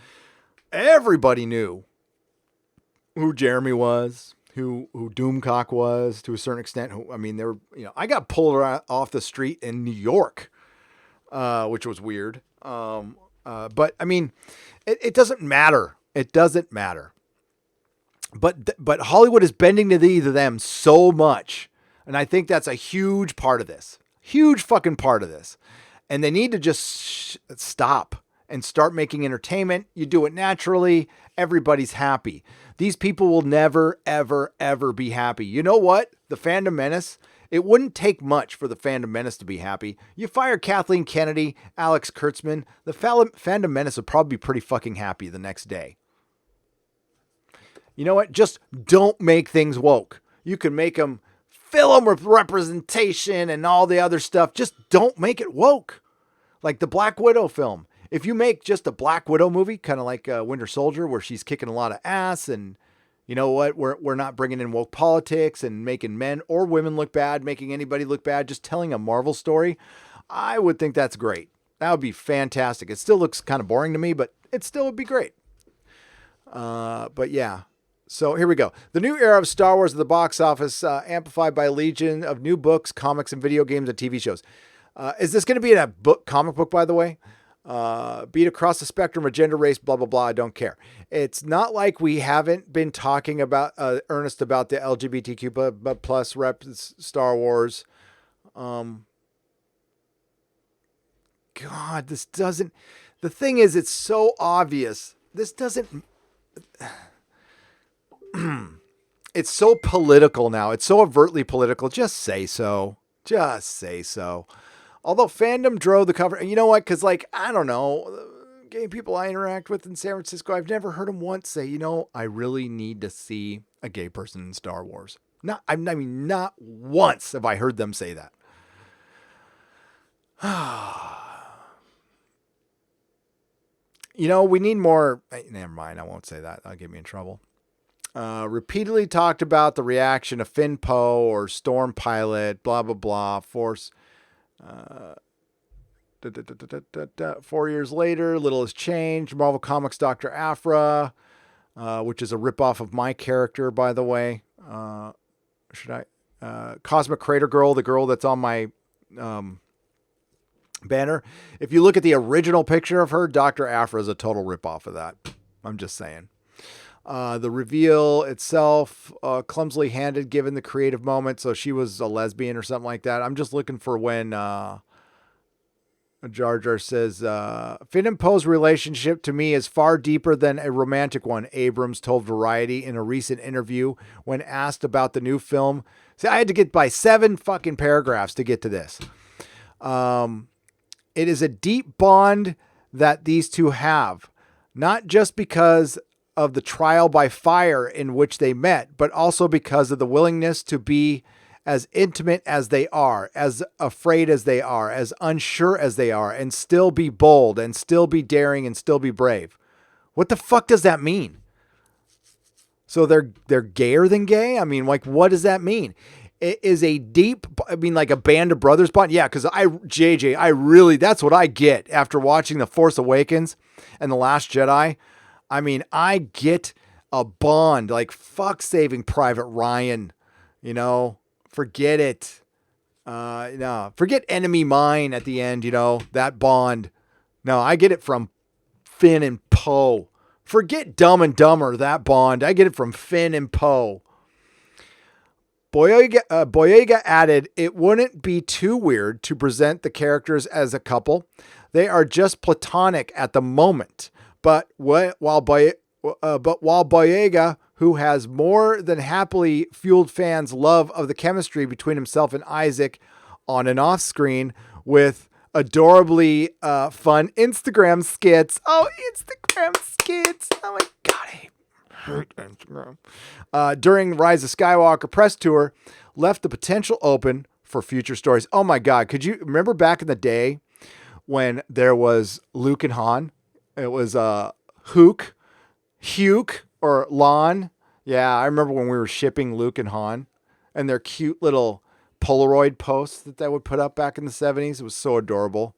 B: everybody knew who Jeremy was, who Doomcock was to a certain extent. I got pulled off the street in New York, which was weird. But I mean, it doesn't matter. It doesn't matter. But Hollywood is bending the knee to them so much. And I think that's a huge part of this. Huge fucking part of this. And they need to just stop. and start making entertainment. You do it naturally. Everybody's happy. These people will never, ever, ever be happy. You know what? The Fandom Menace, it wouldn't take much for the Fandom Menace to be happy. You fire Kathleen Kennedy, Alex Kurtzman, the Fandom Menace would probably be pretty fucking happy the next day. You know what? Just don't make things woke. You can make them, fill them with representation and all the other stuff. Just don't make it woke. Like the Black Widow film. If you make just a Black Widow movie, kind of like Winter Soldier, where she's kicking a lot of ass, and you know what? We're not bringing in woke politics and making men or women look bad, making anybody look bad, just telling a Marvel story. I would think that's great. That would be fantastic. It still looks kind of boring to me, but it still would be great. But yeah. So here we go. The new era of Star Wars at the box office, amplified by a legion of new books, comics, and video games and TV shows. Is this going to be in a comic book, by the way? Be it across the spectrum of gender, race, blah, blah, blah. I don't care. It's not like we haven't been talking about earnest about the LGBTQ plus rep Star Wars. God, this doesn't. The thing is, it's so obvious. This doesn't. It's so political now. It's so overtly political. Just say so. Just say so. Although fandom drove the cover, and you know what? Because, like, I don't know, the gay people I interact with in San Francisco, I've never heard them once say, you know, I really need to see a gay person in Star Wars. Not once have I heard them say that. You know, we need more. Never mind. I won't say that. That'll get me in trouble. Repeatedly talked about the reaction of Finn Poe or Storm Pilot, blah, blah, blah, Force. 4 years later, little has changed. Marvel Comics Dr. Aphra, which is a ripoff of my character, by the way. Cosmic Crater Girl, the girl that's on my banner. If you look at the original picture of her, Dr. Aphra is a total ripoff of that. I'm just saying. The reveal itself, clumsily handed given the creative moment. So she was a lesbian or something like that. I'm just looking for when Jar Jar says, Finn and Poe's relationship to me is far deeper than a romantic one, Abrams told Variety in a recent interview when asked about the new film. See, I had to get by 7 fucking paragraphs to get to this. It is a deep bond that these two have, not just because of the trial by fire in which they met, but also because of the willingness to be as intimate as they are, as afraid as they are, as unsure as they are, and still be bold and still be daring and still be brave. What the fuck does that mean? So they're gayer than gay? I mean, like, what does that mean? It is a deep, I mean, like a band of brothers bond. Yeah, because that's what I get after watching The Force Awakens and The Last Jedi. I mean, I get a bond, like fuck Saving Private Ryan, you know, forget it. No, forget Enemy Mine at the end, you know, that bond. No, I get it from Finn and Poe. Forget Dumb and Dumber, that bond. I get it from Finn and Poe. Boyega added, it wouldn't be too weird to present the characters as a couple. They are just platonic at the moment. But while Boyega, who has more than happily fueled fans' love of the chemistry between himself and Isaac on and off screen with adorably fun Instagram skits. Oh, Instagram skits. Oh my God, I hate Instagram. During Rise of Skywalker press tour, left the potential open for future stories. Oh my God, could you remember back in the day when there was Luke and Han? It was Huk, or Lon. Yeah, I remember when we were shipping Luke and Han and their cute little Polaroid posts that they would put up back in the 70s. It was so adorable.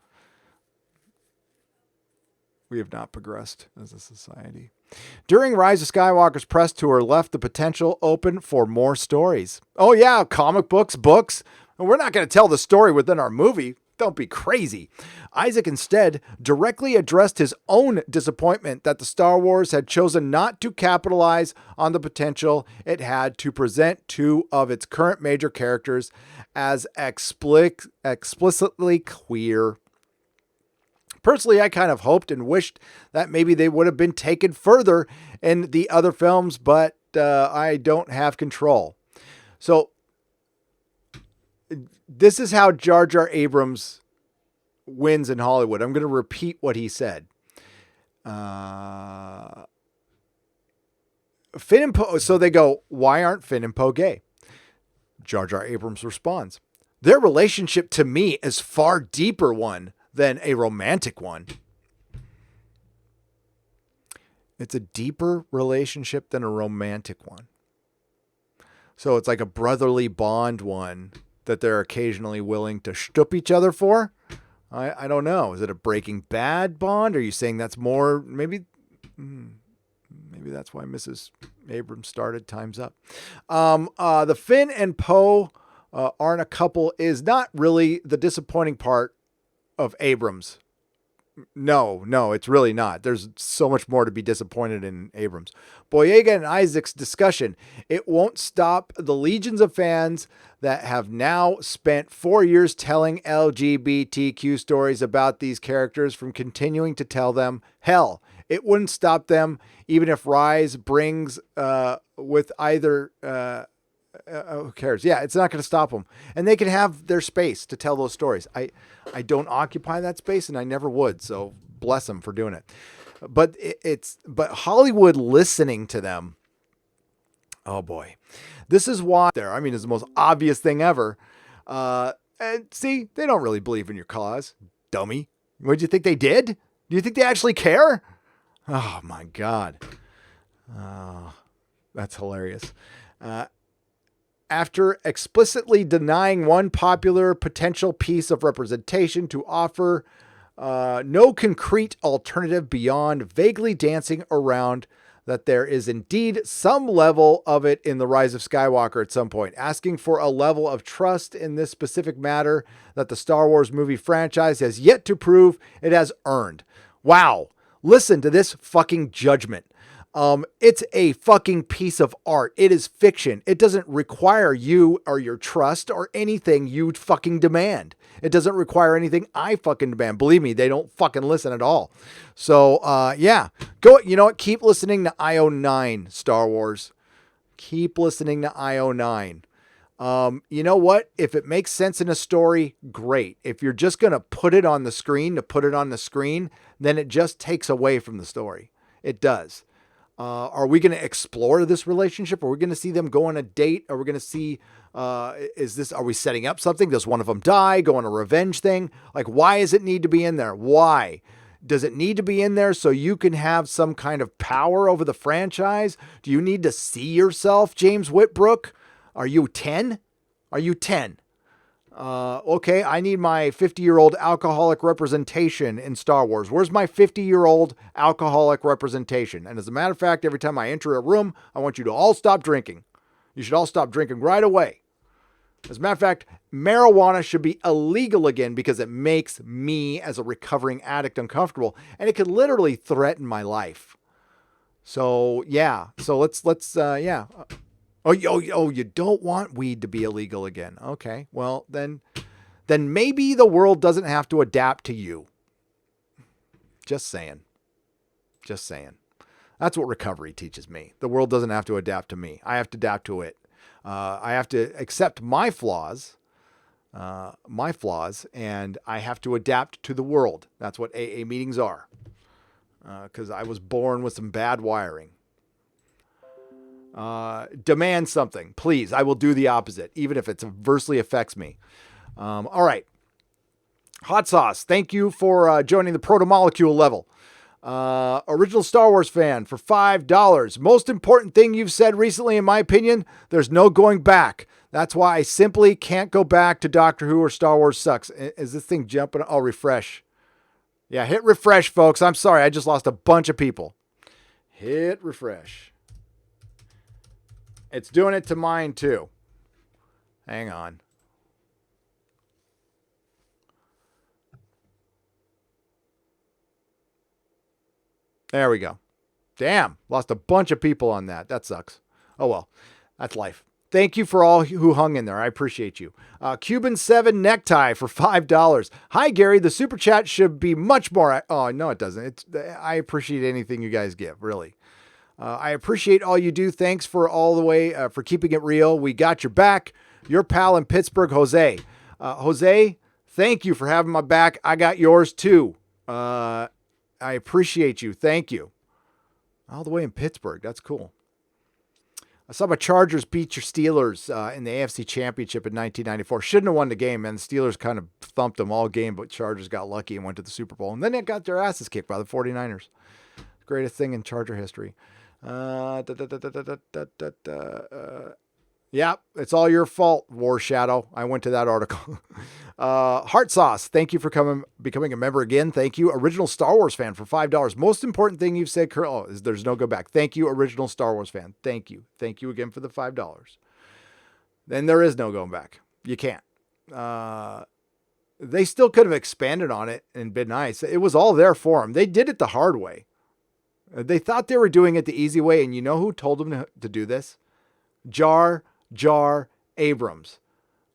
B: We have not progressed as a society. During Rise of Skywalker's press tour, left the potential open for more stories. Oh yeah, comic books. We're not going to tell the story within our movie. Don't be crazy. Isaac instead directly addressed his own disappointment that the Star Wars had chosen not to capitalize on the potential it had to present 2 of its current major characters as explicitly queer. Personally, I kind of hoped and wished that maybe they would have been taken further in the other films, but I don't have control. So this is how Jar Jar Abrams wins in Hollywood. I'm going to repeat what he said. Finn and Poe. So they go, why aren't Finn and Poe gay? Jar Jar Abrams responds, their relationship to me is far deeper one than a romantic one. It's a deeper relationship than a romantic one. So it's like a brotherly bond one that they're occasionally willing to shtup each other for. I don't know. Is it a Breaking Bad bond? Are you saying that's more, maybe that's why Mrs. Abrams started Time's Up. The Finn and Poe aren't a couple is not really the disappointing part of Abrams. No, it's really not. There's so much more to be disappointed in Abrams. Boyega and Isaac's discussion. It won't stop the legions of fans that have now spent 4 years telling LGBTQ stories about these characters from continuing to tell them. Hell, it wouldn't stop them even if Rise brings with either... who cares? Yeah, it's not going to stop them. And they can have their space to tell those stories. I don't occupy that space and I never would. So bless them for doing it. But but Hollywood listening to them. Oh boy. This is why it's the most obvious thing ever. And see, they don't really believe in your cause. Dummy. What do you think they did? Do you think they actually care? Oh my God. Oh, that's hilarious. After explicitly denying one popular potential piece of representation to offer no concrete alternative beyond vaguely dancing around that there is indeed some level of it in the Rise of Skywalker at some point, asking for a level of trust in this specific matter that the Star Wars movie franchise has yet to prove it has earned. Wow. Listen to this fucking judgment. It's a fucking piece of art. It is fiction. It doesn't require you or your trust or anything you fucking demand. It doesn't require anything I fucking demand. Believe me, they don't fucking listen at all. So, yeah, go, you know what? Keep listening to IO9 Star Wars. Keep listening to IO9. You know what? If it makes sense in a story, great. If you're just going to put it on the screen to put it on the screen, then it just takes away from the story. It does. Are we going to explore this relationship? Are we going to see them go on a date? Are we going to see, are we setting up something? Does one of them die? Go on a revenge thing? Like, why does it need to be in there? Why? Does it need to be in there so you can have some kind of power over the franchise? Do you need to see yourself, James Whitbrook? Are you 10? Are you 10? Okay, I need my 50-year-old alcoholic representation in Star Wars. Where's my 50-year-old alcoholic representation? And as a matter of fact, every time I enter a room, I want you to all stop drinking. You should all stop drinking right away. As a matter of fact, marijuana should be illegal again because it makes me as a recovering addict uncomfortable, and it could literally threaten my life. So, yeah. So let's yeah. Oh, you don't want weed to be illegal again. Okay. Well, then maybe the world doesn't have to adapt to you. Just saying. That's what recovery teaches me. The world doesn't have to adapt to me. I have to adapt to it. I have to accept my flaws, and I have to adapt to the world. That's what AA meetings are. Because I was born with some bad wiring. Demand something, please. I will do the opposite, even if it adversely affects me. All right. Hot Sauce, thank you for joining the Proto-Molecule level. Original Star Wars fan for $5. Most important thing you've said recently, in my opinion, there's no going back. That's why I simply can't go back to Doctor Who or Star Wars sucks. Is this thing jumping? I'll refresh. Yeah, hit refresh, folks. I'm sorry. I just lost a bunch of people. Hit refresh. It's doing it to mine too. Hang on. There we go. Damn, lost a bunch of people on that. That sucks. Oh well, that's life. Thank you for all who hung in there. I appreciate you. Cuban 7 necktie for $5. Hi, Gary. The super chat should be much more. Oh, no, it doesn't. I appreciate anything you guys give, really. I appreciate all you do. Thanks for all the way for keeping it real. We got your back. Your pal in Pittsburgh, Jose. Jose, thank you for having my back. I got yours too. I appreciate you. Thank you. All the way in Pittsburgh. That's cool. I saw my Chargers beat your Steelers in the AFC Championship in 1994. Shouldn't have won the game, man. The Steelers kind of thumped them all game, but Chargers got lucky and went to the Super Bowl. And then they got their asses kicked by the 49ers. Greatest thing in Charger history. Yeah, it's all your fault, War Shadow. I went to that article. Heart Sauce, thank you for becoming a member again. Thank you. Original Star Wars fan for $5. Most important thing you've said, is there's no go back. Thank you, original Star Wars fan. Thank you. Thank you again for the $5. Then there is no going back. You can't. They still could have expanded on it and been nice. It was all there for them. They did it the hard way. They thought they were doing it the easy way, and you know who told them to do this? Jar Abrams.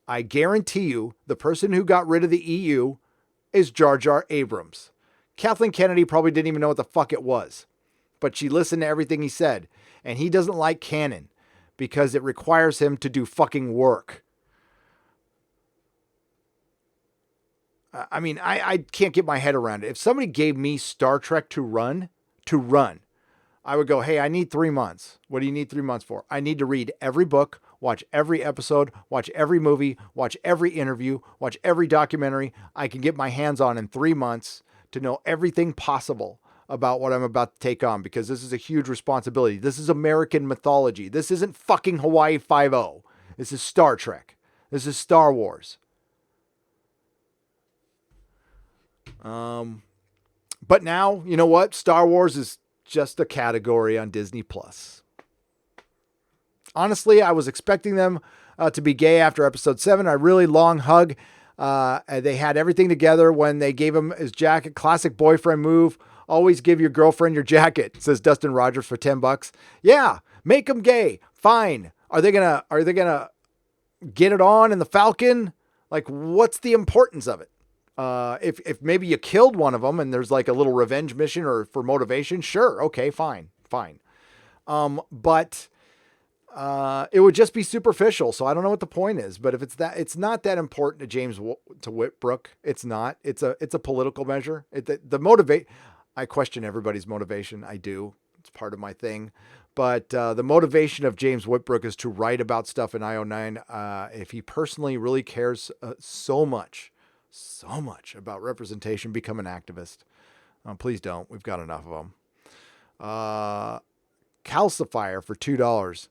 B: I guarantee you the person who got rid of the EU is Jar Jar Abrams. Kathleen Kennedy probably didn't even know what the fuck it was, but she listened to everything he said, and he doesn't like canon because it requires him to do fucking work. I mean, I can't get my head around it. If somebody gave me Star Trek to run, I would go, hey, I need 3 months. What do you need 3 months for? I need to read every book, watch every episode, watch every movie, watch every interview, watch every documentary I can get my hands on in 3 months to know everything possible about what I'm about to take on, because this is a huge responsibility. This is American mythology. This isn't fucking Hawaii Five-0. This is Star Trek. This is Star Wars. But now, you know what? Star Wars is just a category on Disney Plus. Honestly, I was expecting them to be gay after episode 7. A really long hug. They had everything together when they gave him his jacket. Classic boyfriend move. Always give your girlfriend your jacket, says Dustin Rogers for $10. Yeah, make them gay. Fine. Are they gonna get it on in the Falcon? Like, what's the importance of it? If maybe you killed one of them and there's like a little revenge mission or for motivation, sure. Okay, fine. But it would just be superficial. So I don't know what the point is, but if it's not that important to James, to Whitbrook, it's not, it's a political measure. I question everybody's motivation. I do. It's part of my thing, but the motivation of James Whitbrook is to write about stuff in IO9. If he personally really cares so much about representation, become an activist. Please don't. We've got enough of them. Calcifier for $2.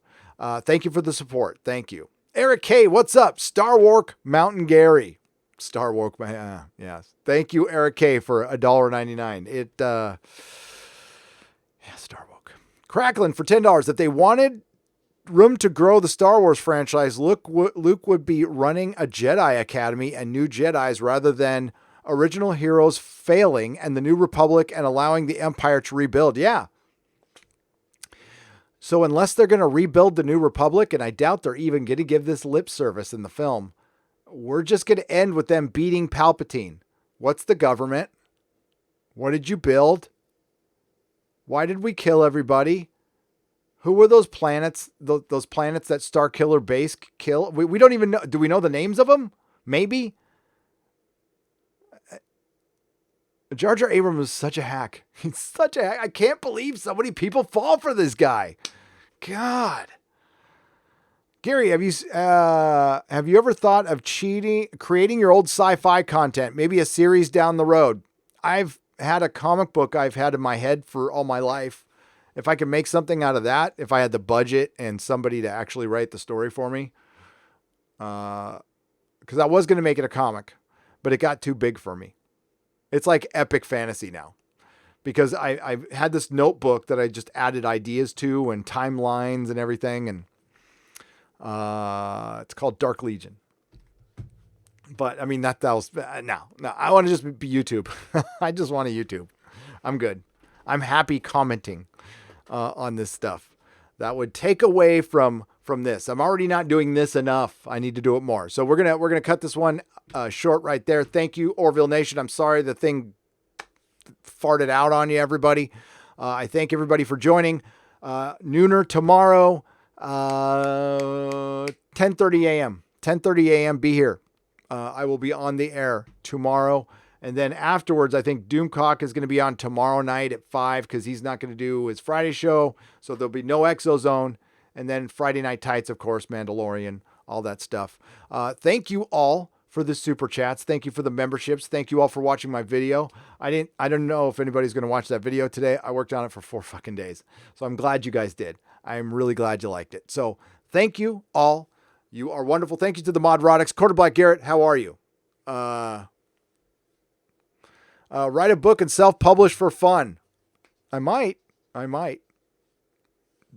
B: Thank you for the support. Thank you. Eric K, what's up? Star Wars Mountain Gary. Star Wars, yes. Thank you, Eric K, for $1.99. Star Wars. Cracklin for $10. If they wanted room to grow the Star Wars franchise, Luke would be running a Jedi Academy and new Jedis rather than original heroes failing and the New Republic and allowing the Empire to rebuild. Yeah. So unless they're going to rebuild the New Republic, and I doubt they're even going to give this lip service in the film, we're just going to end with them beating Palpatine. What's the government? What did you build? Why did we kill everybody? Who were those planets? Those planets that Starkiller Base kill? We don't even know. Do we know the names of them? Maybe. Jar Jar Abrams is such a hack. He's such a hack. I can't believe so many people fall for this guy. God. Gary, have you ever thought of creating your old sci-fi content? Maybe a series down the road. I've had a comic book I've had in my head for all my life. If I could make something out of that, if I had the budget and somebody to actually write the story for me, because I was going to make it a comic, but it got too big for me. It's like epic fantasy now, because I've had this notebook that I just added ideas to and timelines and everything, and it's called Dark Legion. But I mean, that was no. I want to just be YouTube. I just want a YouTube. I'm good. I'm happy commenting on this stuff. That would take away from from this. I'm already not doing this enough. I need to do it more. So we're gonna cut this one short right there. Thank you, Orville Nation. I'm sorry the thing farted out on you, everybody. I thank everybody for joining. Nooner tomorrow, 10:30 a.m. 10:30 a.m. Be here. I will be on the air tomorrow. And then afterwards, I think Doomcock is going to be on tomorrow night at 5 because he's not going to do his Friday show. So there'll be no Exozone. And then Friday Night Tights, of course, Mandalorian, all that stuff. Thank you all for the super chats. Thank you for the memberships. Thank you all for watching my video. I don't know if anybody's going to watch that video today. I worked on it for 4 fucking days. So I'm glad you guys did. I'm really glad you liked it. So thank you all. You are wonderful. Thank you to the Modrotics. Quarter Black Garrett, how are you? Write a book and self-publish for fun. I might.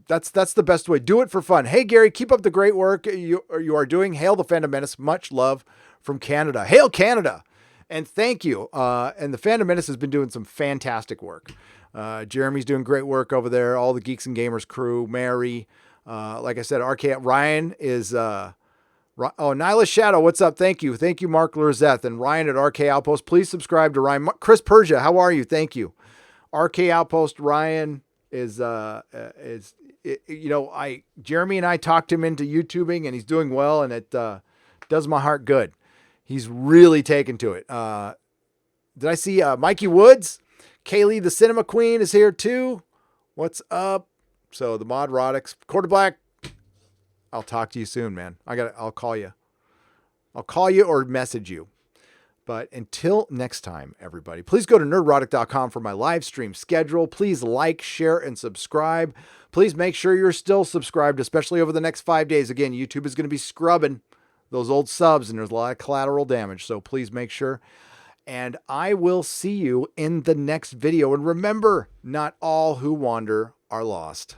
B: That's the best way. Do it for fun. Hey, Gary, keep up the great work you are doing. Hail the Fandom Menace. Much love from Canada. Hail Canada. And thank you. And the Fandom Menace has been doing some fantastic work. Jeremy's doing great work over there. All the Geeks and Gamers crew. Mary. Like I said, Ryan is... Nyla Shadow, what's up? Thank you. Thank you, Mark Lurzeth and Ryan at RK Outpost. Please subscribe to Ryan. Chris Persia, how are you? Thank you. RK Outpost, Ryan Jeremy and I talked him into YouTubing and he's doing well and it does my heart good. He's really taken to it. Did I see Mikey Woods? Kaylee, the Cinema Queen, is here too. What's up? So the Modrotics, Quarter Black, I'll talk to you soon, man. I'll call you. I'll call you or message you. But until next time, everybody, please go to nerdrotic.com for my live stream schedule. Please like, share, and subscribe. Please make sure you're still subscribed, especially over the next 5 days. Again, YouTube is going to be scrubbing those old subs, and there's a lot of collateral damage. So please make sure. And I will see you in the next video. And remember, not all who wander are lost.